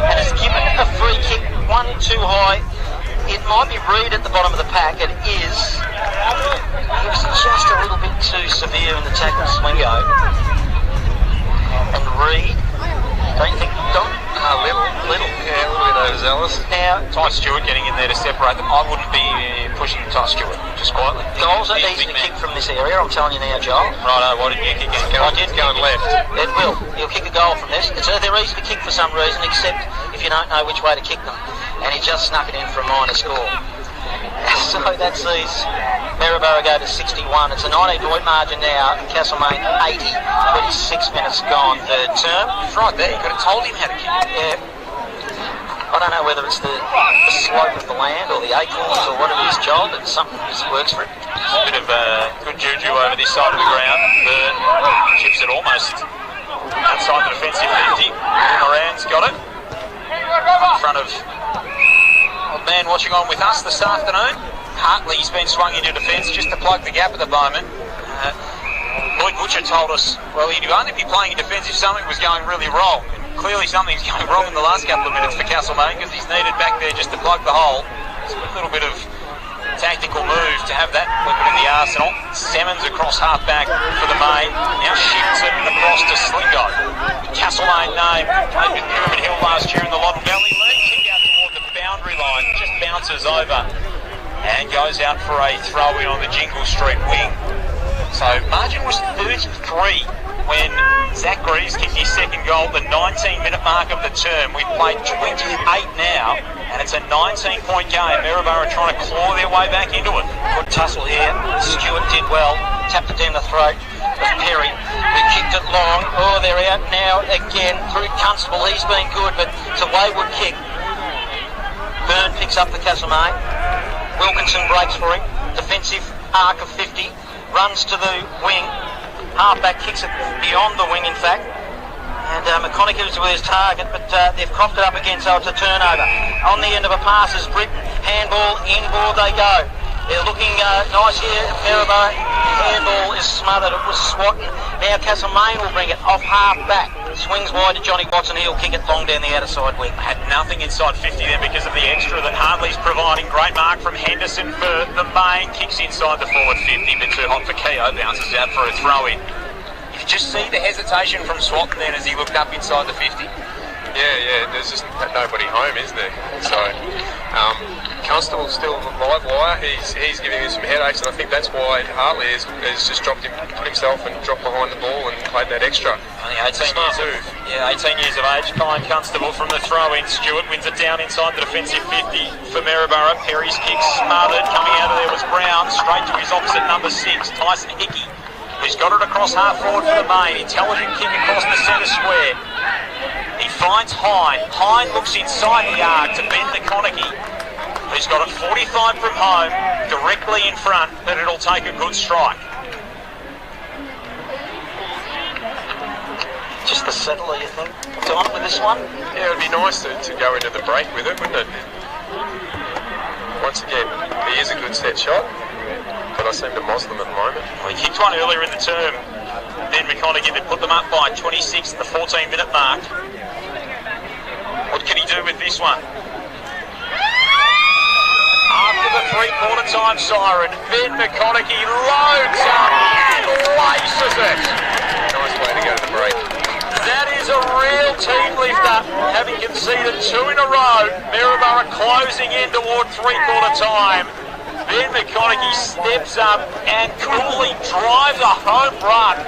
has given a free kick, one too high. It might be Reed at the bottom of the pack. It is He was just a little bit too severe in the tackle Swingo. And Reed, don't you think, Don? A little. Yeah, a little bit overzealous. Now, Ty Stewart getting in there to separate them. I wouldn't be pushing Ty Stewart, just quietly. goals are easy to kick from this area, I'm telling you now, Joel. Righto, why didn't you kick it? I did. Going left. It will. He'll kick a goal from this. They're easy to kick for some reason, except if you don't know which way to kick them. And he just snuck it in for a minor score. So that sees Maryborough go to 61. It's a 19-point margin now. Castlemaine 80. 26 minutes gone, third term. He's right there. You could have told him how to kick it. Yeah. I don't know whether it's the slope of the land or the acorns or what it is, Joel, but something just works for it. Just a bit of good juju over this side of the ground. Burn chips it almost outside the defensive 50. Moran's got it. In front of old man watching on with us this afternoon. Hartley's been swung into defence just to plug the gap at the moment. Lloyd Butcher told us, well, he'd only be playing in defence if something was going really wrong. And clearly something's going wrong in the last couple of minutes for Castlemaine because he's needed back there just to plug the hole. It's a little bit of tactical move to have that weapon in the arsenal. Semmons across half-back for the main. Now shifts it across to Slingo. Castlemaine name, played with Pyramid Hill last year in the Loddon Valley League. Kick out toward the boundary line, just bounces over and goes out for a throw-in on the Jingle Street wing. So margin was 33 when Zach Greaves kicked his second goal at the 19-minute mark of the term. We've played 28 now, and it's a 19-point game. Maryborough trying to claw their way back into it. Good tussle here. Stewart did well. Tapped it down the throat of Perry, who kicked it long. Oh, they're out now again through Constable. He's been good, but it's a wayward kick. Byrne picks up the Castlemaine. Wilkinson breaks for him. Defensive arc of 50. Runs to the wing. Halfback kicks it beyond the wing, in fact. And McConaughey was his target, but they've coughed it up again, so it's a turnover. On the end of a pass is Britton. Handball, inboard they go. They're looking nice here. Maryborough. Handball is smothered. It was Swatton. Now Castlemaine will bring it off half-back. Swings wide to Johnny Watson. He'll kick it long down the outer side wing. Had nothing inside 50 then because of the extra that Hartley's providing. Great mark from Henderson for the main. Kicks inside the forward 50. Bit too hot for Keogh. Bounces out for a throw-in. You could just see the hesitation from Swatton then as he looked up inside the 50. Yeah, there's just nobody home, is there? So, Constable's still live wire. He's giving him some headaches, and I think that's why Hartley has just put himself and dropped behind the ball and played that extra. Only 18 years of age. Colin Constable from the throw-in. Stewart wins it down inside the defensive 50 for Maryborough. Perry's kick smothered. Coming out of there was Brown. Straight to his opposite number 6, Tyson Hickey, who's got it across half forward for the main. Intelligent kick across the centre square. He finds Hine. Hine looks inside the arc to Ben McConaughey, who's got it 45 from home, directly in front, but it'll take a good strike. Just the settler, you think, Don, with this one? Yeah, it'd be nice to go into the break with it, wouldn't it? Once again, he is a good set shot, but I seem to moss them at the moment. Well, he kicked one earlier in the term. Ben McConaughey that put them up by 26 at the 14-minute mark. What can he do with this one? After the three-quarter time siren, Ben McConaughey loads up and laces it. Nice way to go to the break. That is a real team lifter, having conceded 2 in a row. Maryborough closing in toward three-quarter time. Ben McConaughey steps up and coolly drives a home run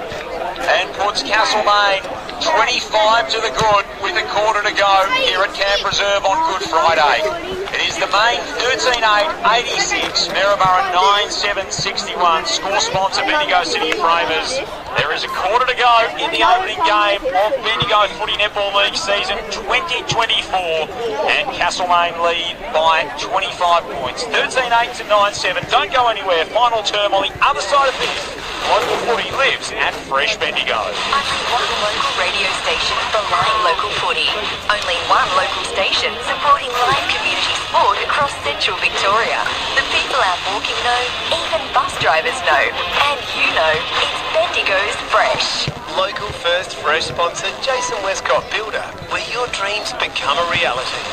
and puts Castlemaine 25 to the good with a quarter to go here at Camp Reserve on Good Friday. It is the main 13-8-86, Maryborough 9-7-61. Score sponsor Bendigo City Framers. There is a quarter to go in the opening game of Bendigo Footy Netball League season 2024, and Castlemaine lead by 25 points. 13-8 to 9-7. Don't go anywhere. Final term on the other side of things. Local footy lives at Fresh Bendigo. Only one local radio station for live local footy. Only one local station supporting live community sport across central Victoria. The people out walking know, even bus drivers know. And you know, it's Bendigo's Fresh. Local first fresh sponsor Jason Westcott Builder, where your dreams become a reality.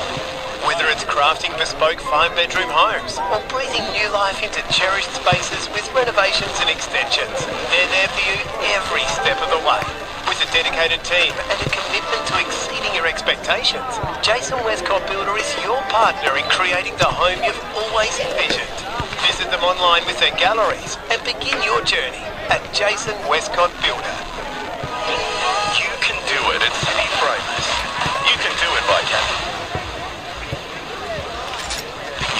Whether it's crafting bespoke 5-bedroom homes or breathing new life into cherished spaces with renovations and extensions, they're there for you every step of the way. With a dedicated team and a commitment to exceeding your expectations, Jason Westcott Builder is your partner in creating the home you've always envisioned. Visit them online with their galleries and begin your journey at Jason Westcott Builder. You can do it at City Framers. You can do it by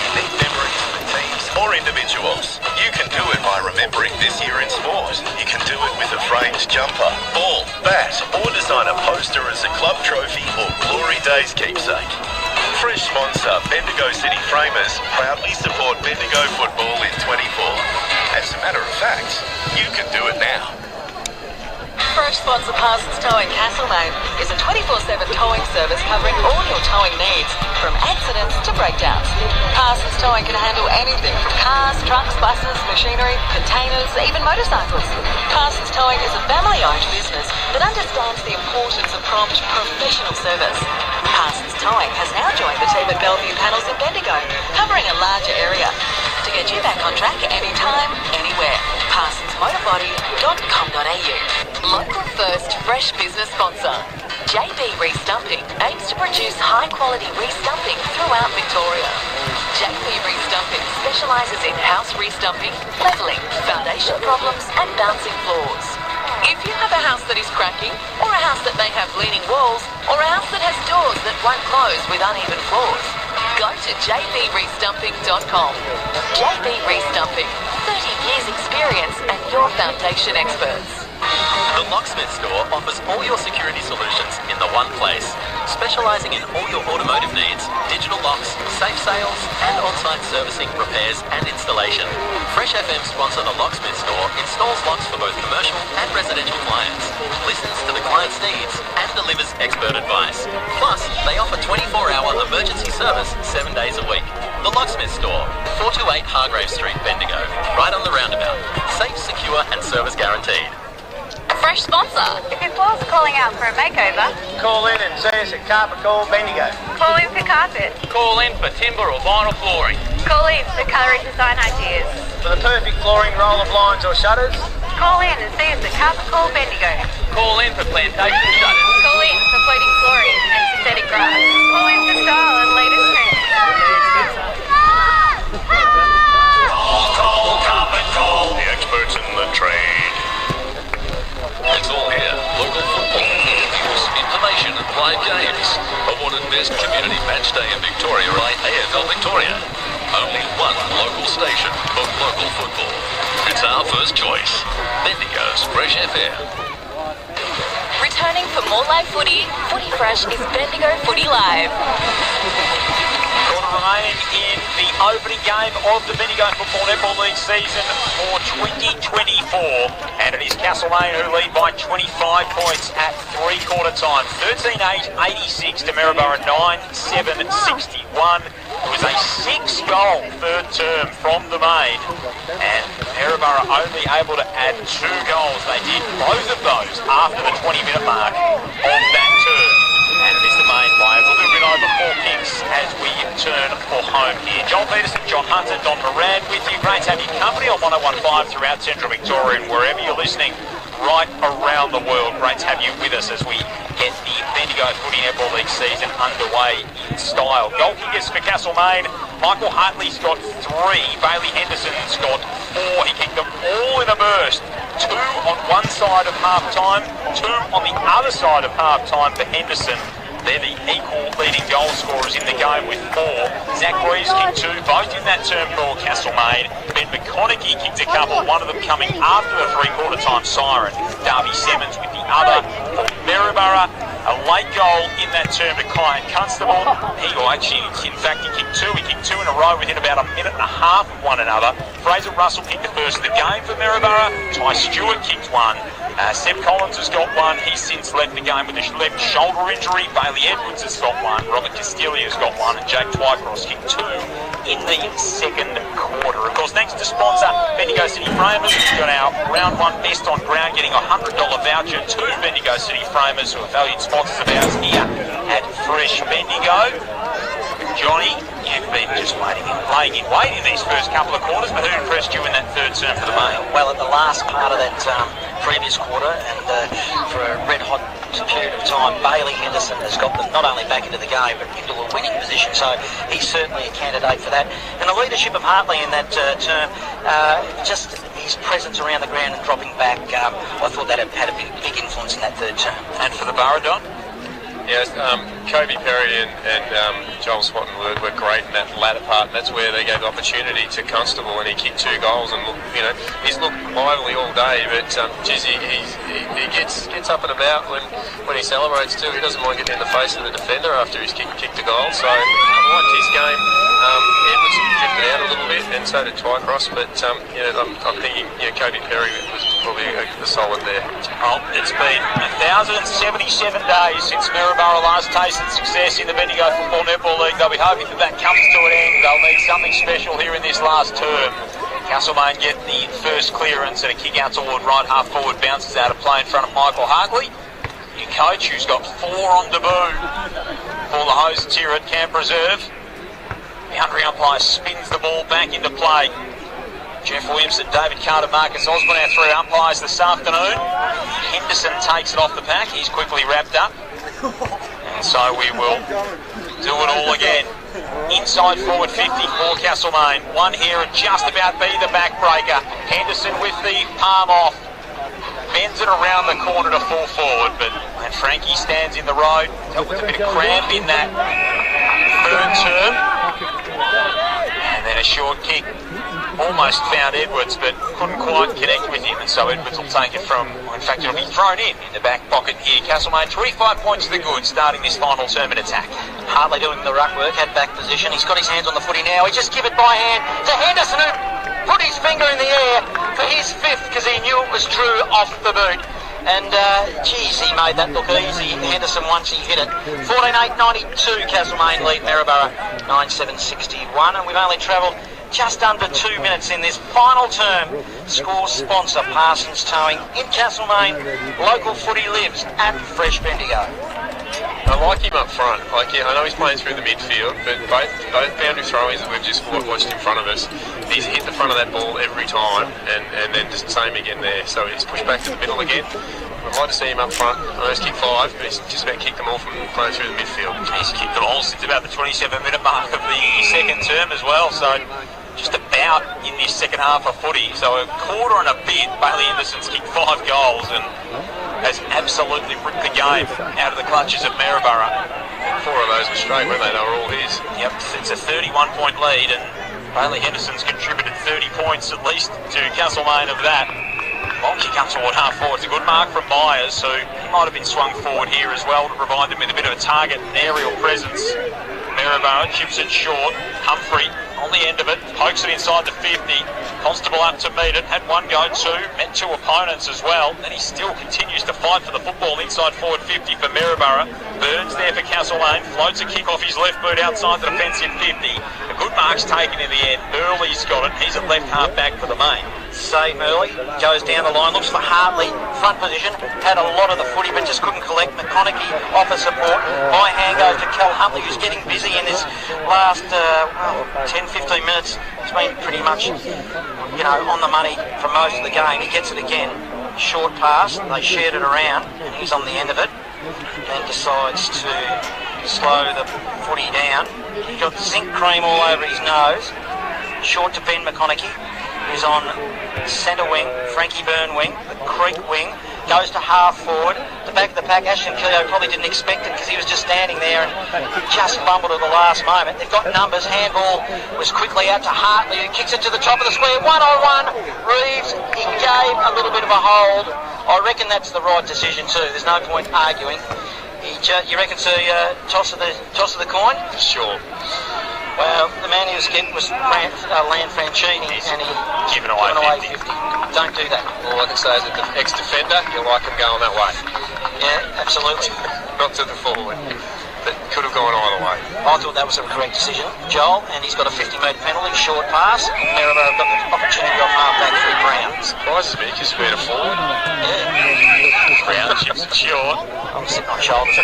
unique memories for teams or individuals. You can do it by remembering this year in sport. You can do it with a framed jumper, ball, bat, or design a poster as a club trophy or Glory Days keepsake. Fresh sponsor Bendigo City Framers proudly support Bendigo football in 24. As a matter of fact, you can do it now. Fresh sponsor Parsons Towing Castlemaine is a 24/7 towing service covering all your towing needs, from accidents to breakdowns. Parsons Towing can handle anything from cars, trucks, buses, machinery, containers, even motorcycles. Parsons Towing is a family-owned business that understands the importance of prompt, professional service. Parsons Towing has now joined the team at Bellevue Panels in Bendigo, covering a larger area. To get you back on track anytime, anywhere. ParsonsMotorBody.com.au. Local first fresh business sponsor. JB Restumping aims to produce high-quality restumping throughout Victoria. JB Restumping specialises in house restumping, levelling, foundation problems and bouncing floors. If you have a house that is cracking, or a house that may have leaning walls, or a house that has doors that won't close with uneven floors, go to jbrestumping.com. JB Restumping, 30 years experience and your foundation experts. The Locksmith Store offers all your security solutions in the one place, specialising in all your automotive needs, digital locks, safe sales, and on-site servicing, repairs and installation. Fresh FM sponsor The Locksmith Store installs locks for both commercial and residential clients, listens to the client's needs, and delivers expert advice. Plus, they offer 24-hour emergency service 7 days a week. The Locksmith Store, 428 Hargrave Street, Bendigo, right on the roundabout. Safe, secure and service guaranteed. Fresh sponsor. If your floor's calling out for a makeover, Call in and see us at Carpet Call Bendigo. call in for carpet, Call in for timber or vinyl flooring. call in for colour and design ideas, For the perfect flooring roll of blinds or shutters, call in and see us at Carpet Call Bendigo, Call in for plantation shutters. call in for floating flooring and synthetic grass, call in for style and latest trends. Call Carpet Call, the experts in the trade. It's all here. Local football, news, information and live games. Awarded Best Community Match Day in Victoria by AFL Victoria. Only one local station for local football. It's our first choice. Bendigo's Fresh FM. Returning for more live footy, Footy Fresh is Bendigo Footy Live. Quarter remaining in the opening game of the Bendigo Football Netball League season for 2024. And it is Castlemaine who lead by 25 points at three-quarter time. 13-8, 86 to Maryborough 9-7, 61. It was a 6-goal third term from the main. And Maryborough only able to add 2 goals. They did both of those after the 20-minute mark of that term. And it is the main by a little bit over 4 kicks as we turn for home here. Joel Peterson, John Hunter, Don Moran with you. Great to have your company on 101.5 throughout Central Victoria and wherever you're listening right around the world. Great to have you with us as we get the Bendigo Footy Netball League season underway in style. Goal kickers for Castlemaine. Michael Hartley's got 3. Bailey Henderson's got 4. He kicked them all in a burst. 2 on one side of half-time, 2 on the other side of half-time for Henderson. They're the equal leading goal scorers in the game with 4. Zach Reeves kicked 2, both in that term for Castlemaine. Ben McConaughey kicked a couple, one of them coming after the three-quarter time siren. Darby Simmons with the other for Maryborough. A late goal in that term to Kyan Constable. He kicked 2. He kicked 2 in a row within about a minute and a half of one another. Fraser Russell kicked the first of the game for Maryborough. Ty Stewart kicked 1. Seb Collins has got 1. He's since left the game with a left shoulder injury. Bailey Edwards has got 1. Robert Castilio's got 1. And Jake Twycross kicked 2 in the second quarter. Of course, thanks to sponsor Bendigo City Framers, we've got our round 1 best on ground getting a $100 voucher to Bendigo City Framers, who are valued sponsors of ours here at Fresh Bendigo. Johnny, you've been just laying in wait in these first couple of quarters, but who impressed you in that third term for the mail? Well, at the last part of that previous quarter, and for a red-hot period of time, Bailey Henderson has got them not only back into the game, but into a winning position, so he's certainly a candidate for that. And the leadership of Hartley in that term, just his presence around the ground and dropping back, I thought that had a big influence in that third term. And for the Borough, Don? Yes, Kobe Perry and Joel Swatton were great in that latter part, and that's where they gave the opportunity to Constable, and he kicked 2 goals. And he's looked lively all day, but he gets up and about when he celebrates too. He doesn't mind getting in the face of the defender after he's kicked a goal. So I liked his game. Edwards drifted out a little bit, and so did Twycross. But I'm thinking Kobe Perry was probably a solid there. Well, it's been 1,077 days since Maryborough last tasted success in the Bendigo Football Netball League. They'll be hoping that comes to an end. They'll need something special here in this last term. Castlemaine get the first clearance and a kick out toward right half forward, bounces out of play in front of Michael Hartley. New coach who's got 4 on debut for the hosts here at Camp Reserve. The boundary umpire spins the ball back into play. Jeff Williamson, David Carter, Marcus Osborne, our 3 umpires this afternoon. Henderson takes it off the pack. He's quickly wrapped up. And so we will do it all again. Inside forward 50 for Castlemaine. One here and just about be the backbreaker. Henderson with the palm off. Bends it around the corner to full forward, but and Frankie stands in the road. Dealt with a bit of cramp in that third term. And then a short kick. Almost found Edwards, but couldn't quite connect with him, and so Edwards will take it from, in fact, it'll be thrown in the back pocket here. Castlemaine, 25 points to the good, starting this final term in attack. Hartley doing the ruck work, had back position. He's got his hands on the footy now. He just give it by hand to Henderson, who put his finger in the air for his 5th, because he knew it was true off the boot. And, geez, he made that look easy, Henderson, once he hit it. 14-8-92, Castlemaine lead Maryborough 9-7-61, and we've only travelled just under 2 minutes in this final term. Score sponsor Parsons Towing in Castlemaine. Local footy lives at Fresh Bendigo. I like him up front. I know he's playing through the midfield, but both boundary throw-ins that we've just watched in front of us, he's hit the front of that ball every time, and then just the same again there. So he's pushed back to the middle again. I'd like to see him up front. I know he's kicked 5, but he's just about kicked them all from playing through the midfield. He's kicked them all since about the 27-minute mark of the second term as well, so just about in this second half of footy. So a quarter and a bit, Bailey Henderson's kicked 5 goals and has absolutely ripped the game out of the clutches of Maryborough. 4 of those were straight, weren't they? They were all his. Yep, it's a 31-point lead, and Bailey Henderson's contributed 30 points at least to Castlemaine of that. Long kick up toward half forward. It's a good mark from Myers, who might have been swung forward here as well to provide them with a bit of a target and aerial presence. Maryborough chips it short. Humphrey on the end of it, pokes it inside the 50. Constable up to meet it, had 1 go, 2, met 2 opponents as well. Then he still continues to fight for the football inside forward 50 for Maryborough. Burns there for Castlemaine, floats a kick off his left boot outside the defensive 50. A good mark's taken in the end. Early's got it, he's at left half back for the main. Save Early, goes down the line, looks for Hartley, front position, had a lot of the footy but just couldn't collect. McConaughey offer support, by hand goes to Cal Huntley, who's getting busy in this last 10-15 minutes. It's been pretty much, on the money for most of the game. He gets it again, short pass, they shared it around, and he's on the end of it, and decides to slow the footy down. He's got zinc cream all over his nose, short to Ben McConaughey, who's on centre wing, Frankie Byrne wing, the Creek wing, goes to half forward, the back of the pack. Ashton Keogh probably didn't expect it because he was just standing there and just fumbled at the last moment. They've got numbers, handball was quickly out to Hartley, who kicks it to the top of the square, 1-on-1, Reeves, he gave a little bit of a hold. I reckon that's the right decision too, there's no point arguing. You reckon to toss of the coin? Sure. Well, the man he was getting was Lan Franchini, and he given away 50. Don't do that. All I can say is that the ex-defender, you like him going that way. Yeah, absolutely. Not to the forward. But could have gone either way. I thought that was a correct decision. Joel, and he's got a 50-metre penalty, short pass. Maryborough have got the opportunity off half-back through Brown. Surprises me because we're a forward. Yeah. Brown chips it short. I'm sitting on shoulders.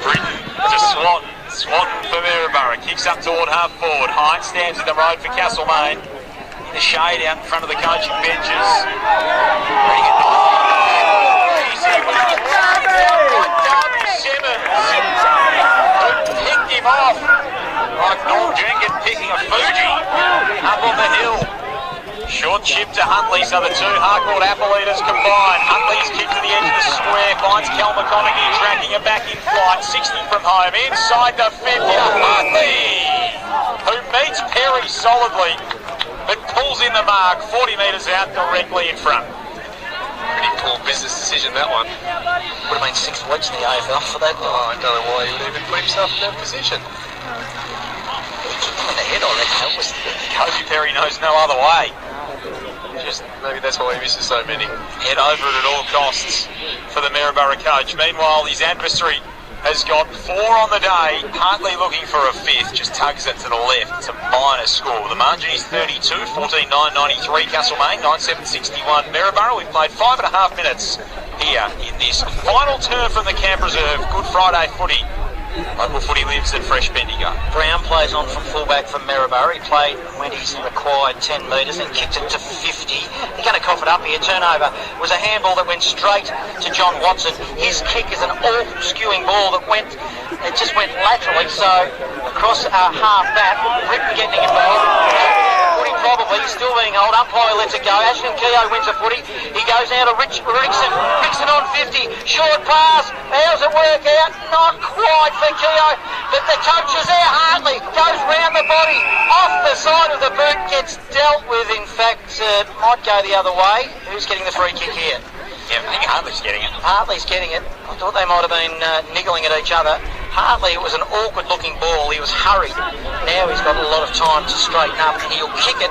Britton to Swat. Swanton for Maryborough. Kicks up toward half forward. Hines stands in the road for Castlemaine. In the shade out in front of the coaching benches. Picked him off like Norm Jenkins picking a Fuji up on the hill. Short chip to Huntley, so the two hardcourt apple eaters combine. Huntley's kick to the edge of the square, finds Cal McConaughey tracking it back in flight. 60 from home, inside the 50. Huntley, who meets Perry solidly, but pulls in the mark 40 metres out directly in front. Pretty poor business decision, that one. Would have been 6 weeks in the AFL for that. Oh, I don't know why he would even put himself in that position. He kicked him in the head, I reckon. That was Kobe Perry knows no other way. Just maybe that's why he misses so many. Head over it at all costs for the Maryborough coach. Meanwhile, his adversary has got 4 on the day. Hartley looking for a 5th, just tugs it to the left. It's a minor score. The margin is 32, 14-9-93. Castlemaine, 9-7-61. Maryborough, we've played 5.5 minutes here in this final turn from the Camp Reserve. Good Friday footy. Local footy lives at Fresh Bendigo. Brown plays on from fullback from Maryborough. He played when he's required 10 metres and kicked it to 50. He's going to cough it up here. Turnover was a handball that went straight to John Watson. His kick is an awful skewing ball that just went laterally, so across half back, Rip getting involved. Footy probably still being held. Umpire lets it go. Ashton Keogh wins the footy. He goes now to Rickson. Rickson on 50. Short pass. How's it work out? Not quite for Keogh, but the coach is there. Hartley goes round the body, off the side of the boot, gets dealt with. In fact, might go the other way. Who's getting the free kick here? Yeah, I think Hartley's getting it. Hartley's getting it. I thought they might have been niggling at each other. Hartley, it was an awkward looking ball. He was hurried. Now he's got a lot of time to straighten up, and he'll kick it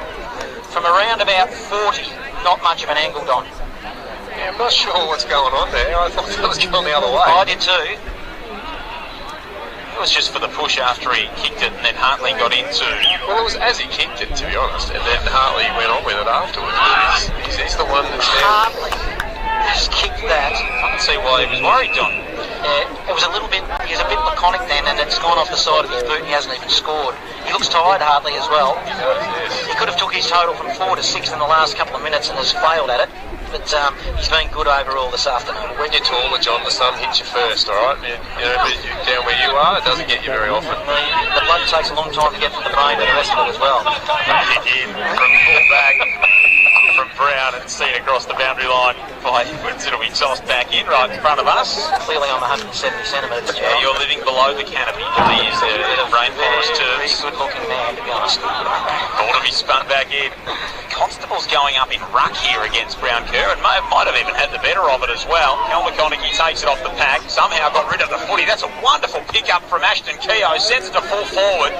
from around about 40. Not much of an angle, Don. Yeah, I'm not sure what's going on there. I thought that was going the other way. I did too. It was just for the push after he kicked it, and then Hartley got into. Well, it was as he kicked it, to be honest, and then Hartley went on with it afterwards. He's the one that's there. Hartley just kicked that. I can see why he was worried, John. It was a little bit. He was a bit laconic then, and it's gone off the side of his boot, and he hasn't even scored. He looks tired, Hartley, as well. He does, yes. He could have took his total from 4 to 6 in the last couple of minutes and has failed at it. But he's been good overall this afternoon. When you're taller, John, the sun hits you first, all right? You know, but down where you are, it doesn't get you very often. The blood takes a long time to get from the brain to the rest of it as well. Kick in from fullback from Brown and seen across the boundary line by Edwards. It'll be tossed back in right in front of us. Clearly I'm 170 centimetres. Yeah, you're living below the canopy, to use the rainforest terms. Very good looking man, to be honest. Ought to be spun back in. Constable's going up in ruck here against Brown Kerr and might have even had the better of it as well. Cal McConaughey takes it off the pack, somehow got rid of the footy. That's a wonderful pick-up from Ashton Keogh, sends it to full forward.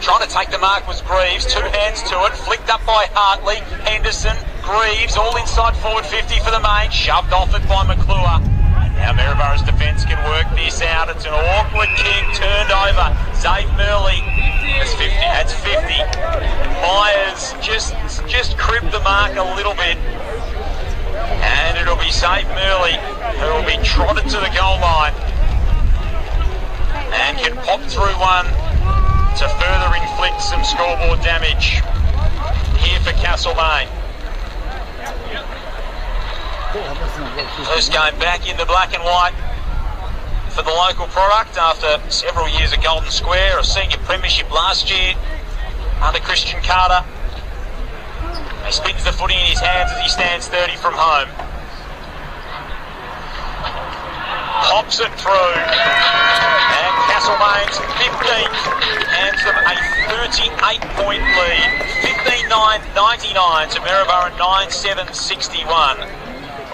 Trying to take the mark was Greaves, 2 hands to it, flicked up by Hartley, Henderson, Greaves, all inside forward 50 for the main, shoved off it by McClure. Now Maryborough's defence can work this out. It's an awkward kick, turned over. Zave Murley, that's 50, that's 50. Myers just cribbed the mark a little bit. And it'll be Zave Murley who will be trotted to the goal line and can pop through one to further inflict some scoreboard damage here for Castlemaine. First game back in the black and white for the local product after several years at Golden Square, a senior premiership last year under Christian Carter. He spins the footy in his hands as he stands 30 from home. Pops it through. And Castlemaine's 15th hands them a 38-point lead. 15-9-99 to Maryborough 9-7-61.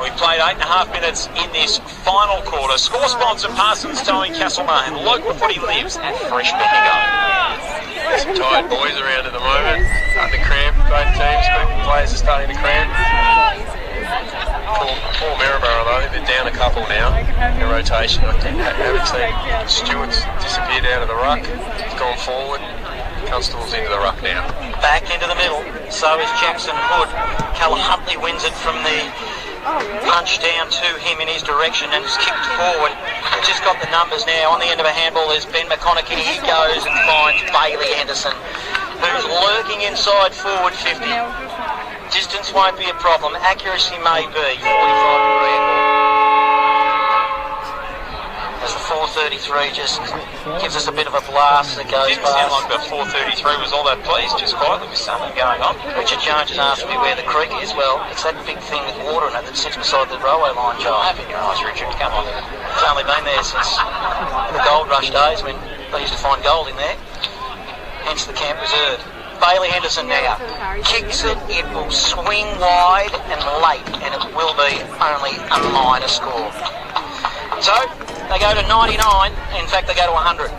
We played 8.5 minutes in this final quarter. Score sponsor Parsons Towing Castlemaine. Local footy lives at Fresh Bendigo. Some tired boys around at the moment. Starting to cramp. Both teams, players are starting to cramp. Poor Maryborough though, they're down a couple now in rotation. I haven't seen Stewart's disappeared out of the ruck. He's gone forward. Constable's into the ruck now. Back into the middle. So is Jackson Hood. Callum Huntley wins it from the Punch down to him in his direction and it's kicked forward. We've just got the numbers now. On the end of a handball there's Ben McConaughey. He goes and finds Bailey Henderson, who's lurking inside forward 50. Distance won't be a problem. Accuracy may be. 45 degree angle. As the 433 just gives us a bit of a blast that goes Didn't past. sound like the 433 was all that pleased, just quietly with something going on. Richard Jones has asked me where the creek is. Well, it's that big thing with water in it that sits beside the railway line, Joe. Open your eyes, Richard, come on. It's only been there since the gold rush days when they used to find gold in there. Hence the camp reserve. Bailey Henderson now kicks it. It will swing wide and late, and it will be only a minor score. So they go to 99. In fact, they go to 100.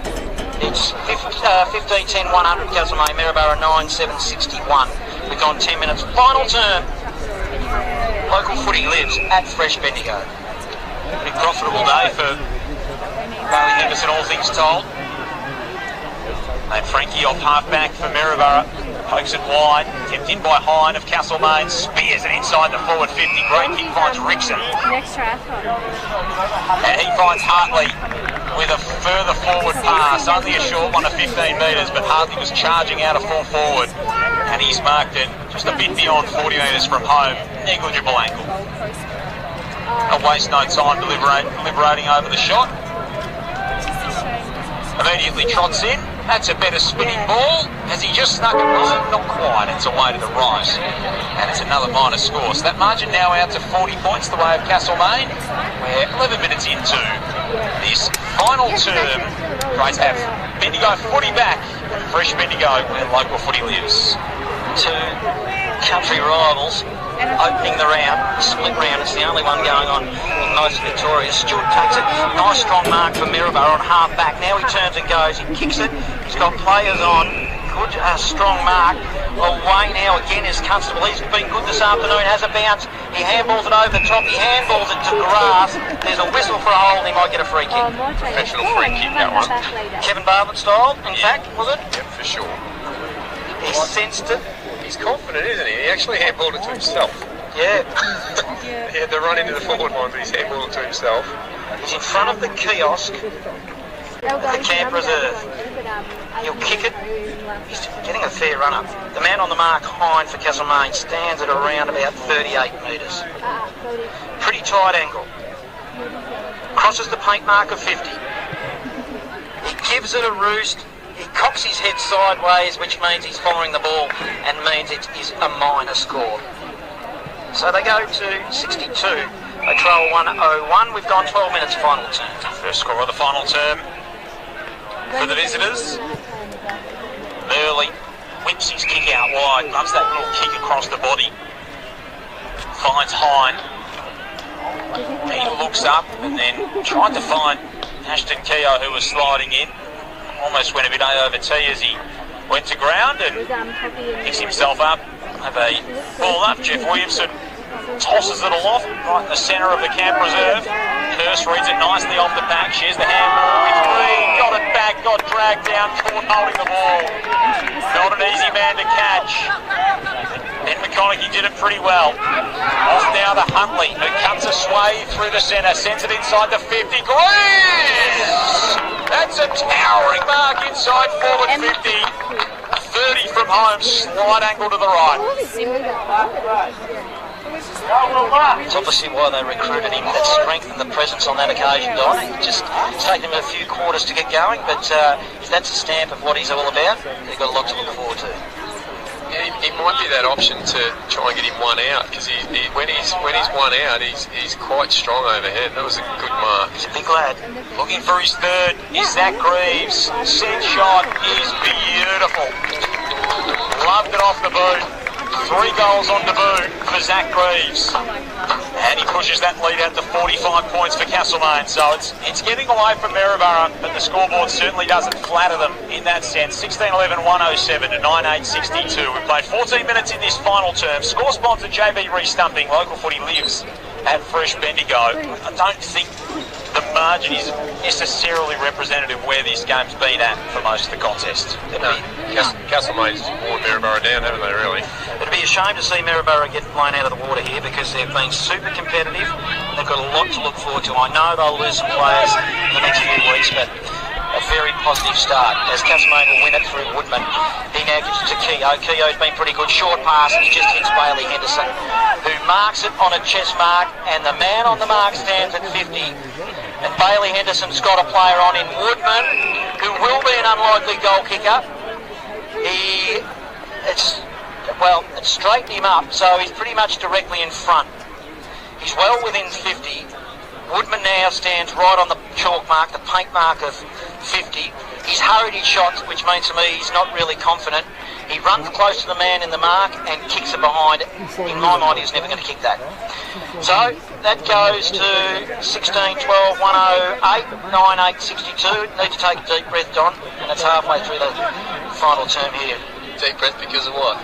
It's 15-10-100 Castlemaine, Maryborough 9-7-61. We've gone 10 minutes. Final term. Local footy lives at Fresh Bendigo. Pretty profitable day for Bailey Henderson, all things told. And Frankie off half-back for Maryborough. Pokes it wide. Kept in by Hine of Castlemaine. Spears it inside the forward 50. Great kick finds Rickson. Next triathlon. And he finds Hartley with a further forward pass. Only a short one of 15 metres, but Hartley was charging out of full forward. And he's marked it just a bit beyond 40 metres from home. Negligible angle. Not waste no time deliberating over the shot. Immediately trots in. That's a better spinning ball. Has he just snuck it? Not quite. It's away to the right. And it's another minor score. So that margin now out to 40 points the way of Castlemaine. We're 11 minutes into this final term. Great to have Bendigo footy back. Fresh Bendigo, where local footy lives. Two country rivals opening the round, split round. It's the only one going on in most Victoria. Stewart takes it. Nice strong mark for Maryborough on half back. Now he turns and goes. He kicks it. He's got players on. Good strong mark. Away now again is Constable. He's been good this afternoon. Has a bounce. He handballs it over the top. He handballs it to grass. There's a whistle for a hole and he might get a free kick. Professional free kick, that one. Kevin Bartlett style, in fact, was it? Yep, for sure. He sensed it. He's confident, isn't he? He actually handballed it to himself. Yeah. He had to run into the forward line, but he's handballed it to himself. He's in front of the kiosk at the camp reserve. He'll kick it. He's getting a fair run up. The man on the mark, Hine for Castlemaine, stands at around about 38 metres. Pretty tight angle. Crosses the paint mark of 50. He gives it a roost. He cocks his head sideways, which means he's following the ball and means it is a minor score. So they go to 62. They trail 1-0-1. We've gone 12 minutes final term. First score of the final term for the visitors. Burley whips his kick out wide, loves that little kick across the body. Finds Hine. He looks up and then tried to find Ashton Keogh, who was sliding in. Almost went a bit AOT as he went to ground and picks himself up. Have a ball up. Jeff Williamson tosses it aloft right in the centre of the camp reserve. Hurst reads it nicely off the back. Shares the handball with Green. Got it back. Got dragged down. Caught holding the ball. Not an easy man to catch. Ben McConaughey did it pretty well. Off now to Huntley, who cuts a swathe through the centre. Sends it inside the 50. Greaves! That's a towering mark inside forward 50. 30 from home, slight angle to the right. It's obviously why they recruited him, that strength and the presence on that occasion, Don. It's taken him a few quarters to get going, but if that's a stamp of what he's all about, they've got a lot to look forward to. Yeah, he might be that option to try and get him one out, because when he's one out, he's quite strong overhead. That was a good mark. He's a big lad. Looking for his third is Zach Greaves. Set shot is beautiful. Loved it off the boot. 3 goals on debut for Zach Greaves. And he pushes that lead out to 45 points for Castlemaine. So it's getting away from Maryborough, but the scoreboard certainly doesn't flatter them in that sense. 16-11, 107 to 9-8-62. We've played 14 minutes in this final term. Score sponsor JB Restumping. Local footy lives at Fresh Bendigo. I don't think the margin is necessarily representative of where this game's been at for most of the contest. Castlemaine's worn Maryborough down, haven't they, really? It'd be a shame to see Maryborough get blown out of the water here because they've been super competitive. They've got a lot to look forward to. I know they'll lose some players in the next few weeks, but a very positive start as Castlemaine will win it through Woodman. He now gives it to Keogh. Keogh's been pretty good. Short pass, and he just hits Bailey Henderson, who marks it on a chest mark, and the man on the mark stands at 50. And Bailey Henderson's got a player on in Woodman, who will be an unlikely goal kicker. It's straightened him up, so he's pretty much directly in front. He's well within 50. Woodman now stands right on the chalk mark, the paint mark of 50. He's hurried his shots, which means to me he's not really confident. He runs close to the man in the mark and kicks it behind. In my mind, he's never going to kick that. So that goes to 16, 12, 108, 9, 8, 62. Need to take a deep breath, Don, and it's halfway through the final term here. Deep breath because of what?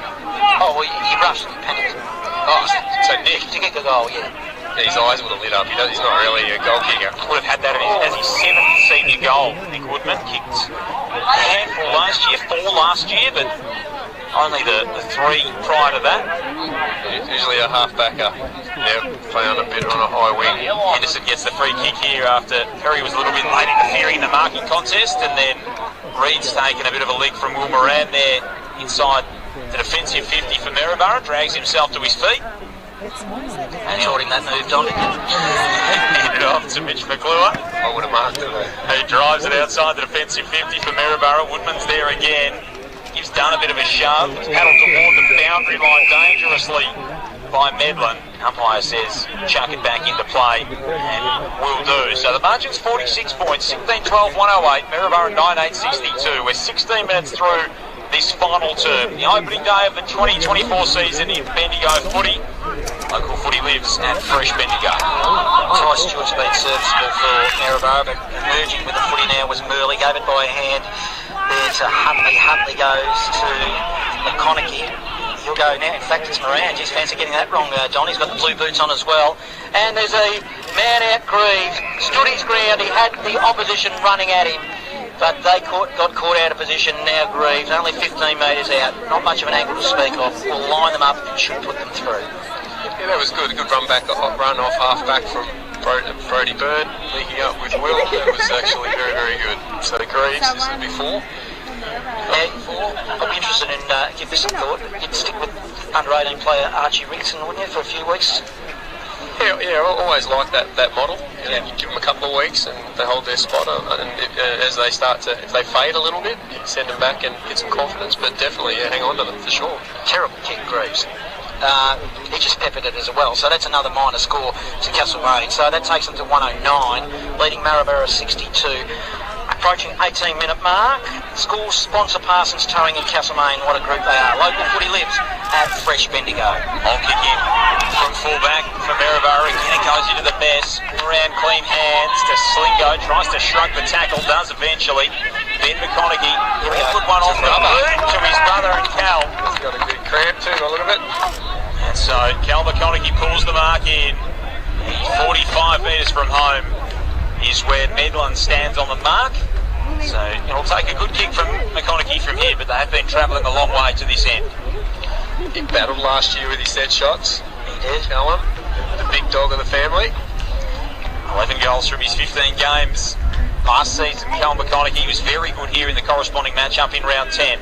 Oh, well, he rushed and panicked. Oh, so Nick. To kick a goal, yeah. His eyes would have lit up. He's not really a goal kicker. Would have had that as his 7th senior goal. Nick Woodman kicked a handful last year, 4 last year, but only the 3 prior to that. Usually a half-backer. Playing a bit on a high wing. Henderson gets the free kick here after Perry was a little bit late interfering in the marking contest, and then Reed's taken a bit of a leak from Will Moran there inside the defensive 50 for Maryborough, drags himself to his feet. And short him that move, Don. Handed off to Mitch McClure. I would have marked it. He drives it outside the defensive 50 for Maryborough. Woodman's there again. Gives Dunn a bit of a shove. Paddled toward the boundary line dangerously by Medlin. Umpire says chuck it back into play, and will do. So the margin's 46 points, 16-12, 108. Maryborough 9-8-62. We're 16 minutes through this final term, the opening day of the 2024 season in Bendigo footy. Local footy lives at Fresh Bendigo. Ty Stewart's been serviceable for Maryborough, but emerging with the footy now was Murley. Gave it by a hand there to Huntley. Huntley goes to McConaughey. He'll go now. In fact, it's Moran. Just fancy getting that wrong, Don. He's got the blue boots on as well. And there's a man out Greaves. Stood his ground. He had the opposition running at him, but they got caught out of position. Now Greaves, only 15 metres out. Not much of an angle to speak of. Will line them up and should put them through. Yeah, that was good. A good run off half back from Brodie Byrne, linking up with Will. That was actually very, very good. So Greaves, this is before. I'll be interested in give this a thought. You'd stick with under-18 player Archie Rickson, wouldn't you, for a few weeks? Yeah, I always like that model. You give them a couple of weeks and they hold their spot, and as they start to, if they fade a little bit, you send them back and get some confidence. But definitely, hang on to them for sure. Terrible kick, Greaves. He just peppered it as well, so that's another minor score to Castlemaine. So that takes them to 109, leading Maryborough 62. Approaching 18-minute mark. School sponsor Parsons Towing in Castlemaine. What a group they are. Local footy lives at Fresh Bendigo. I'll kick in from fullback for Maryborough. Again, it goes into the mess. Around clean hands to Slingo. Tries to shrug the tackle. Does eventually. Ben McConaughey. Put one off the boot to his brother and Cal. He's got a good cramp too, by the look of it. And so Cal McConaughey pulls the mark in. 45 metres from home is where Medlin stands on the mark. So it'll take a good kick from McConaughey from here, but they have been travelling a long way to this end. He battled last year with his set shots. He did. Callum, the big dog of the family. 11 goals from his 15 games last season. Cal McConaughey was very good here in the corresponding matchup in round 10.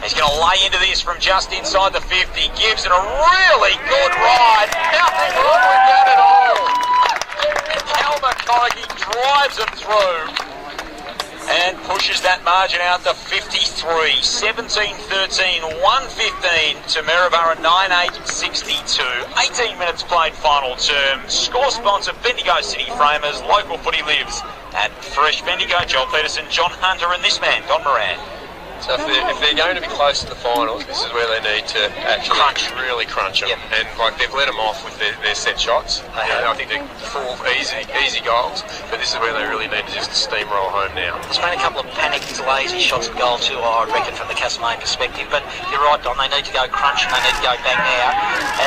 He's going to lay into this from just inside the 50. Gives it a really good ride. Nothing wrong with that at all. Cal McConaughey drives him through and pushes that margin out to 53. 17-13, 1-15 to Maryborough 9-8-62. 18 minutes played final term. Score sponsor Bendigo City Framers. Local footy lives at Fresh Bendigo. Joel Peterson, John Hunter and this man, Don Moran. So if they're going to be close to the finals, this is where they need to actually really crunch them. Yep. And like they've let them off with their set shots. I think they're 4 easy goals, but this is where they really need to just steamroll home now. There's been a couple of panicked, lazy shots at goal too, I reckon, from the Castlemaine perspective. But you're right, Don, they need to go crunch and they need to go bang now.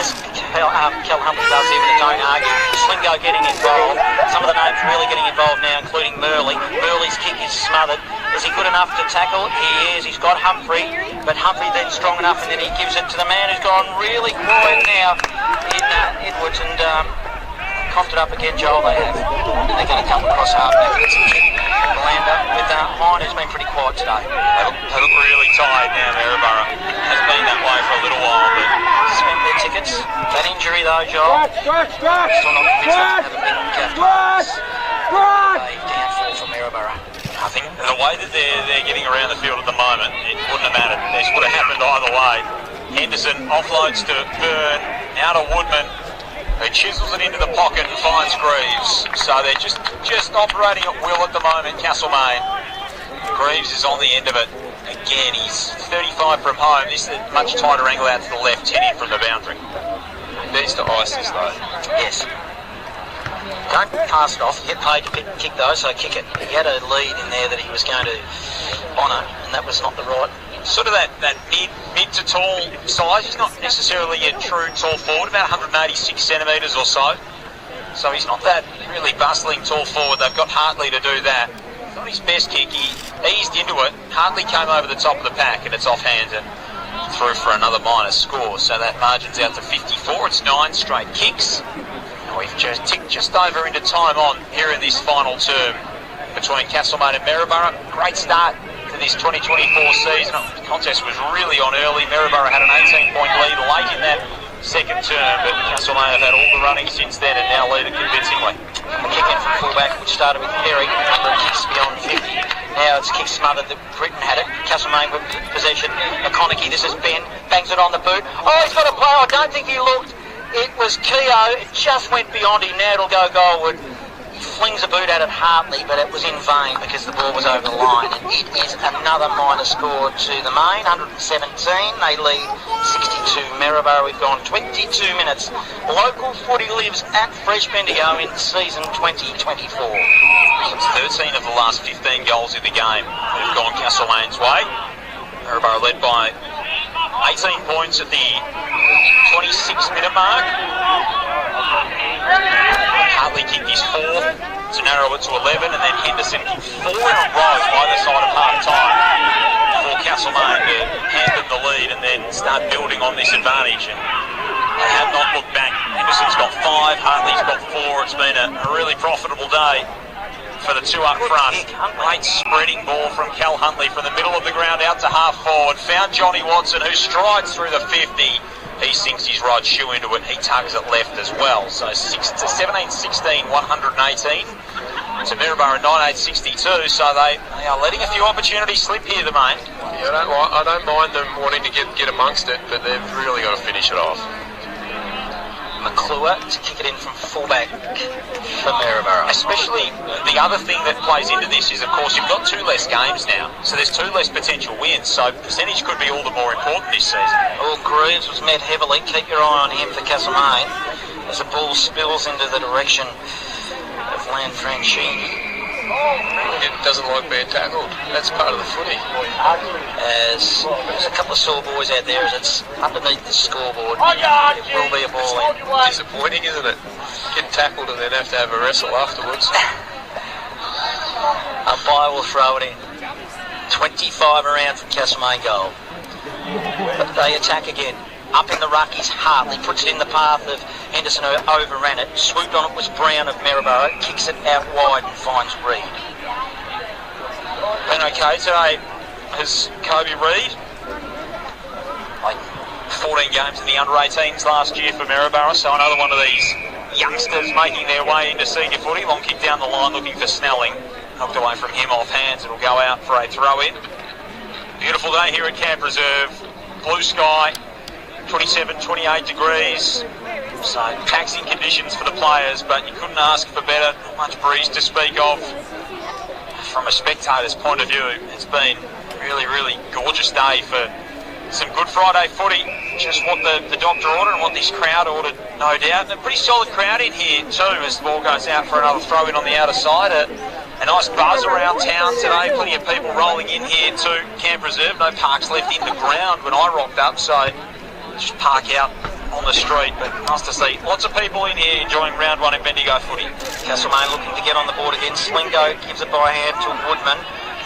As Cal Humphrey does here, but don't argue. Slingo getting involved. Some of of the names really getting involved now, including Murley. Murley's kick is smothered. Is he good enough to tackle? He is. He's got Humphrey, but Humphrey then strong enough, and then he gives it to the man who's gone really quiet now in Edwards, and coughed it up again, Joel. They have. And they're going to come across half-back. It's a kick. Lander with Hine, who's been pretty quiet today. They look really tired now, Maryborough. Has been that way for a little while, but Spent their tickets. That injury, though, Joel, still not convinced that they haven't been a downfall for Maryborough. I think the way that they're getting around the field at the moment, it wouldn't have mattered. This would have happened either way. Henderson offloads to Byrne, out of Woodman, who chisels it into the pocket and finds Greaves. So they're just operating at will at the moment, Castlemaine. Greaves is on the end of it. Again, he's 35 from home. This is a much tighter angle out to the left, 10 in from the boundary. Needs to ice this though. Yes. Don't pass it off. You get paid to kick those, so kick it. He had a lead in there that he was going to honour, and that was not the right. Sort of that mid to tall size. He's not necessarily a true tall forward, about 186 centimetres or so. So he's not that really bustling tall forward. They've got Hartley to do that. Not his best kick. He eased into it. Hartley came over the top of the pack, and it's offhand and through for another minus score. So that margin's out to 54. It's 9 straight kicks. And we've just ticked just over into time on here in this final term between Castlemaine and Maryborough. Great start to this 2024 season. The contest was really on early. Maryborough had an 18-point lead late in that second term, but Castlemaine have had all the running since then and now lead it convincingly. A kick in from fullback, which started with Perry, number of kicks beyond 50. Now it's kick smothered that Britton had it. Castlemaine with possession. McConaughey, this is Ben, bangs it on the boot. Oh, he's got a blow. I don't think he looked. It was Keogh. It just went beyond him. Now it'll go goalward. He flings a boot at it Hartley, but it was in vain because the ball was over the line. And it is another minor score to the main, 117. They lead 62. Maryborough, we've gone 22 minutes. Local footy lives at Fresh Bendigo in season 2024. It's 13 of the last 15 goals in the game that have gone Castlemaine's way. Maryborough led by 18 points at the 26-minute mark. Hartley kicked his fourth to narrow it to 11, and then Henderson kicked 4 in a row either side of half-time for Castlemaine to hand them the lead and then start building on this advantage. And they have not looked back. Henderson's got 5, Hartley's got 4. It's been a really profitable day for the two up front. Great spreading ball from Cal Huntley from the middle of the ground out to half forward. Found Johnny Watson, who strides through the 50. He sinks his right shoe into it. He tugs it left as well. So 17-16, 118 to Maryborough 98-62. So they are letting a few opportunities slip here, the main. Yeah, I don't mind them wanting to get amongst it, but they've really got to finish it off. McClure to kick it in from fullback for Maryborough. Especially the other thing that plays into this is, of course, you've got 2 less games now, so there's 2 less potential wins, so percentage could be all the more important this season. Well, Greaves was met heavily. Keep your eye on him for Castlemaine as the ball spills into the direction of Lanfranchini. It doesn't like being tackled. That's part of the footy. As there's a couple of sore boys out there as it's underneath the scoreboard. It will be a ball in. Disappointing, isn't it? Get tackled and then have to have a wrestle afterwards. Umpire will throw it in. 25 around from Castlemaine goal. But they attack again. Up in the ruck is Hartley, puts it in the path of Henderson, who overran it. Swooped on it was Brown of Maryborough, kicks it out wide and finds Reid. Been okay today has Kobe Reid. Like 14 games in the under-18s last year for Maryborough, so another one of these youngsters making their way into senior footy. Long kick down the line looking for Snelling. Knocked away from him off hands. It'll go out for a throw-in. Beautiful day here at Camp Reserve. Blue sky. 27, 28 degrees, so taxing conditions for the players, but you couldn't ask for better. Not much breeze to speak of. From a spectator's point of view, it's been really, really gorgeous day for some Good Friday footy. Just what the doctor ordered and what this crowd ordered, no doubt. And a pretty solid crowd in here too as the ball goes out for another throw-in on the outer side. A nice buzz around town today. Plenty of people rolling in here to Camp Reserve. No parks left in the ground when I rocked up, so just park out on the street, but nice to see lots of people in here enjoying round one in Bendigo footy. Castlemaine looking to get on the board again. Slingo gives it by hand to Woodman.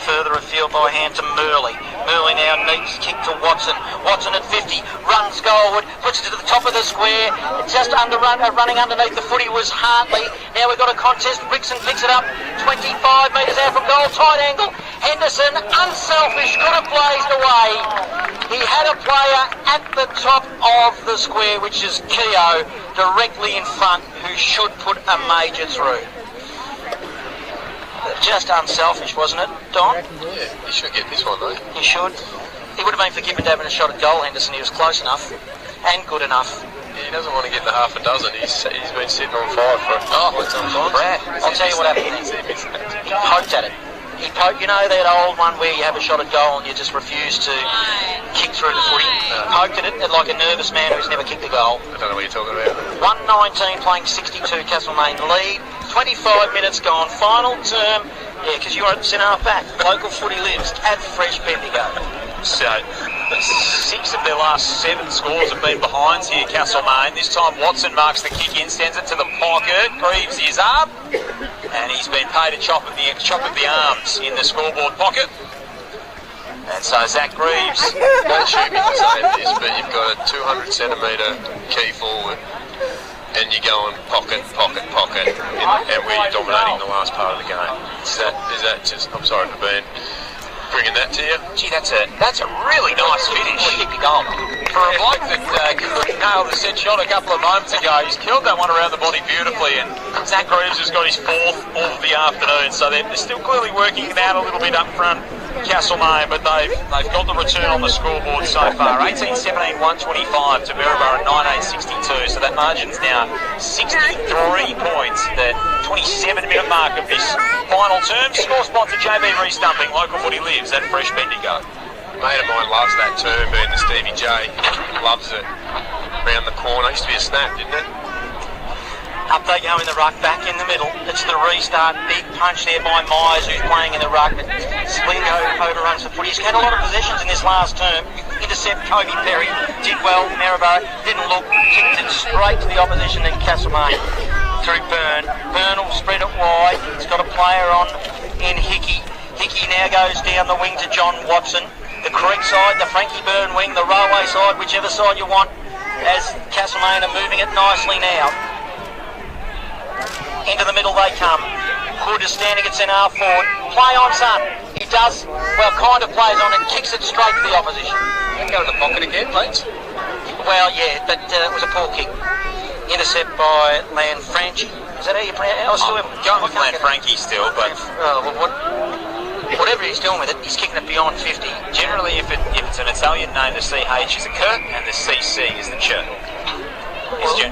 Further afield by hand to Murley. Murley now needs kick to Watson. Watson at 50, runs goalward, puts it to the top of the square. Just running underneath the footy was Hartley. Now we've got a contest. Rickson picks it up 25 metres out from goal. Tight angle. Henderson, unselfish, could have blazed away. He had a player at the top of the square, which is Keogh, directly in front, who should put a major through. Just unselfish, wasn't it, Don? Yeah, he should get this one though. He should. He would have been forgiven having a shot at goal, Henderson. He was close enough and good enough. Yeah, he doesn't want to get the half a dozen. He's been sitting on 5 for some time. Brad, I'll tell you what happened then. He poked at it. He poked, you know that old one where you have a shot at goal and you just refuse to kick through the footy? Poked at it like a nervous man who's never kicked a goal. I don't know what you're talking about. 1:19 playing 62, Castlemaine lead. 25 minutes gone, final term. Yeah, because you're at centre half back. Local footy lives at Fresh Bendigo. So, 6 of their last 7 scores have been behinds here, Castlemaine. This time Watson marks the kick in, sends it to the pocket. Greaves is up, and he's been paid a chop of the arms in the scoreboard pocket. And so Zach Greaves. Don't shoot me for saying this, but you've got a 200 centimetre key forward, and you're going pocket, and we're dominating the last part of the game. Is that just? I'm sorry for bringing that to you. Gee, that's a really nice finish. For a bloke that nailed a set shot a couple of moments ago, he's killed that one around the body beautifully, and Zach Greaves has got his 4th all of the afternoon, so they're still clearly working it out a little bit up front, Castlemaine, but they've got the return on the scoreboard so far. 18-17, 125 to Maryborough 19-62, so that margin's now 63 points, the 27-minute mark of this final term. Score sponsor JB Restumping, local footy lives at Fresh Bendigo. Mate of mine loves that turn, being the Stevie J. Loves it. Round the corner. Used to be a snap, didn't it? Up they go in the ruck, back in the middle. It's the restart. Big punch there by Myers, who's playing in the ruck. But Slingo overruns the footy. He's had a lot of possessions in this last term. Intercept Kobe Perry. Did well. Maryborough didn't look. Kicked it straight to the opposition in Castlemaine. Through Byrne. Byrne will spread it wide. He's got a player on in Hickey. Hickey now goes down the wing to John Watson. The Creek side, the Frankie Byrne wing, the Railway side, whichever side you want, as Castlemaine are moving it nicely now. Into the middle they come. Hood is standing at centre half forward. Play on, son. He does, well, kind of plays on and kicks it straight to the opposition. Go in the pocket again, mate. Well, yeah, but it was a poor kick. Intercept by Lanfranchi. Is that how you pronounce it? I was still going with Lanfranchi still, but whatever he's doing with it, he's kicking it beyond 50. Generally, if it's an Italian name, the CH is a K and the CC is the Ch.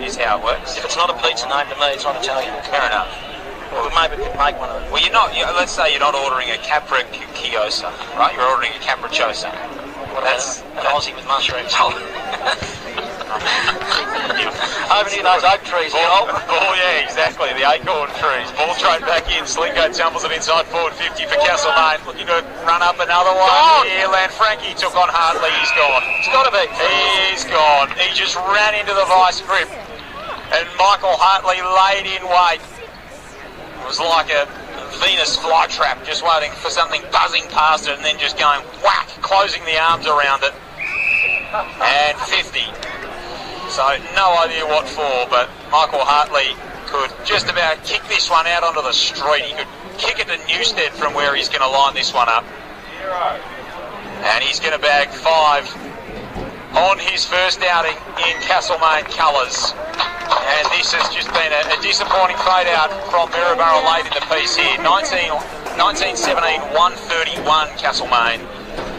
Is how it works. If it's not a pizza name to me, it's not Italian. Fair enough. Well, maybe we could make one of them. Well, let's say you're not ordering a capriciosa, right? You're ordering a capricciosa. That's an Aussie with mushrooms. Over near those oak trees, Oh, yeah, exactly. The acorn trees. Ball straight back in. Slingo tumbles it inside forward 50 for Castlemaine. Looking to run up another one. Here, Lanfranchi took on Hartley. He's gone. It's got to be. He's gone. He just ran into the vice grip. And Michael Hartley laid in wait. It was like a Venus flytrap, just waiting for something buzzing past it and then just going whack, closing the arms around it. And 50. So no idea what for, but Michael Hartley could just about kick this one out onto the street. He could kick it to Newstead from where he's going to line this one up. And he's going to bag 5 on his first outing in Castlemaine colours. And this has just been a disappointing fade out from Maryborough late in the piece here. 19-17, 131 Castlemaine.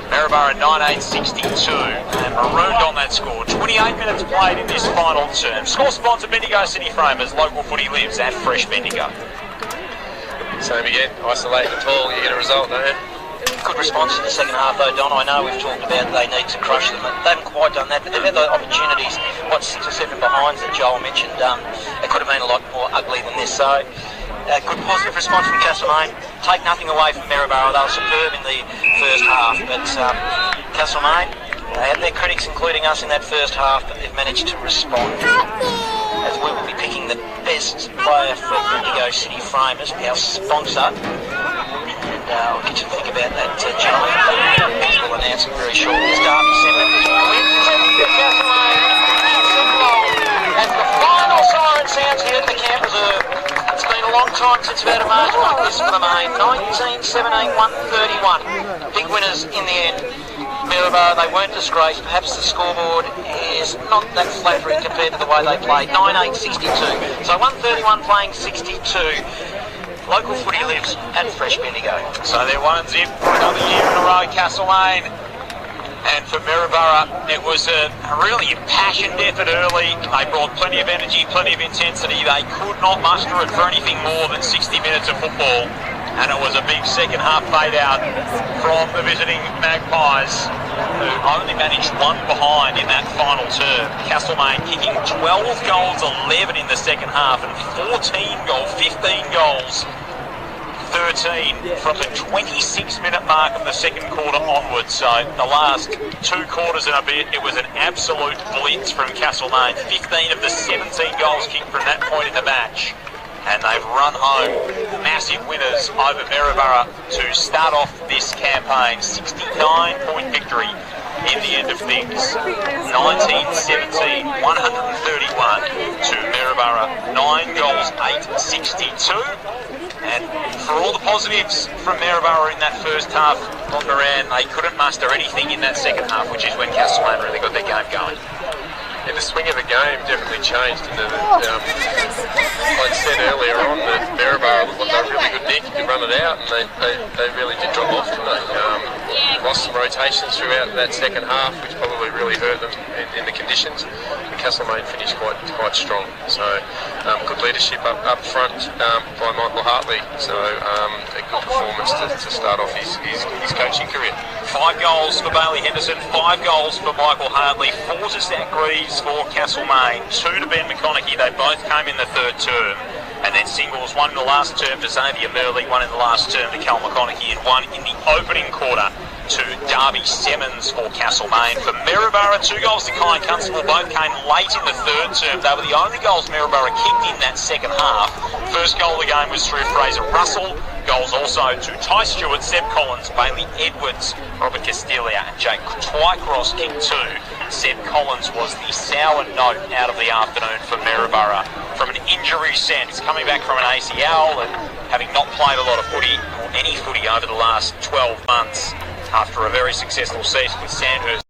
Maryborough 1962 and marooned on that score. 28 minutes played in this final term. Score sponsor Bendigo City Framers. Local footy lives at Fresh Bendigo. Same again. Isolate the ball, you get a result, don't you? Good response in the second half though, Don. I know we've talked about they need to crush them. They haven't quite done that, but they've had the opportunities. 6 or 7 behinds that Joel mentioned. It could have been a lot more ugly than this. So good positive response from Castlemaine. Take nothing away from Maryborough. They were superb in the first half, but Castlemaine They had their critics, including us, in that first half, but they've managed to respond. As we will be picking the best player for Bendigo City Framers, our sponsor. And I'll get you to think about that, gentlemen. We'll announce it very shortly. As Derby Seven as the final siren sounds here at the camp reserve. It's been a long time since we've had a margin like this for the main. 19-17-131. Big winners in the end. Maryborough, they weren't disgraced. Perhaps the scoreboard is not that flattering compared to the way they played. 9-8-62. So 131 playing 62. Local footy lives at Fresh Bendigo. So they're 1-0 for another year in a row, Castlemaine. And for Maryborough, it was a really impassioned effort early. They brought plenty of energy, plenty of intensity. They could not muster it for anything more than 60 minutes of football. And it was a big second half fade out from the visiting Magpies, who only managed one behind in that final term. Castlemaine kicking 12 goals, 11 in the second half, and 15 goals, 13 from the 26-minute mark of the second quarter onwards. So the last 2 quarters and a bit, it was an absolute blitz from Castlemaine. 15 of the 17 goals kicked from that point in the match. And they've run home massive winners over Maryborough to start off this campaign. 69-point victory in the end of things. 19-17, 131 to Maryborough. 9 goals, 8-62. And for all the positives from Maryborough in that first half, on Moran, they couldn't muster anything in that second half, which is when Castlemaine really got their game going. Yeah, the swing of the game definitely changed. And like I said earlier on, that Maryborough looked like a really good nick to run it out, and they really did drop off, didn't they? Lost some rotations throughout that second half, which probably really hurt them in the conditions. And Castlemaine finished quite strong. So good leadership up front by Michael Hartley. So a good performance to start off his coaching career. 5 goals for Bailey Henderson, 5 goals for Michael Hartley, 4 to Zach Greaves for Castlemaine, 2 to Ben McConaughey. They both came in the third term. And then singles, 1 in the last term to Xavier Murley, 1 in the last term to Cal McConaughey, and 1 in the opening quarter to Darby Semmons for Castlemaine. For Maryborough, 2 goals to Kai Constable, both came late in the third term. They were the only goals Maryborough kicked in that second half. First goal of the game was through Fraser Russell. Goals also to Ty Stewart, Seb Collins, Bailey Edwards, Robert Castilia and Jake Twycross kicked 2. Seb Collins was the sour note out of the afternoon for Maryborough. From an injury sense, coming back from an ACL and having not played a lot of footy, or any footy over the last 12 months, after a very successful season with Sandhurst.